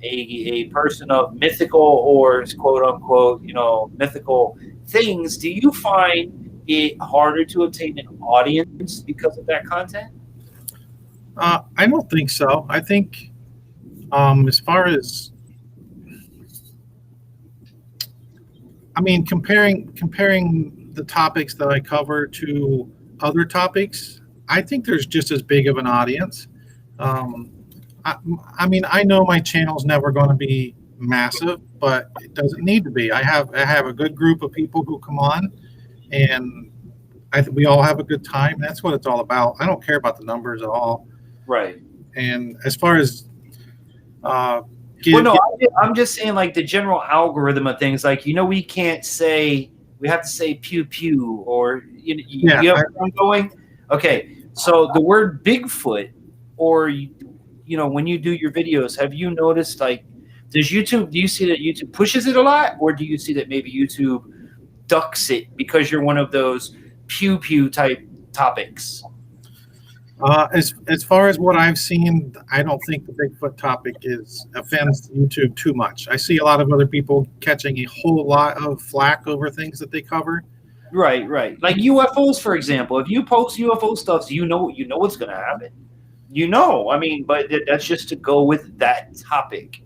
a person of mythical or quote unquote, mythical things, do you find it harder to obtain an audience because of that content? I don't think so. I think as far as comparing the topics that I cover to other topics, I think there's just as big of an audience. I know my channel's never going to be massive, but it doesn't need to be. I have a good group of people who come on, and we all have a good time. That's what it's all about. I don't care about the numbers at all. Right. And as far as I'm just saying, like, the general algorithm of things, like, we can't say, we have to say pew pew, or you know where I'm going. Okay, so the word Bigfoot, or when you do your videos, have you noticed, like, do you see that YouTube pushes it a lot, or do you see that maybe YouTube ducks it because you're one of those pew pew type topics? As far as what I've seen, I don't think the Bigfoot topic offends YouTube too much. I see a lot of other people catching a whole lot of flack over things that they cover. Right. Like UFOs, for example. If you post UFO stuff, you know what's going to happen. But that's just to go with that topic.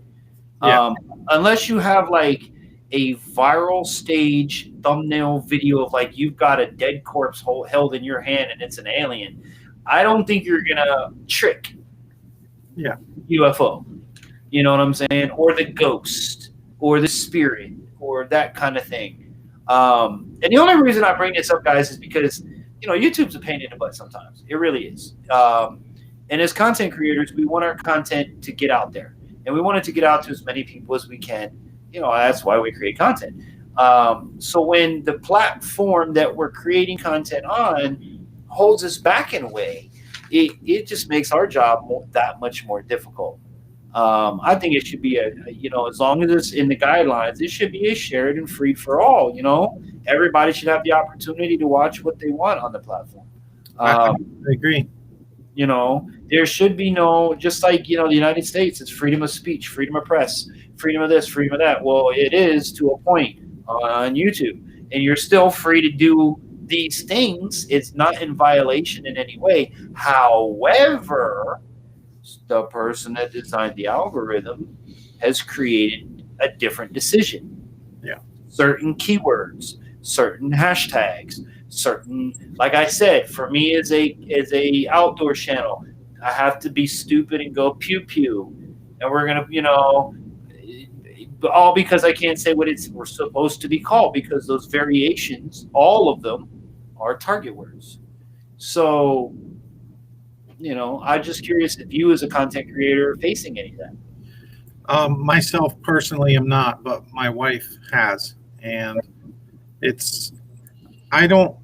Yeah. Unless you have like a viral stage thumbnail video of like you've got a dead corpse held in your hand and it's an alien, I don't think you're gonna trick UFO. You know what I'm saying? Or the ghost, or the spirit, or that kind of thing. And the only reason I bring this up, guys, is because YouTube's a pain in the butt sometimes. It really is. And as content creators, we want our content to get out there, and we want it to get out to as many people as we can. That's why we create content. So when the platform that we're creating content on holds us back in a way, it just makes our job that much more difficult. I think it should be as long as it's in the guidelines, it should be a shared and free for all. Everybody should have the opportunity to watch what they want on the platform. I agree. There should be no, just like, the United States, it's freedom of speech, freedom of press, freedom of this, freedom of that. Well, it is to a point on YouTube, and you're still free to do these things. It's not in violation in any way. However, the person that designed the algorithm has created a different decision. Yeah. Certain keywords, certain hashtags, certain, like I said, for me as a outdoor channel, I have to be stupid and go pew pew, and we're gonna, all because I can't say what we're supposed to be called, because those variations, all of them, are target words. So, I'm just curious if you as a content creator are facing any of that. Myself personally am not, but my wife has, and I don't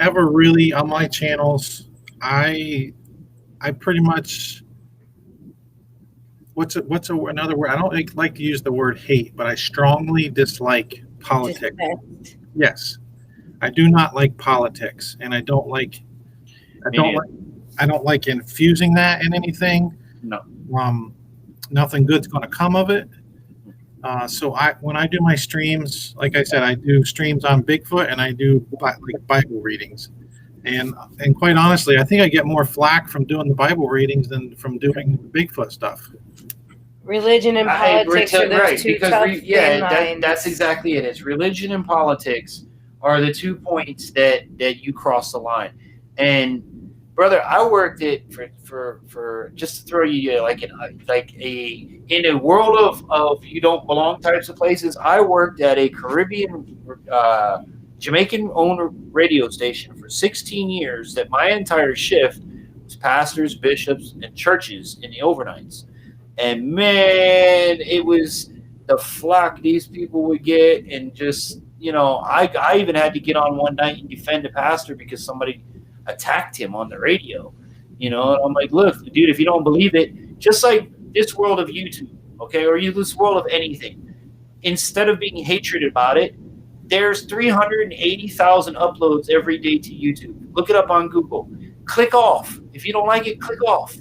ever really on my channels I pretty much another word? I don't like to use the word hate, but I strongly dislike politics. Disrespect. Yes, I do not like politics, and I don't like infusing that in anything. No. Nothing good's going to come of it. So when I do my streams, like I said, I do streams on Bigfoot and I do Bible readings. And quite honestly, I think I get more flack from doing the Bible readings than from doing the Bigfoot stuff. Religion and politics are those two tough thin lines. That's exactly it. It's religion and politics are the 2 points that you cross the line. And brother, I worked it for just to throw you in a world of you don't belong types of places. I worked at a Caribbean Jamaican-owned radio station for 16 years. That my entire shift was pastors, bishops, and churches in the overnights. And man, it was the flack these people would get, and just I even had to get on one night and defend a pastor because somebody attacked him on the radio. And I'm like, look, dude, if you don't believe it, just like this world of YouTube, okay, or this world of anything, instead of being hatred about it, there's 380,000 uploads every day to YouTube. Look it up on Google. Click off. If you don't like it, click off.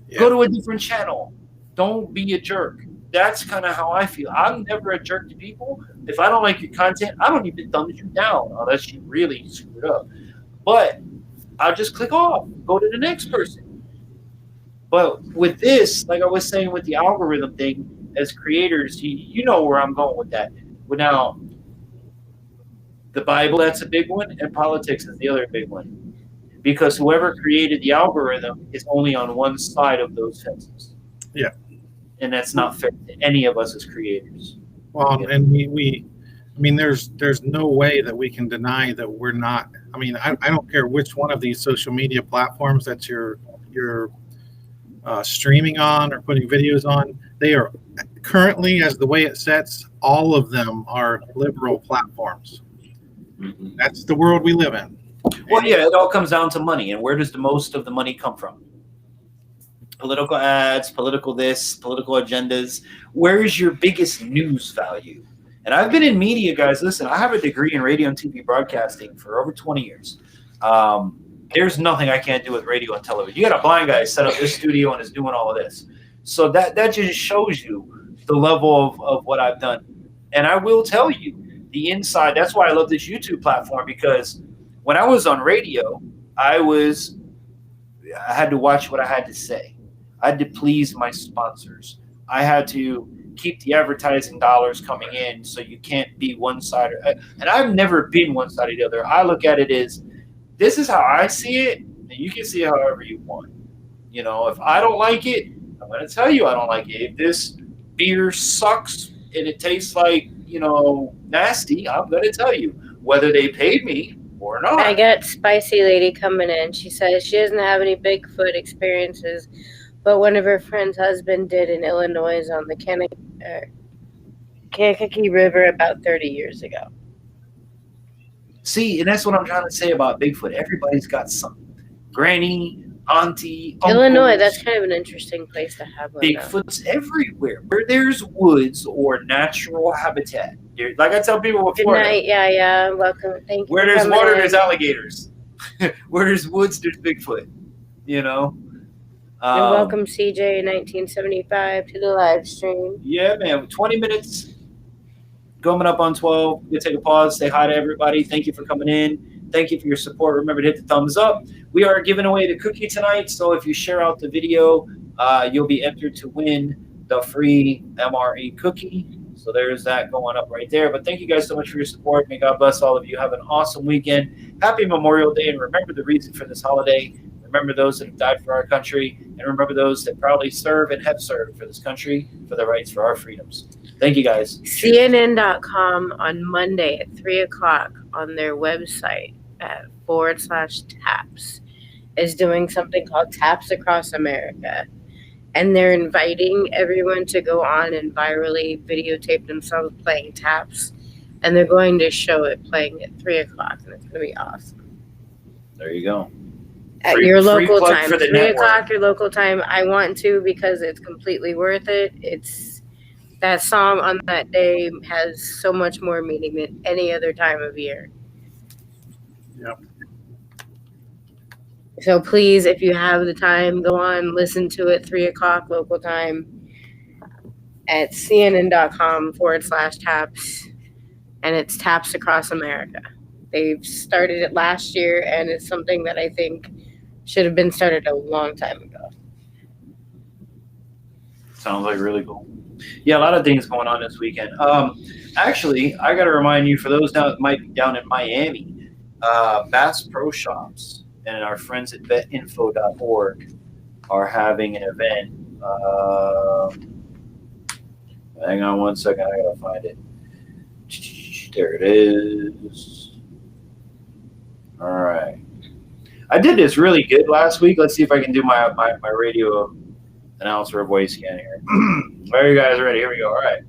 Yeah. Go to a different channel. Don't be a jerk. That's kind of how I feel. I'm never a jerk to people. If I don't like your content, I don't even thumb you down unless you really screwed up. But I'll just click off. Go to the next person. But with this, like I was saying with the algorithm thing, as creators, you know where I'm going with that. But now, the Bible, that's a big one, and politics is the other big one. Because whoever created the algorithm is only on one side of those fences. Yeah. And that's not fair to any of us as creators. Well, and there's no way that we can deny that we're not. I don't care which one of these social media platforms that you're streaming on or putting videos on. They are currently, as the way it sets, all of them are liberal platforms. Mm-hmm. That's the world we live in. Well, yeah, it all comes down to money. And where does the most of the money come from? Political ads, political this, political agendas. Where is your biggest news value? And I've been in media, guys. Listen, I have a degree in radio and TV broadcasting for over 20 years. There's nothing I can't do with radio and television. You got a blind guy set up this studio and is doing all of this. So that just shows you the level of what I've done. And I will tell you, the inside, that's why I love this YouTube platform, because when I was on radio, I had to watch what I had to say. I had to please my sponsors. I had to keep the advertising dollars coming in, so you can't be one-sided. And I've never been one-sided or the other. I look at it as, this is how I see it, and you can see it however you want. If I don't like it, I'm going to tell you I don't like it. If this beer sucks and it tastes like, nasty, I'm going to tell you, whether they paid me or not. I got Spicy Lady coming in. She says she doesn't have any Bigfoot experiences, but one of her friend's husband did in Illinois on the Kankakee River about 30 years ago. See, and that's what I'm trying to say about Bigfoot. Everybody's got something. Granny, auntie, uncles. Illinois, that's kind of an interesting place to have one. Bigfoot's everywhere. Where there's woods or natural habitat. Like I tell people before. Good night. Yeah. Welcome. Thank you. Where there's water, there's alligators. Where there's woods, there's Bigfoot. And welcome CJ 1975 to the live stream. Yeah, man. 20 minutes coming up on 12. We'll take a pause, say hi to everybody. Thank you for coming in. Thank you for your support. Remember to hit the thumbs up. We are giving away the cookie tonight, so if you share out the video, you'll be entered to win the free MRE cookie. So there's that going up right there. But thank you guys so much for your support. May God bless all of you. Have an awesome weekend. Happy Memorial Day, and remember the reason for this holiday. Remember those that have died for our country, and remember those that proudly serve and have served for this country for the rights for our freedoms. Thank you, guys. CNN.com on Monday at 3 o'clock on their website at /taps is doing something called Taps Across America. And they're inviting everyone to go on and virally videotape themselves playing taps. And they're going to show it playing at 3 o'clock, and it's going to be awesome. There you go. At Free- your free local plug time, for the 3 network. o'clock your local time. I want to because it's completely worth it. It's that song on that day has so much more meaning than any other time of year. Yep. So please, if you have the time, go on, listen to it 3 o'clock local time at cnn.com/taps, and it's Taps Across America. They've started it last year, and it's something that I think should have been started a long time ago. Sounds like really cool. Yeah, a lot of things going on this weekend. Actually, I got to remind you, for those that might be down in Miami, Bass Pro Shops and our friends at vetinfo.org are having an event. Hang on one second. I got to find it. There it is. All right. I did this really good last week. Let's see if I can do my radio announcer voice scan here. Are you guys ready? Here we go. All right.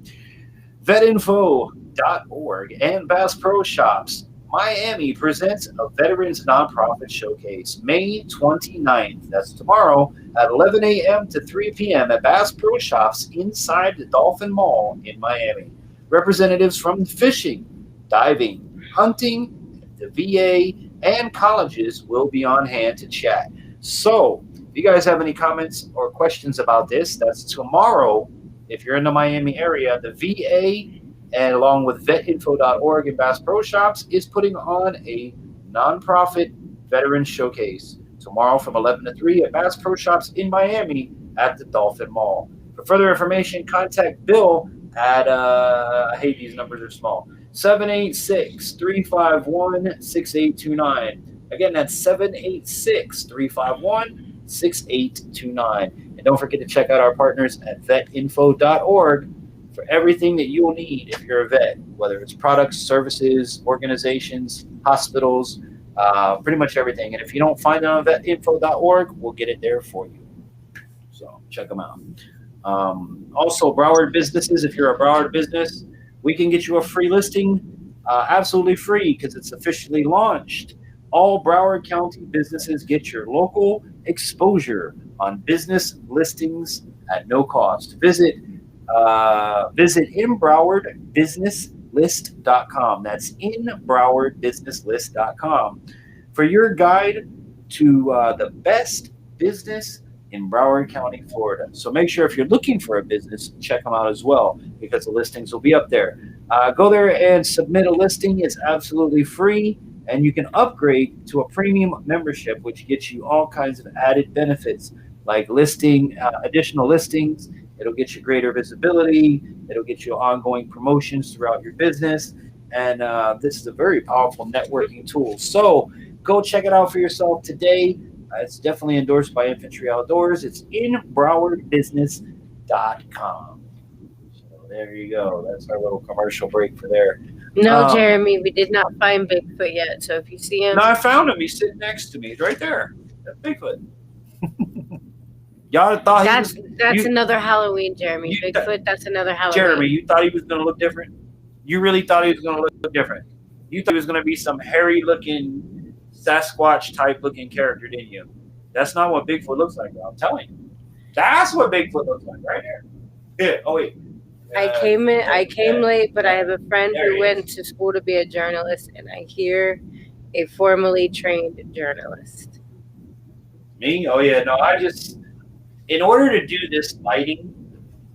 Vetinfo.org and Bass Pro Shops Miami presents a Veterans Nonprofit Showcase May 29th. That's tomorrow at 11 a.m. to 3 p.m. at Bass Pro Shops inside the Dolphin Mall in Miami. Representatives from fishing, diving, hunting, the VA, and colleges will be on hand to chat. So, if you guys have any comments or questions about this, that's tomorrow. If you're in the Miami area, the VA, and along with vetinfo.org and Bass Pro Shops, is putting on a nonprofit veteran showcase tomorrow from 11 to 3 at Bass Pro Shops in Miami at the Dolphin Mall. For further information, contact Bill at, I hate these numbers are small, 786-351-6829. Again, that's 786-351-6829. And don't forget to check out our partners at vetinfo.org for everything that you'll need if you're a vet, whether it's products, services, organizations, hospitals, pretty much everything. And if you don't find it on vetinfo.org, we'll get it there for you. So check them out. Also, Broward businesses, if you're a Broward business, we can get you a free listing, absolutely free because it's officially launched. All Broward County businesses get your local exposure on business listings at no cost. Visit inbrowardbusinesslist.com. That's inbrowardbusinesslist.com for your guide to the best business in Broward County, Florida. So make sure if you're looking for a business, check them out as well because the listings will be up there. Go there and submit a listing. It's absolutely free, and you can upgrade to a premium membership, which gets you all kinds of added benefits like listing, additional listings. It'll get you greater visibility. It'll get you ongoing promotions throughout your business. And this is a very powerful networking tool. So go check it out for yourself today. It's definitely endorsed by Infantry Outdoors. It's inbrowardbusiness.com. So there you go. That's our little commercial break for there. No, Jeremy, we did not find Bigfoot yet. So if you see him, No, I found him. He's sitting next to me. He's right there. That's Bigfoot. Y'all thought that's you- another Halloween, Jeremy. you- Bigfoot, that's another Halloween. Jeremy, you thought he was going to look different? You really thought he was going to look different? You thought he was going to be some hairy-looking, Sasquatch type-looking character, didn't you? That's not what Bigfoot looks like, bro. I'm telling you. That's what Bigfoot looks like right there. Yeah. Oh, wait. I came late, but I have a friend There who he went to school to be a journalist, and I hear a formally trained journalist. Me? Oh, yeah. No, in order to do this lighting,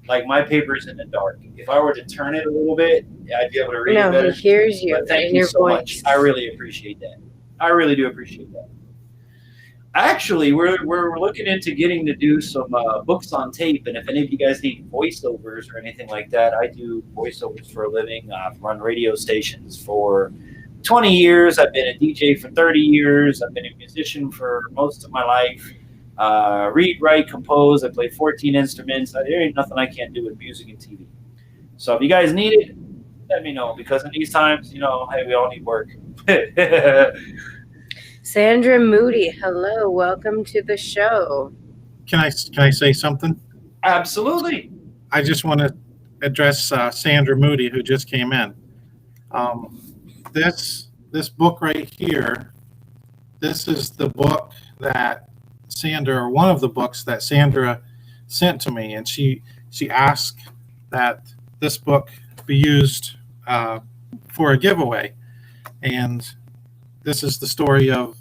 like my paper's in the dark. If I were to turn it a little bit, I'd be able to read it No, better. he hears you But thank in you your so voice. much. I really appreciate that. I really do appreciate that. Actually, we're looking into getting to do some books on tape, and if any of you guys need voiceovers or anything like that, I do voiceovers for a living. I've run radio stations for 20 years. I've been a DJ for 30 years. I've been a musician for most of my life. Read, write, compose. I play 14 instruments. There ain't nothing I can't do with music and TV. So if you guys need it, let me know, because in these times, hey, we all need work. Sandra Moody, hello, welcome to the show. Can I say something? Absolutely. I just want to address Sandra Moody, who just came in. This book right here, this is the book that Sandra, or one of the books that Sandra sent to me, and she asked that this book be used for a giveaway. And this is the story of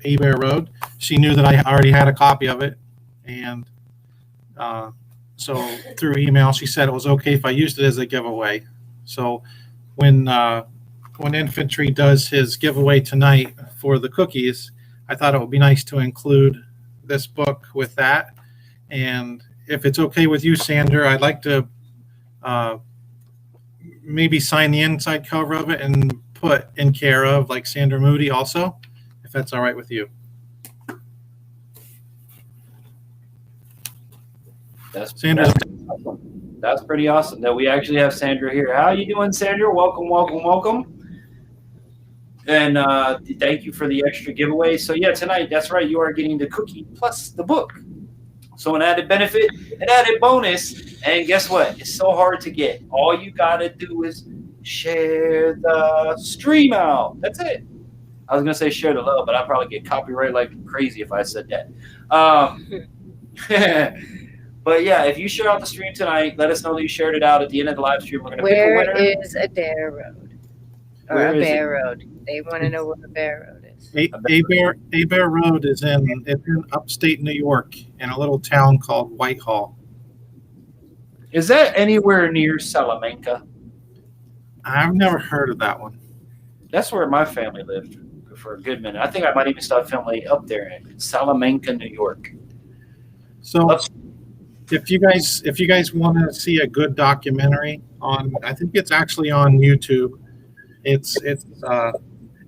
Bear Road. She knew that I already had a copy of it, and so through email she said it was okay if I used it as a giveaway. So when Infantry does his giveaway tonight for the cookies, I thought it would be nice to include this book with that. And if it's okay with you, Sandra, I'd like to maybe sign the inside cover of it and put in care of, like Sandra Moody also, if that's all right with you. Sandra. That's pretty awesome that we actually have Sandra here. How you doing, Sandra? Welcome, welcome, welcome. And thank you for the extra giveaway. So yeah, tonight, that's right, you are getting the cookie plus the book. So an added benefit, an added bonus, and guess what? It's so hard to get. All you gotta do is share the stream out. That's it. I was gonna say share the love, but I'd probably get copyright like crazy if I said that. But yeah, if you share out the stream tonight, let us know that you shared it out at the end of the live stream. We're gonna pick a winner. Where is Adair Road? Or Where a is Bear Road? They want to know where a Bear Road is. Bear Road is in upstate New York in a little town called Whitehall. Is that anywhere near Salamanca? I've never heard of that one. That's where my family lived for a good minute. I think I might even start filming up there in Salamanca, New York. So if you guys want to see a good documentary on, I think it's actually on YouTube. It's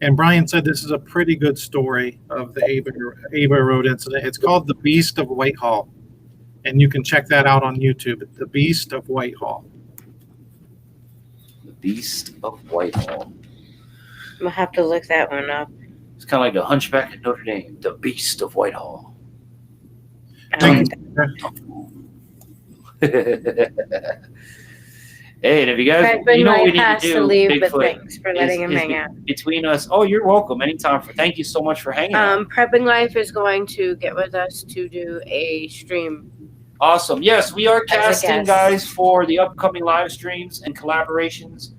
and Brian said this is a pretty good story of the Bear Road incident. It's called The Beast of Whitehall, and you can check that out on YouTube. The Beast of Whitehall. The Beast of Whitehall. We'll have to look that one up. It's kind of like the Hunchback of Notre Dame. The Beast of Whitehall. Thank you. Hey, and if you guys, But you know what we need has to to do, leave, but Bigfoot, thanks for letting him hang out. between us. Oh, you're welcome. Anytime. Thank you so much for hanging out. Prepping Life is going to get with us to do a stream. Awesome. Yes, we are As a casting, guest. guys, for the upcoming live streams and collaborations.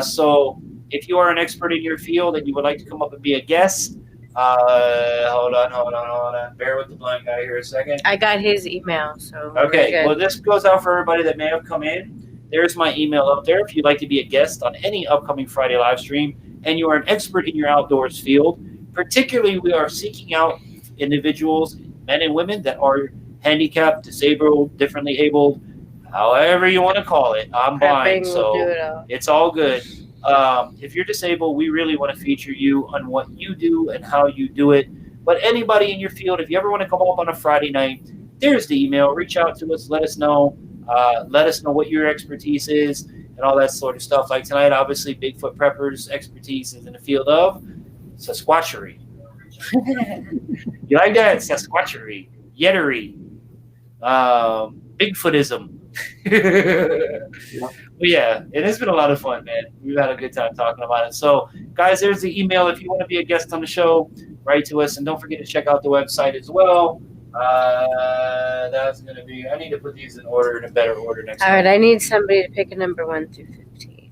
So if you are an expert in your field and you would like to come up and be a guest, hold on. Bear with the blind guy here a second. I got his email, so we're Okay, good. well, this goes out for everybody that may have come in. There's my email up there if you'd like to be a guest on any upcoming Friday live stream and you are an expert in your outdoors field. Particularly, we are seeking out individuals, men and women, that are handicapped, disabled, differently abled, however you want to call it. I'm blind, Prepping will so do it all. it's all good. If you're disabled, we really want to feature you on what you do and how you do it. But anybody in your field, if you ever want to come up on a Friday night, there's the email. Reach out to us. Let us know. Let us know what your expertise is and all that sort of stuff. Like tonight, obviously, Bigfoot Prepper's expertise is in the field of Sasquatchery. You like that? Sasquatchery. Yettery. Bigfootism. But yeah, it has been a lot of fun, man. We've had a good time talking about it. So, guys, there's the email. If you want to be a guest on the show, write to us. And don't forget to check out the website as well. That's going to be, I need to put these in order, in a better order next All time. right, I need somebody to pick a number 1 through 15.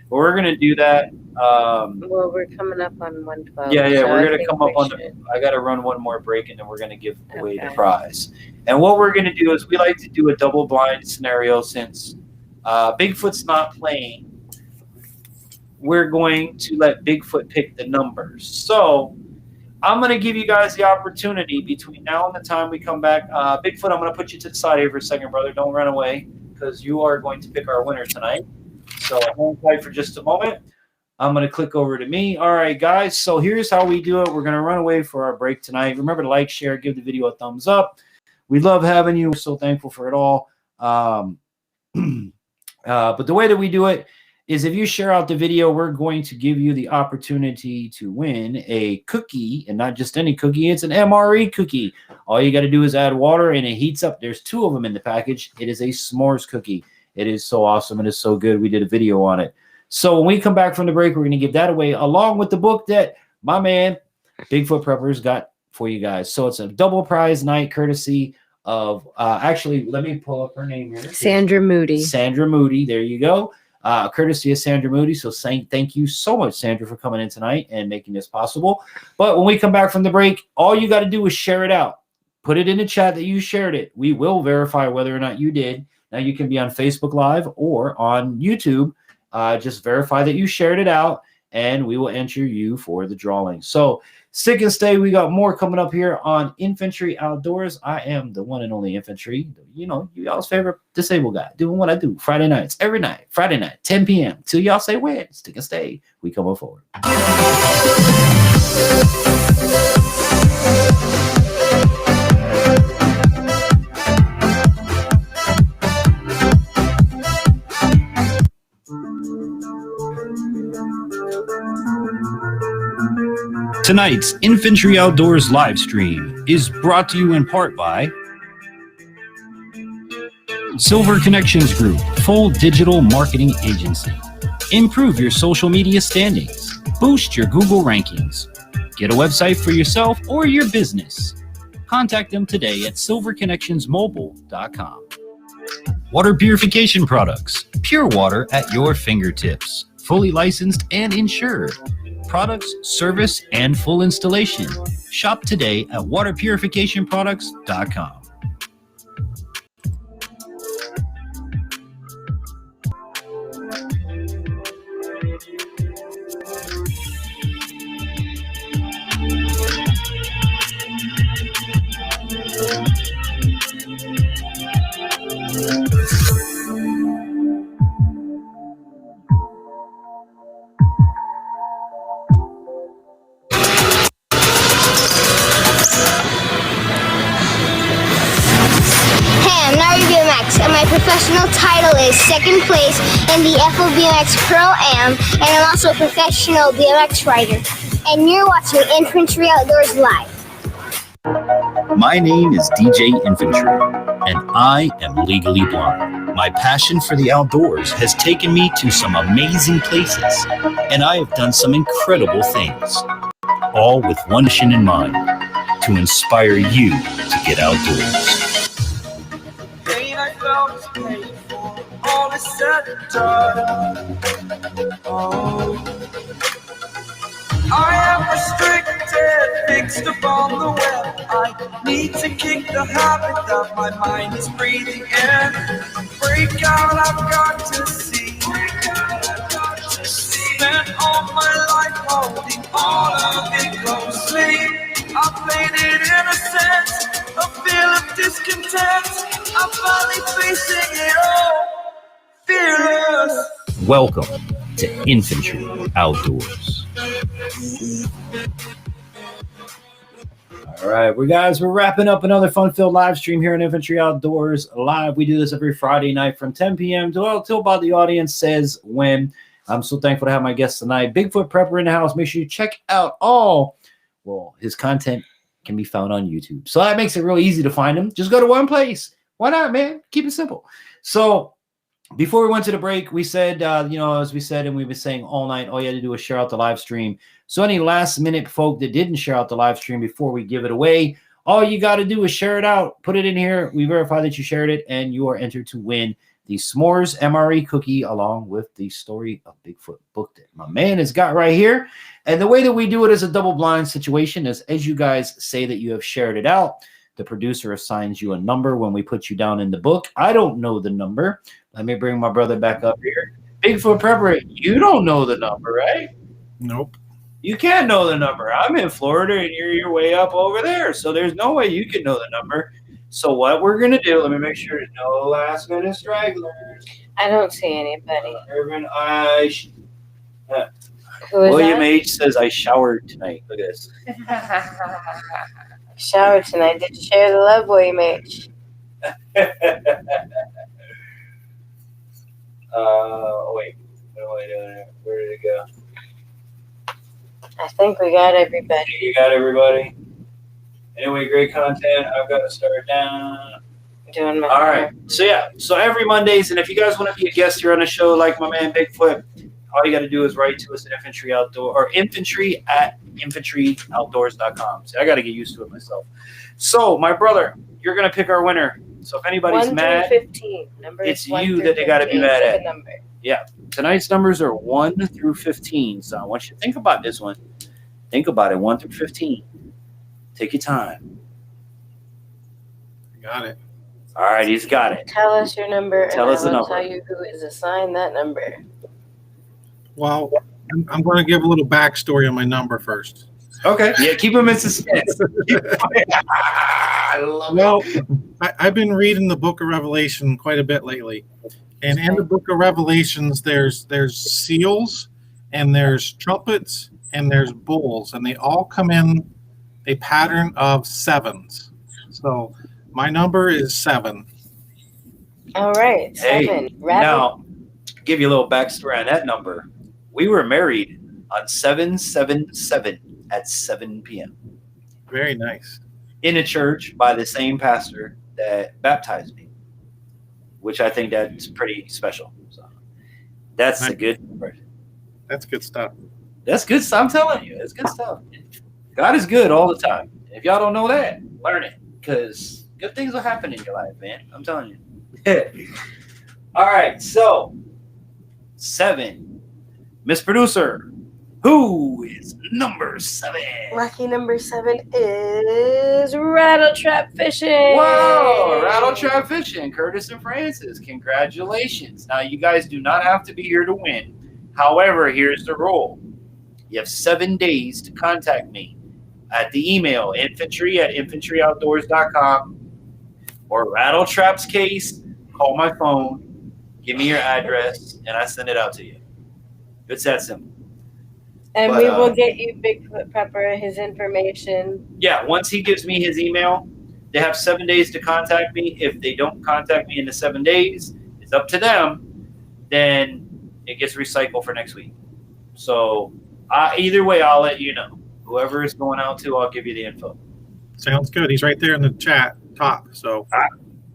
But we're going to do that. Well, we're coming up on 112. Yeah, so we're I going to think come up we on should. I got to run one more break, and then we're going to give away the Okay. prize. And what we're going to do is we like to do a double blind scenario since Bigfoot's not playing. We're going to let Bigfoot pick the numbers. So I'm going to give you guys the opportunity between now and the time we come back. Bigfoot, I'm going to put you to the side here for a second, brother. Don't run away because you are going to pick our winner tonight. So hold tight for just a moment. I'm going to click over to me. All right, guys. So here's how we do it. We're going to run away for our break tonight. Remember to like, share, give the video a thumbs up. We love having you. We're so thankful for it all. But the way that we do it is if you share out the video, we're going to give you the opportunity to win a cookie, and not just any cookie. It's an MRE cookie. All you got to do is add water, and it heats up. There's 2 of them in the package. It is a s'mores cookie. It is so awesome. It is so good. We did a video on it. So when we come back from the break, we're going to give that away along with the book that my man, Bigfoot Preppers, got for you guys. So it's a double prize night courtesy of actually, let me pull up her name here. Sandra Moody. Sandra Moody. There you go. Courtesy of Sandra Moody. So thank you so much, Sandra, for coming in tonight and making this possible. But when we come back from the break, all you got to do is share it out. Put it in the chat that you shared it. We will verify whether or not you did. Now you can be on Facebook Live or on YouTube. Just verify that you shared it out, and we will enter you for the drawing. So stick and stay. We got more coming up here on Infantry Outdoors. I am the one and only Infantry. You know, you y'all's favorite disabled guy, doing what I do Friday nights, every night, Friday night, 10 p.m. till y'all say when. Stick and stay. We come on forward. Tonight's Infantry Outdoors live stream is brought to you in part by Silver Connections Group, full digital marketing agency. Improve your social media standings. Boost your Google rankings. Get a website for yourself or your business. Contact them today at silverconnectionsmobile.com. Water purification products. Pure water at your fingertips. Fully licensed and insured. Products, service, and full installation. Shop today at waterpurificationproducts.com. Professional title is second place in the FOBMX Pro-Am, and I'm also a professional BMX rider. And you're watching Infantry Outdoors Live. My name is DJ Infantry, and I am legally blind. My passion for the outdoors has taken me to some amazing places, and I have done some incredible things, all with one mission in mind, to inspire you to get outdoors. All is said and done. Oh, I am restricted, fixed upon the web. I need to kick the habit that my mind is breathing in. Break out, I've got to see. Spent all my life holding all of it closely. I played it innocent, a feel of discontent. I'm finally facing it all. Fearless. Welcome to Infantry Outdoors. All right, we're wrapping up another fun-filled live stream here on Infantry Outdoors Live. We do this every Friday night from 10 p.m. till about the audience says when. I'm so thankful to have my guest tonight, Bigfoot Prepper in the house. Make sure you check out his content can be found on YouTube. So that makes it real easy to find him. Just go to one place. Why not, man? Keep it simple. So before we went to the break, we said, as we said, and we've been saying all night, all you had to do was share out the live stream. So any last minute folk that didn't share out the live stream before we give it away, all you got to do is share it out, put it in here. We verify that you shared it, and you are entered to win the S'mores MRE cookie along with the Story of Bigfoot book that my man has got right here. And the way that we do it is a double blind situation is as you guys say that you have shared it out, the producer assigns you a number when we put you down in the book. I don't know the number. Let me bring my brother back up here. Bigfoot Prepper, you don't know the number, right? Nope. You can't know the number. I'm in Florida, and you're way up over there, so there's no way you can know the number. So what we're going to do, let me make sure there's no last-minute stragglers. I don't see anybody. William H. says, I showered tonight. Look at this. Showered tonight. Did you share the love, William H? Wait. Where did it go? I think we got everybody. You got everybody? Anyway, great content. I've got to start down. Doing my All right. So every Mondays, and if you guys want to be a guest here on the show, like my man Bigfoot, all you got to do is write to us at infantry at infantryoutdoors.com. See, I got to get used to it myself. So, my brother, you're going to pick our winner. So if anybody's 1 mad, through 15. it's you that they got to be mad at. Number. Yeah. Tonight's numbers are 1 through 15. So I want you to think about this one. Think about it, 1 through 15. Take your time. Got it. All right, he's got it. Tell us your number, Tell and us I the will number. tell you who is assigned that number. Well, I'm going to give a little backstory on my number first. Okay. Yeah, keep him in suspense. I love Well, I've been reading the Book of Revelation quite a bit lately, and in the Book of Revelations, there's seals, and there's trumpets, and there's bulls, and they all come in a pattern of sevens. So my number is 7. All right, 7. Hey, Rabbit. now, give you a little backstory on that number. We were married on 7/7/7 at 7 p.m. Very nice. in a church by the same pastor that baptized me, which I think that's pretty special. So that's a good number. That's good stuff. That's good stuff. I'm telling you, it's good stuff. God is good all the time. If y'all don't know that, learn it, because good things will happen in your life, man. I'm telling you. All right, so 7, Miss Producer, who is number 7? Lucky number 7 is rattle trap fishing. Whoa, rattle trap fishing, Curtis and Francis. Congratulations. Now, you guys do not have to be here to win. However, here's the rule. You have 7 days to contact me at the email infantry@infantryoutdoors.com or rattle traps case. Call my phone, give me your address, and I send it out to you. It's that simple. And But, we will get you Bigfoot Prepper his information. Yeah, once he gives me his email, they have 7 days to contact me. If they don't contact me in the 7 days, it's up to them. Then it gets recycled for next week. So either way, I'll let you know. Whoever it's going out to, I'll give you the info. Sounds good. He's right there in the chat top. So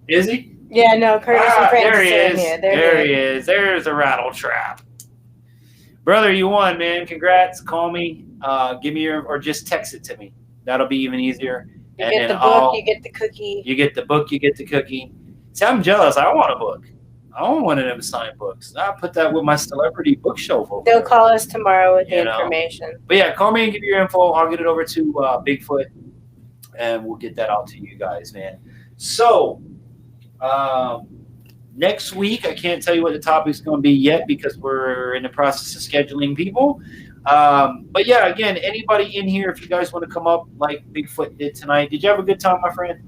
Is he? Yeah, no, Curtis and Francis there he are in is. here. There he is. There's a rattle trap. Brother, you won, man. Congrats. Call me. Give me your, or just text it to me. That'll be even easier. You And get the then book, you get the cookie. You get the book, you get the cookie. See, I'm jealous. I want a book. I want one of them signed books. I'll put that with my celebrity bookshelf over They'll there. call us tomorrow with the You know. information. But yeah, call me and give me your info. I'll get it over to Bigfoot, and we'll get that out to you guys, man. So, next week, I can't tell you what the topic's going to be yet because we're in the process of scheduling people. But yeah, again, anybody in here, if you guys want to come up like Bigfoot did tonight, did you have a good time, my friend?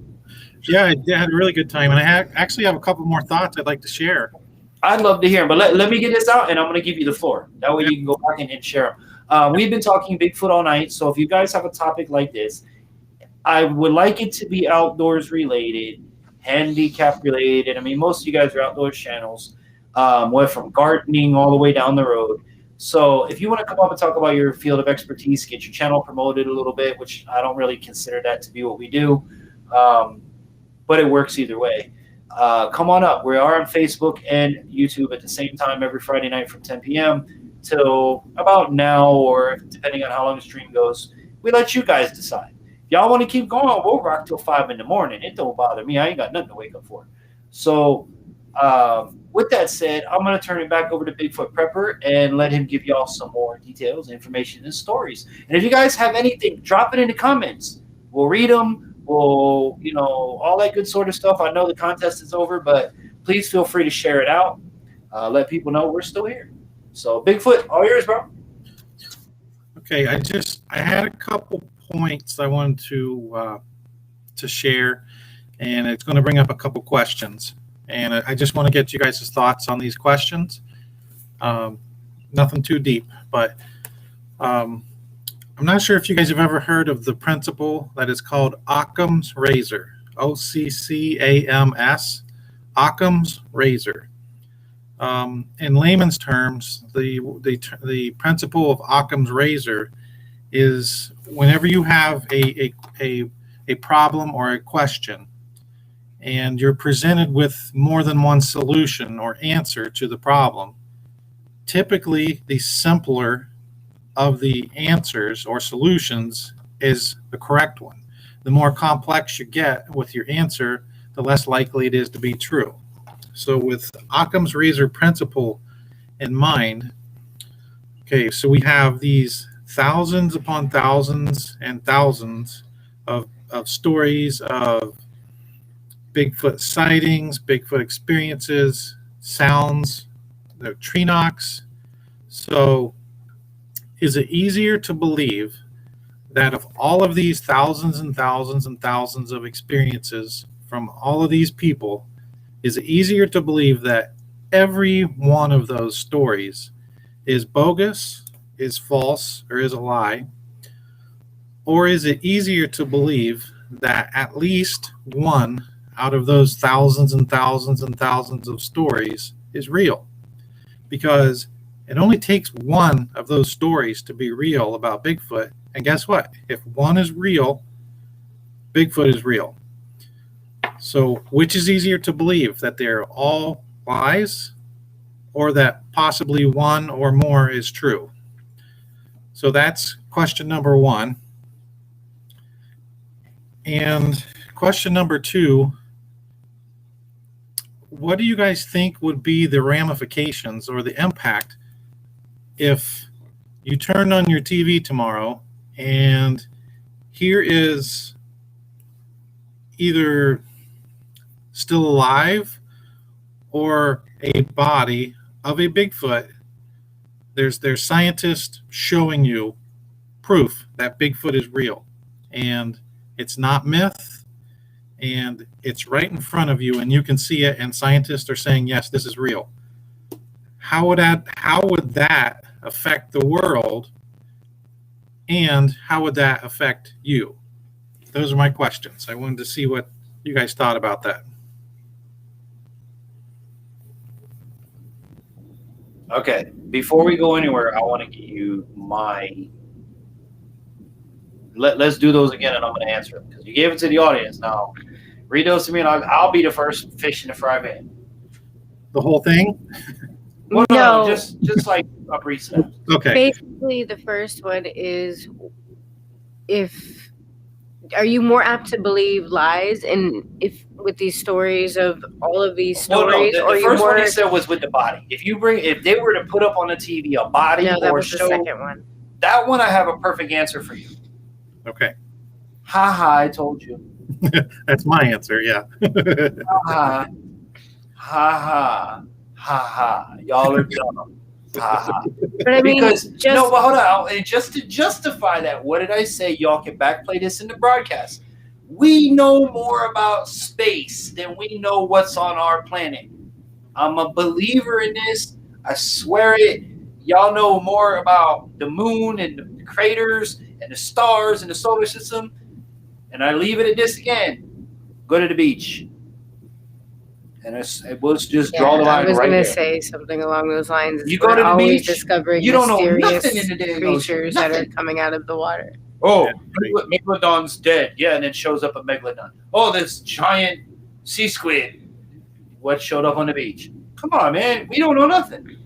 yeah, I had a really good time, and I actually have a couple more thoughts I'd like to share. I'd love to hear them, but let me get this out, and I'm going to give you the floor. That way you can go back and share them. We've been talking Bigfoot all night, so if you guys have a topic like this, I would like it to be outdoors related, handicap related. I mean, most of you guys are outdoors channels, went from gardening all the way down the road. So if you want to come up and talk about your field of expertise, get your channel promoted a little bit, which I don't really consider that to be what we do, but it works either way. Come on up. We are on Facebook and YouTube at the same time every Friday night from 10 p.m. till about now, or depending on how long the stream goes. We let you guys decide. If y'all want to keep going, we'll rock till 5 in the morning. It don't bother me. I ain't got nothing to wake up for. So with that said, I'm going to turn it back over to Bigfoot Prepper and let him give y'all some more details, information, and stories. And if you guys have anything, drop it in the comments. We'll read them. We'll, all that good sort of stuff. I know the contest is over, but please feel free to share it out. Let people know we're still here. So Bigfoot, all yours, bro. Okay, I had a couple points I wanted to share, and it's going to bring up a couple questions. And I just want to get you guys' thoughts on these questions. Nothing too deep, but I'm not sure if you guys have ever heard of the principle that is called Occam's razor, OCCAMS, Occam's razor. In layman's terms, the principle of Occam's razor is whenever you have a problem or a question, and you're presented with more than one solution or answer to the problem, typically the simpler of the answers or solutions is the correct one. The more complex you get with your answer, the less likely it is to be true. So with Occam's razor principle in mind, okay, so we have these thousands upon thousands and thousands of stories of Bigfoot sightings, Bigfoot experiences, sounds, the tree knocks. So is it easier to believe that of all of these thousands and thousands and thousands of experiences from all of these people, is it easier to believe that every one of those stories is bogus, is false, or is a lie? Or is it easier to believe that at least one out of those thousands and thousands and thousands of stories is real? Because it only takes one of those stories to be real about Bigfoot. And guess what? If one is real, Bigfoot is real. So which is easier to believe, that they're all lies or that possibly one or more is true? So that's question number one. And question number two, what do you guys think would be the ramifications or the impact if you turned on your TV tomorrow and here is either still alive or a body of a Bigfoot? There's scientists showing you proof that Bigfoot is real and it's not myth, and it's right in front of you and you can see it, and scientists are saying, yes, this is real. How would that affect the world, and how would that affect you? Those are my questions. I wanted to see what you guys thought about that. Okay, before we go anywhere, I want to give you my. Let's do those again, and I'm going to answer them because you gave it to the audience. Now, read those to me, and I'll be the first fish in the fry pan. The whole thing? Well, no, just like a brief snap. Okay. Basically, the first one is, are you more apt to believe lies and if with these stories of all of these stories? Well, no, the first one he said was with the body. If they were to put up on the TV a body that or was show, the second one. That one I have a perfect answer for you. Okay. Ha ha, I told you. That's my answer, yeah. Ha ha. Ha ha. Ha ha. Y'all are dumb. Ha ha. But I mean, but hold on. And just to justify that, what did I say? Y'all can backplay this in the broadcast. We know more about space than we know what's on our planet. I'm a believer in this. I swear it. Y'all know more about the moon and the craters and the stars and the solar system. And I leave it at this again. Go to the beach. And it was just draw the line right there. I was going to say something along those lines. You go to the beach, discovering you don't know mysterious nothing in the damn creatures that are coming out of the water. Oh, Megalodon's dead. Yeah, and then shows up a Megalodon. Oh, this giant sea squid. What showed up on the beach? Come on, man. We don't know nothing.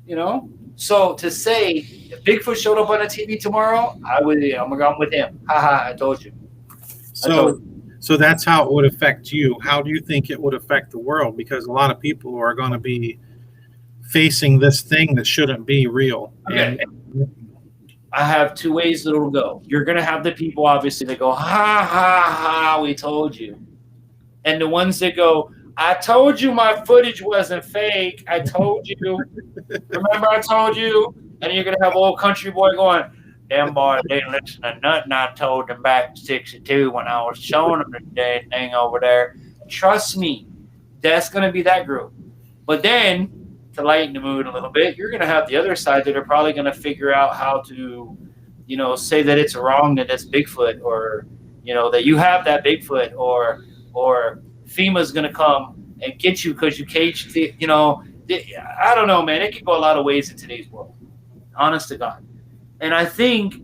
You know? So to say if Bigfoot showed up on the TV tomorrow, I'm with him. Ha ha, I told you. So that's how it would affect you. How do you think it would affect the world? Because a lot of people are going to be facing this thing that shouldn't be real. Okay. I have two ways that it'll go. You're going to have the people, obviously, that go, ha, ha, ha, we told you. And the ones that go, I told you my footage wasn't fake. I told you. Remember I told you? And you're going to have old country boy going, them boys didn't listen to nothing I told them back in 62 when I was showing them the damn thing over there. Trust me, that's going to be that group. But then, to lighten the mood a little bit, you're going to have the other side that are probably going to figure out how to, say that it's wrong that it's Bigfoot, or, that you have that Bigfoot, or FEMA's going to come and get you because you caged the, I don't know, man. It could go a lot of ways in today's world. Honest to God. And I think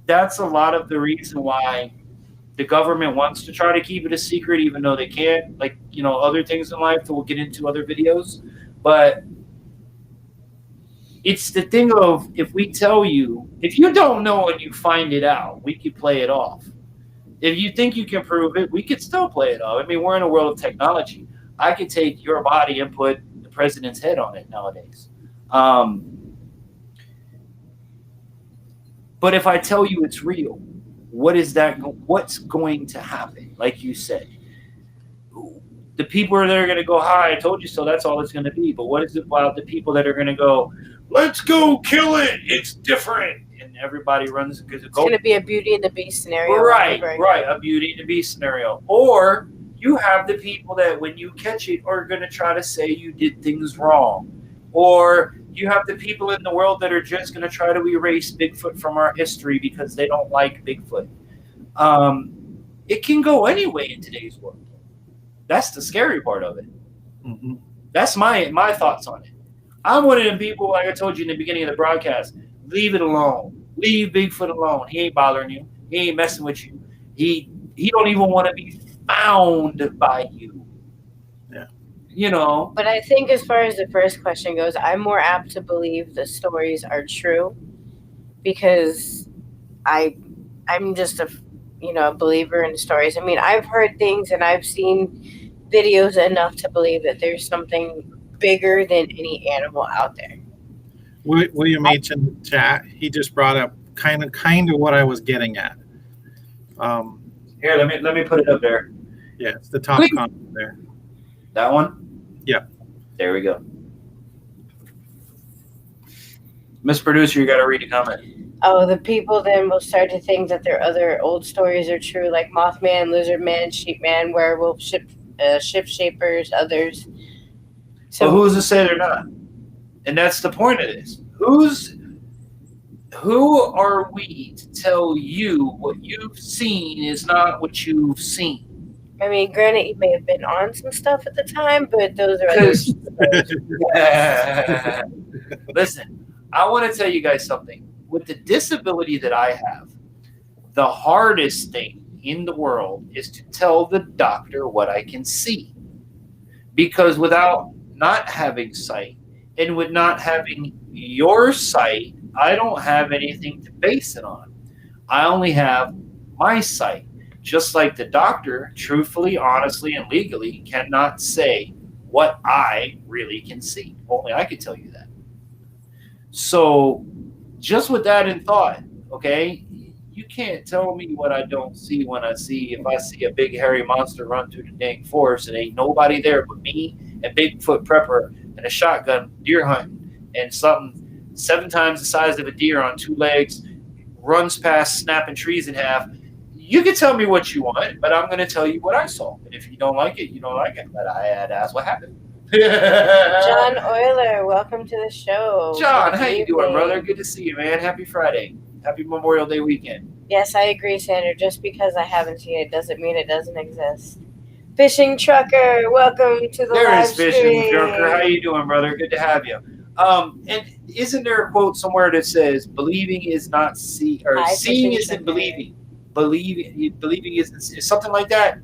that's a lot of the reason why the government wants to try to keep it a secret, even though they can't, like, other things in life that we'll get into other videos. But it's the thing of, if we tell you, if you don't know and you find it out, we could play it off. If you think you can prove it, we could still play it off. I mean, we're in a world of technology. I could take your body and put the president's head on it nowadays. But if I tell you it's real, what's going to happen? Like you said, the people that are going to go, hi, I told you so, that's all it's going to be. But what is it about the people that are going to go, let's go kill it, it's different, and everybody runs because it's going to be a Beauty and the Beast scenario. Right, a Beauty and the Beast scenario. Or you have the people that when you catch it are going to try to say you did things wrong. Or you have the people in the world that are just going to try to erase Bigfoot from our history because they don't like Bigfoot. It can go anyway in today's world. That's the scary part of it. Mm-hmm. That's my thoughts on it. I'm one of them people, like I told you in the beginning of the broadcast, leave it alone. Leave Bigfoot alone. He ain't bothering you. He ain't messing with you. He don't even want to be found by you. Yeah. You know. But I think as far as the first question goes, I'm more apt to believe the stories are true because I'm just a believer in stories. I mean, I've heard things and I've seen videos enough to believe that there's something bigger than any animal out there. William H. in the chat, he just brought up kind of what I was getting at. Here, let me put it up there. Yeah, it's the top comment there. That one? Yeah. There we go. Miss Producer, you got to read the comment. Oh, the people then will start to think that their other old stories are true, like Mothman, Lizard Man, Sheep Man, Werewolf, Ship Shapers, others. So who's to say they're not? And that's the point of this. Who are we to tell you what you've seen is not what you've seen? I mean, granted, you may have been on some stuff at the time, but those are others. Listen, I want to tell you guys something. With the disability that I have, the hardest thing in the world is to tell the doctor what I can see. Because without not having sight and with not having your sight, I don't have anything to base it on. I only have my sight. Just like the doctor, truthfully, honestly, and legally cannot say what I really can see. Only I can tell you that. So just with that in thought, okay, you can't tell me what I don't see when I see, if I see a big hairy monster run through the dang forest and ain't nobody there but me and Bigfoot Prepper and a shotgun deer hunting and something 7 times the size of a deer on 2 legs runs past snapping trees in half. You can tell me what you want, but I'm going to tell you what I saw. And if you don't like it, you don't like it. But that's what happened. John Euler, welcome to the show. John, how you doing, brother? Good to see you, man. Happy Friday. Happy Memorial Day weekend. Yes, I agree, Sandra. Just because I haven't seen it doesn't mean it doesn't exist. Fishing Trucker, welcome to the live stream. There is Fishing Trucker. How you doing, brother? Good to have you. And isn't there a quote somewhere that says, believing is not see, or seeing isn't believing. Believing is something like that.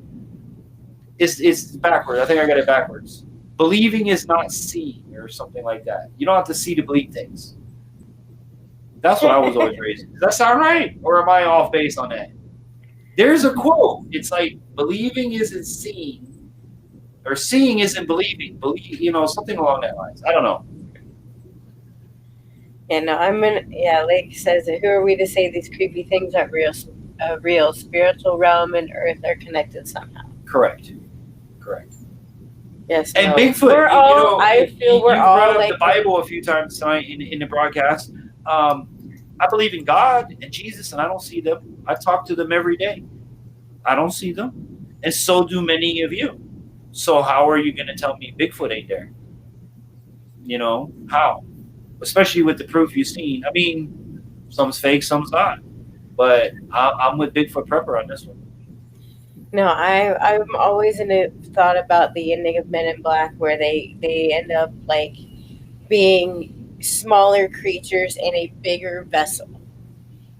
It's backwards. I think I got it backwards. Believing is not seeing, or something like that. You don't have to see to believe things. That's what I was always raised. Does that sound right? Or am I off base on that? There's a quote. It's like, believing isn't seeing, or seeing isn't believing. Believe, something along that lines. I don't know. Yeah, no, Lake says, who are we to say these creepy things are real? Real spiritual realm and earth are connected somehow. Correct. Yes. And no. Bigfoot, we're all brought up like the Bible a few times tonight in the broadcast. I believe in God and Jesus, and I don't see them. I talk to them every day. I don't see them, and so do many of you. So how are you going to tell me Bigfoot ain't there? How? Especially with the proof you've seen. I mean, some's fake, some's not. But I'm with Bigfoot Prepper on this one. No, I'm always in a thought about the ending of Men in Black, where they end up like being smaller creatures in a bigger vessel.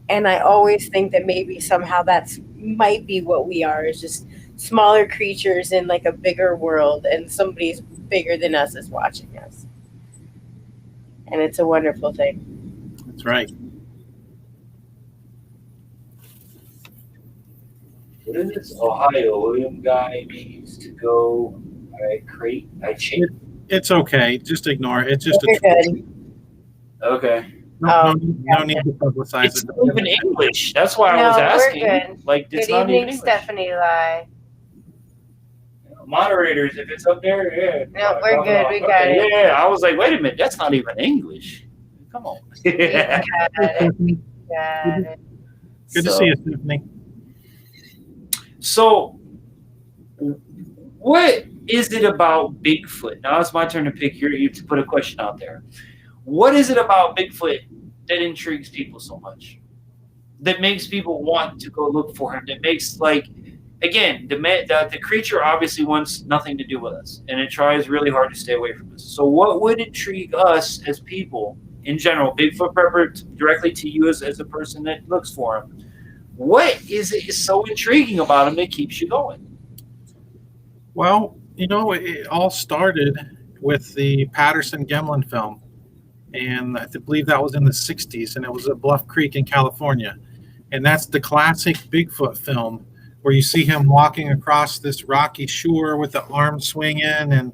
And I always think that maybe somehow that's might be what we are, is just smaller creatures in like a bigger world, and somebody's bigger than us is watching us. And it's a wonderful thing. That's right. What is this? Ohio. William Guy needs to go. I change. It's okay. Just ignore it. It's just You're good. Okay. no need to publicize It's it. not even English. That's why I No, was we're asking. good. Like, it's Good not evening, even English. Stephanie Lai. Moderators, if it's up there, yeah. No, we're good. We got it. Yeah, I was like, wait a minute, that's not even English. Come on. We got it. We got it. Good to see you, Stephanie. So, what is it about Bigfoot? Now it's my turn to pick here. You have to put a question out there. What is it about Bigfoot that intrigues people so much? That makes people want to go look for him? That makes, like, again, the creature obviously wants nothing to do with us, and it tries really hard to stay away from us. So what would intrigue us as people in general, Bigfoot Prepper, directly to you as a person that looks for him? What is it so intriguing about him that keeps you going? Well, it all started with the Patterson-Gimlin film, and I believe that was in the 60s, and it was at Bluff Creek in California. And that's the classic Bigfoot film where you see him walking across this rocky shore with the arms swinging, and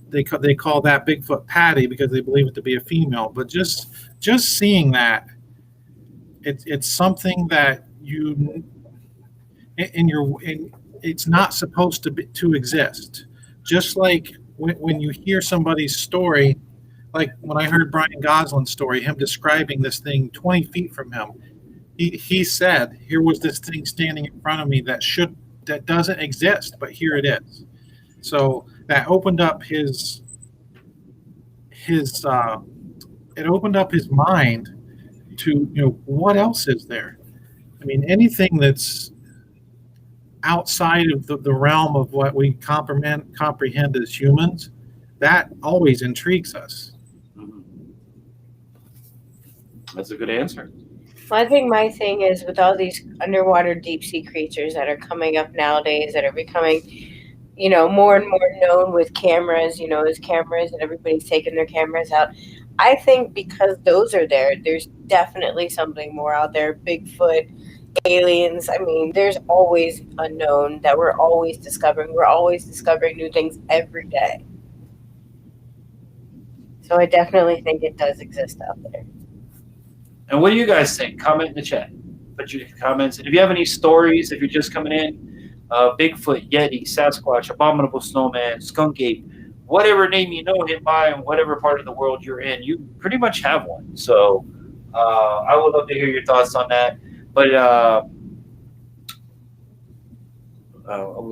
they call that Bigfoot Patty because they believe it to be a female. But just seeing that, it's something that it's not supposed to exist. Just like when you hear somebody's story, like when I heard Brian Gosling's story, him describing this thing 20 feet from him, he said, here was this thing standing in front of me that doesn't exist, but here it is. So that opened up his mind to, what else is there? I mean, anything that's outside of the realm of what we comprehend as humans, that always intrigues us. That's a good answer. Well, I think my thing is with all these underwater deep sea creatures that are coming up nowadays, that are becoming, more and more known with cameras, as cameras, and everybody's taking their cameras out. I think because those are there's definitely something more out there. Bigfoot, aliens. I mean, there's always unknown that we're always discovering. We're always discovering new things every day. So I definitely think it does exist out there. And what do you guys think? Comment in the chat. Put your comments. And if you have any stories, if you're just coming in, Bigfoot, Yeti, Sasquatch, Abominable Snowman, Skunk Ape, whatever name you know him by in whatever part of the world you're in, you pretty much have one. So I would love to hear your thoughts on that. But I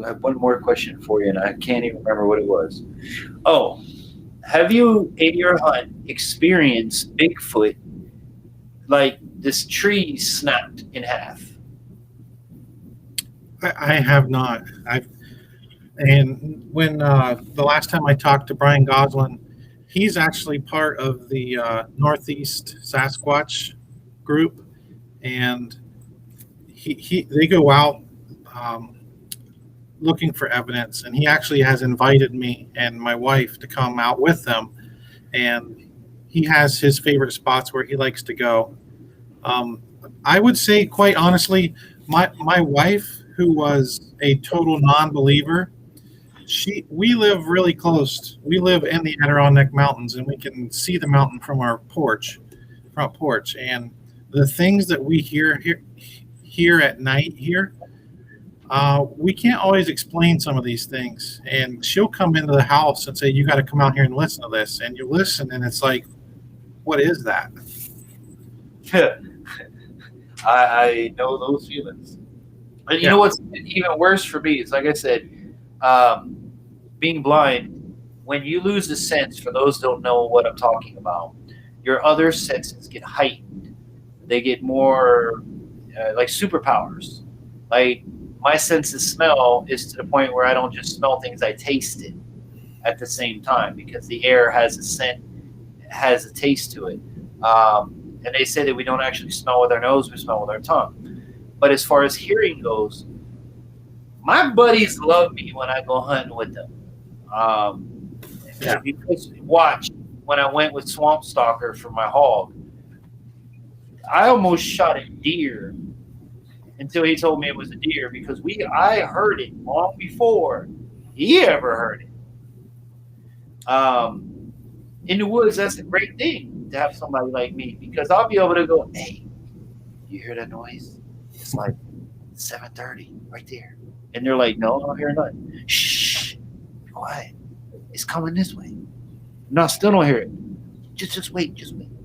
have one more question for you, and I can't even remember what it was. Oh, have you, in your hunt, experienced Bigfoot, like this tree snapped in half? I have not. And when the last time I talked to Brian Goslin, he's actually part of the Northeast Sasquatch group, and they go out looking for evidence, and he actually has invited me and my wife to come out with them, and he has his favorite spots where he likes to go. I would say, quite honestly, my wife, who was a total non-believer, we live really close. We live in the Adirondack Mountains, and we can see the mountain from our front porch. And the things that we hear at night here, we can't always explain some of these things. And she'll come into the house and say, "You got to come out here and listen to this." And you listen, and it's like, "What is that?" I know those feelings. And you know what's even worse for me is, like I said, being blind, when you lose the sense, for those who don't know what I'm talking about, your other senses get heightened. They get more like superpowers. Like my sense of smell is to the point where I don't just smell things, I taste it at the same time, because the air has a scent, has a taste to it. And they say that we don't actually smell with our nose, we smell with our tongue. But as far as hearing goes, my buddies love me when I go hunting with them. Because watch, when I went with Swamp Stalker for my hog. I almost shot a deer until he told me it was a deer because I heard it long before he ever heard it. In the woods, that's a great thing to have somebody like me because I'll be able to go, hey, you hear that noise? It's like 7:30 right there. And they're like, no, I don't hear nothing. Shh, be quiet. It's coming this way. No, still don't hear it. Just wait.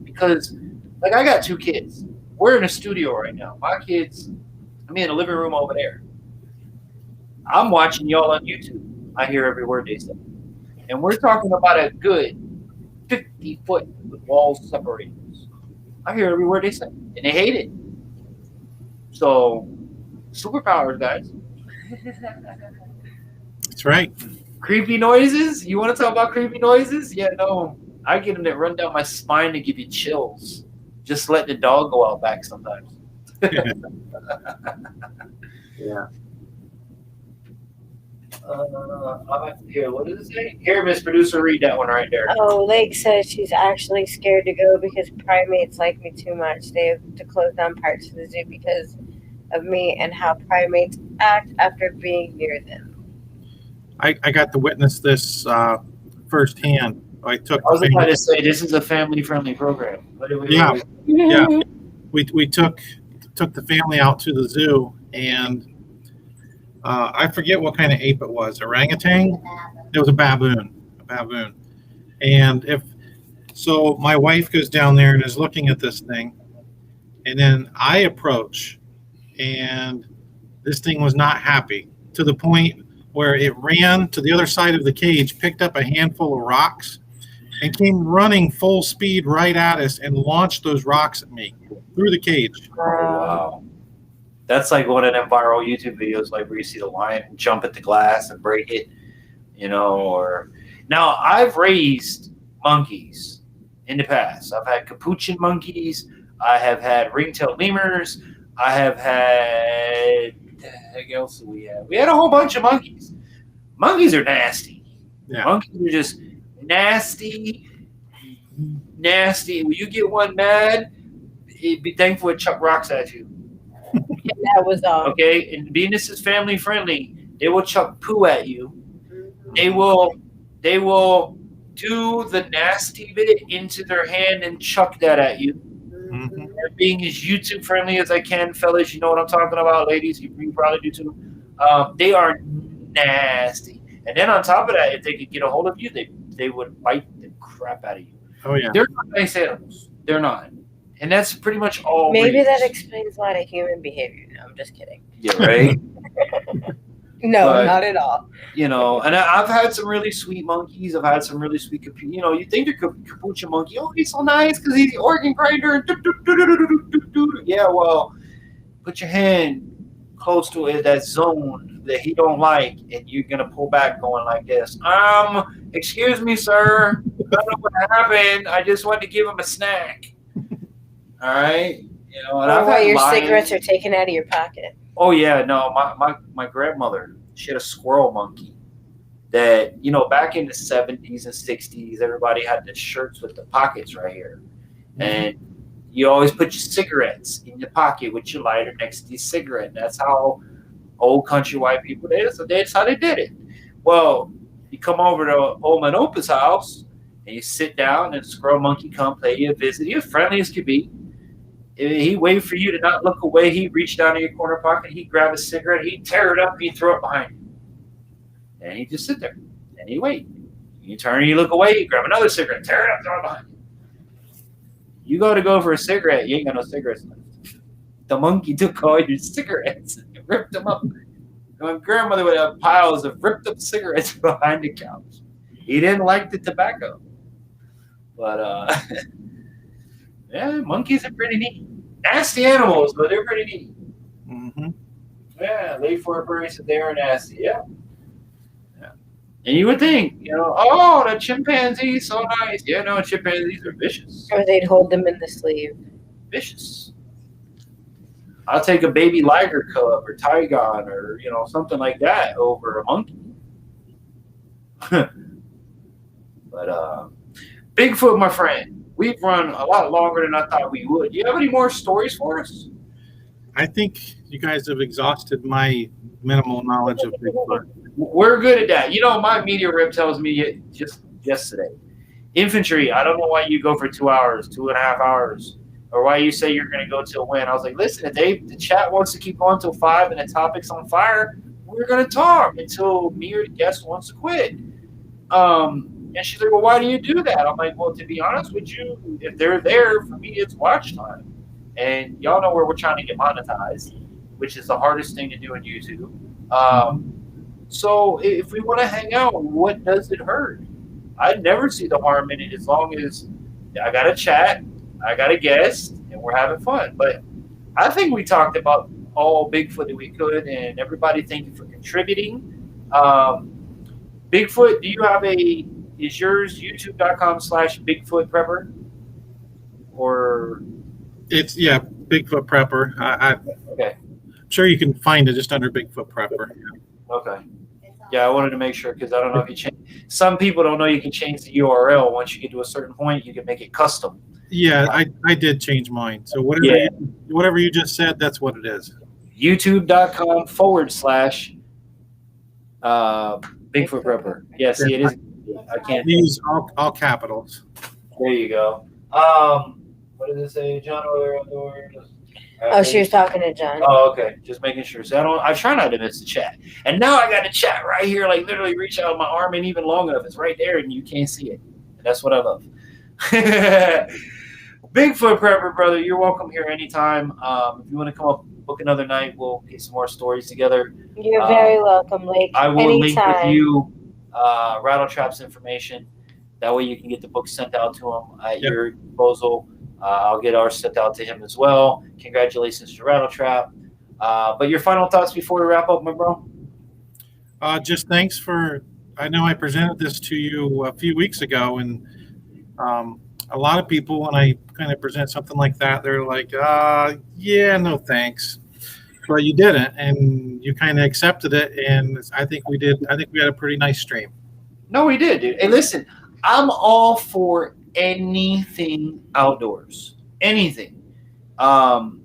Because, like, I got 2 kids. We're in a studio right now. My kids, I'm in the living room over there. I'm watching y'all on YouTube. I hear every word they say. And we're talking about a good 50 foot with walls separating us. I hear every word they say. And they hate it. So, superpowers, guys. That's right. Creepy noises? You want to talk about creepy noises? Yeah, no. I get them that run down my spine to give you chills. Just let the dog go out back sometimes. Yeah. Here, what does it say? Here, Miss Producer, read that one right there. Oh, Lake says she's actually scared to go because primates like me too much. They have to close down parts of the zoo because of me and how primates act after being near them. I got to witness this firsthand. I was about to say this is a family-friendly program. Yeah. We took the family out to the zoo, and I forget what kind of ape it was. Orangutan? It was a baboon. And so my wife goes down there and is looking at this thing, and then I approach, and this thing was not happy to the point where it ran to the other side of the cage, picked up a handful of rocks, and came running full speed right at us and launched those rocks at me through the cage. Oh, wow. That's like one of them viral YouTube videos, like where you see the lion jump at the glass and break it, or now I've raised monkeys in the past. I've had capuchin monkeys. I have had ring-tailed lemurs. I have had, what the heck else do we have? We had a whole bunch of monkeys. Monkeys are nasty. Yeah. Monkeys are just nasty. When you get one mad, be thankful it chuck rocks at you. That was all. Okay, and being this is family friendly, they will chuck poo at you. They will do the nasty bit into their hand and chuck that at you. Mm-hmm. And being as YouTube friendly as I can, fellas, you know what I'm talking about, ladies. You probably do too. They are nasty, and then on top of that, if they could get a hold of you, they would bite the crap out of you. Oh yeah, they're not nice animals. They're not. And that's pretty much all. Maybe that explains a lot of human behavior. No, I'm just kidding. Yeah, right? No, But, not at all. And I've had some really sweet monkeys. I've had some really sweet, you think the capuchin monkey, oh, he's so nice because he's the organ grinder. Yeah, well, put your hand close to that zone that he don't like, and you're going to pull back going like this. Excuse me, sir. I don't know what happened. I just wanted to give him a snack. All right, and I've had your lions. cigarettes are taken out of your pocket. Oh yeah, no, my grandmother, she had a squirrel monkey that, back in the 70s and 60s, everybody had the shirts with the pockets right here, and you always put your cigarettes in your pocket with your lighter next to your cigarette. That's how old country white people did. So that's how they did it. Well, you come over to Oma and Opa's house and you sit down, and the squirrel monkey come pay you a visit. He was friendly as could be. He waited for you to not look away. He'd reach down in your corner pocket. He'd grab a cigarette. He'd tear it up. He'd throw it behind you. And he'd just sit there. And he'd wait. You turn and you look away. He'd grab another cigarette. Tear it up. Throw it behind you. You go for a cigarette. You ain't got no cigarettes left. The monkey took all your cigarettes and ripped them up. My grandmother would have piles of ripped up cigarettes behind the couch. He didn't like the tobacco. But, yeah, monkeys are pretty neat. Nasty animals, but they're pretty neat. Mm-hmm. Yeah, late for a brace, they're nasty. Yeah. And you would think, oh, the chimpanzee's so nice. Yeah, no, chimpanzees are vicious. Or they'd hold them in the sleeve. Vicious. I'll take a baby liger cub or tigon or, something like that over a monkey. But Bigfoot, my friend, we've run a lot longer than I thought we would. Do you have any more stories for us? I think you guys have exhausted my minimal knowledge of Bigfoot. We're good at that. You know, my media rep tells me just yesterday, infantry, I don't know why you go for 2 hours, 2.5 hours, or why you say you're going to go till when. I was like, listen, if the chat wants to keep going till 5 and the topic's on fire, we're going to talk until me or the guest wants to quit. And she's like, well, why do you do that? I'm like, well, to be honest with you, if they're there, for me, it's watch time. And y'all know where we're trying to get monetized, which is the hardest thing to do on YouTube. So if we want to hang out, what does it hurt? I never see the harm in it as long as I got a chat, I got a guest, and we're having fun. But I think we talked about all Bigfoot that we could, and everybody, thank you for contributing. Bigfoot, do you have is yours youtube.com/Bigfoot Prepper? Or It's Bigfoot Prepper. okay. I'm sure you can find it just under Bigfoot Prepper. Okay. Yeah, I wanted to make sure because I don't know if you change. Some people don't know you can change the URL. Once you get to a certain point, you can make it custom. Yeah, I did change mine. So whatever you just said, that's what it is. YouTube.com/Bigfoot Prepper. Yeah, see, it is. I can't use all capitals. There you go. What does it say, John? Oh, she was talking to John. Oh, okay. Just making sure. So I try not to miss the chat. And now I got the chat right here, like literally reach out my arm ain't even long enough. It's right there and you can't see it. And that's what I love. Bigfoot Prepper, brother, you're welcome here anytime. If you want to come up, book another night, we'll get some more stories together. You're very welcome, Lake. I will link anytime. with you Rattle Trap's information. That way you can get the book sent out to him at your disposal. I'll get ours sent out to him as well. Congratulations to Rattle Trap. But your final thoughts before we wrap up, my bro? Just thanks for, I know I presented this to you a few weeks ago, and a lot of people, when I kind of present something like that, they're like, yeah, no thanks. But you didn't, and you kind of accepted it, and I think we did. I think we had a pretty nice stream. No, we did, dude. Hey, listen, I'm all for anything outdoors, anything. And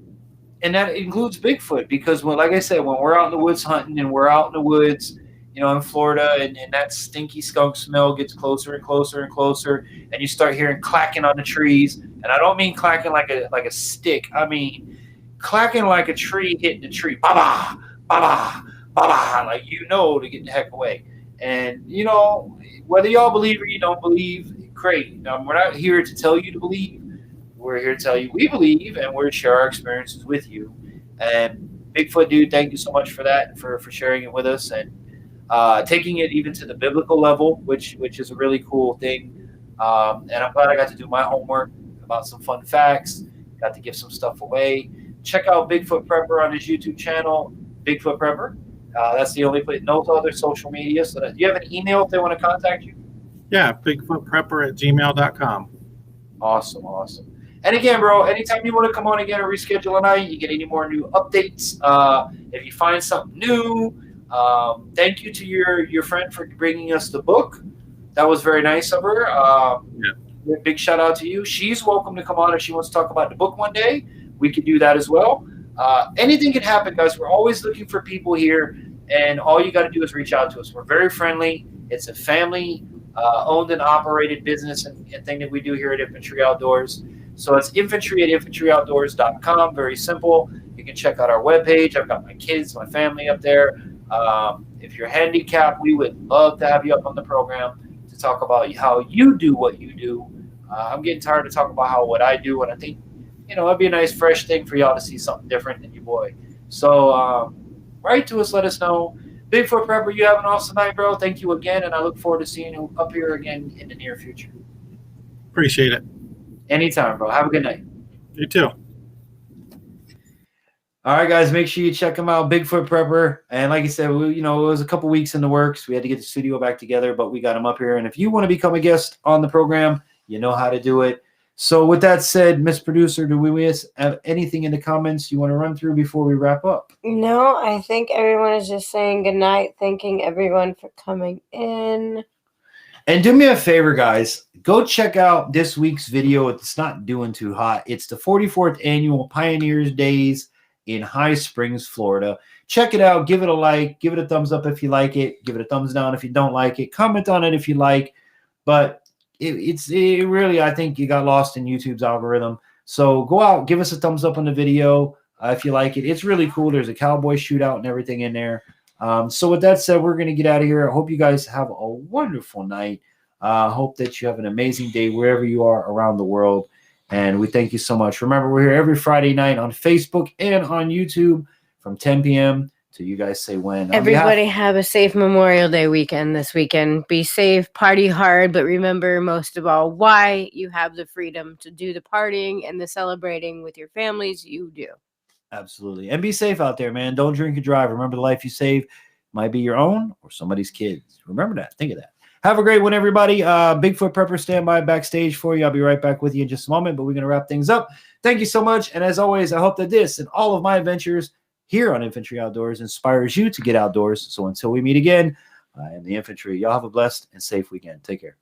that includes Bigfoot because, like I said, when we're out in the woods hunting and we're out in the woods, you know, in Florida, and that stinky skunk smell gets closer and closer and closer, and you start hearing clacking on the trees. And I don't mean clacking like a stick. I mean clacking like a tree hitting a tree. Ba-ba, ba-ba, ba-ba, like you know to get the heck away. And, you know, whether y'all believe or you don't believe, great. We're not here to tell you to believe. We're here to tell you we believe, and we're to share our experiences with you. And Bigfoot, dude, thank you so much for that, for sharing it with us and taking it even to the biblical level, which is a really cool thing. And I'm glad I got to do my homework about some fun facts, got to give some stuff away. Check out Bigfoot Prepper on his YouTube channel, Bigfoot Prepper. That's the only place, no other social media. So do you have an email if they want to contact you? Yeah, BigfootPrepper@gmail.com. Awesome. And again, bro, anytime you want to come on again or reschedule a night, you get any more new updates. If you find something new, thank you to your friend for bringing us the book. That was very nice of her. Big shout out to you. She's welcome to come on if she wants to talk about the book one day. We could do that as well. Anything can happen, guys. We're always looking for people here, and all you got to do is reach out to us. We're very friendly. It's a family owned and operated business and thing that we do here at Infantry Outdoors. So it's infantry@infantryoutdoors.com. Very simple. You can check out our webpage. I've got my kids, my family up there. If you're handicapped, we would love to have you up on the program to talk about how you do what you do. I'm getting tired of talking about what I do, and I think, you know, it'd be a nice, fresh thing for y'all to see something different than your boy. So write to us, let us know. Bigfoot Prepper, you have an awesome night, bro. Thank you again, and I look forward to seeing you up here again in the near future. Appreciate it. Anytime, bro. Have a good night. You too. All right, guys, make sure you check him out, Bigfoot Prepper. And like I said, it was a couple weeks in the works. We had to get the studio back together, but we got him up here. And if you want to become a guest on the program, you know how to do it. So with that said, Miss Producer, do we have anything in the comments you want to run through before we wrap up? No, I think everyone is just saying good night, thanking everyone for coming in. And do me a favor, guys. Go check out this week's video. It's not doing too hot. It's the 44th annual Pioneers Days in High Springs, Florida. Check it out. Give it a like. Give it a thumbs up if you like it. Give it a thumbs down if you don't like it. Comment on it if you like. But it really, I think you got lost in YouTube's algorithm. So go out, give us a thumbs up on the video if you like it. It's really cool. There's a cowboy shootout and everything in there. So with that said, we're going to get out of here. I hope you guys have a wonderful night. Hope that you have an amazing day wherever you are around the world. And we thank you so much. Remember, we're here every Friday night on Facebook and on YouTube from 10 p.m. to you guys say when. Everybody have a safe Memorial Day weekend this weekend. Be safe, party hard, but remember most of all why you have the freedom to do the partying and the celebrating with your families. You do. Absolutely. And be safe out there, man. Don't drink and drive. Remember, the life you save might be your own or somebody's kids. Remember that. Think of that. Have a great one, everybody. Bigfoot Prepper, stand by backstage for you. I'll be right back with you in just a moment, but we're going to wrap things up. Thank you so much. And as always, I hope that this and all of my adventures here on Infantry Outdoors inspires you to get outdoors. So until we meet again, I am the Infantry. Y'all have a blessed and safe weekend. Take care.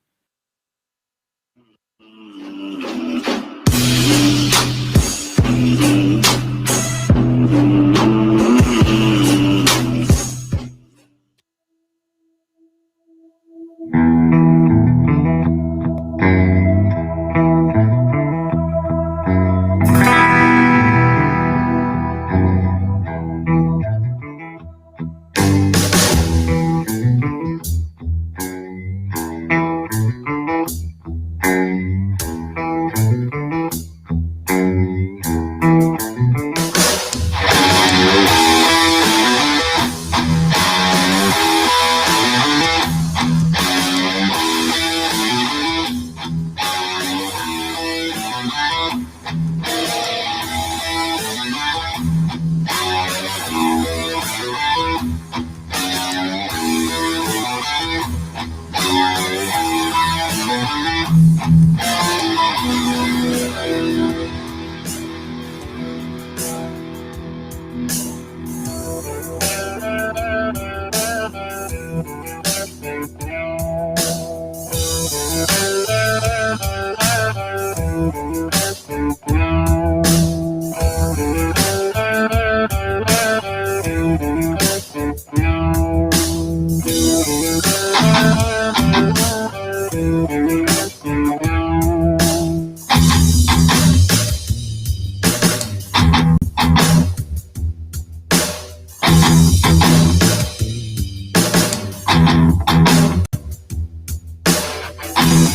Thank you.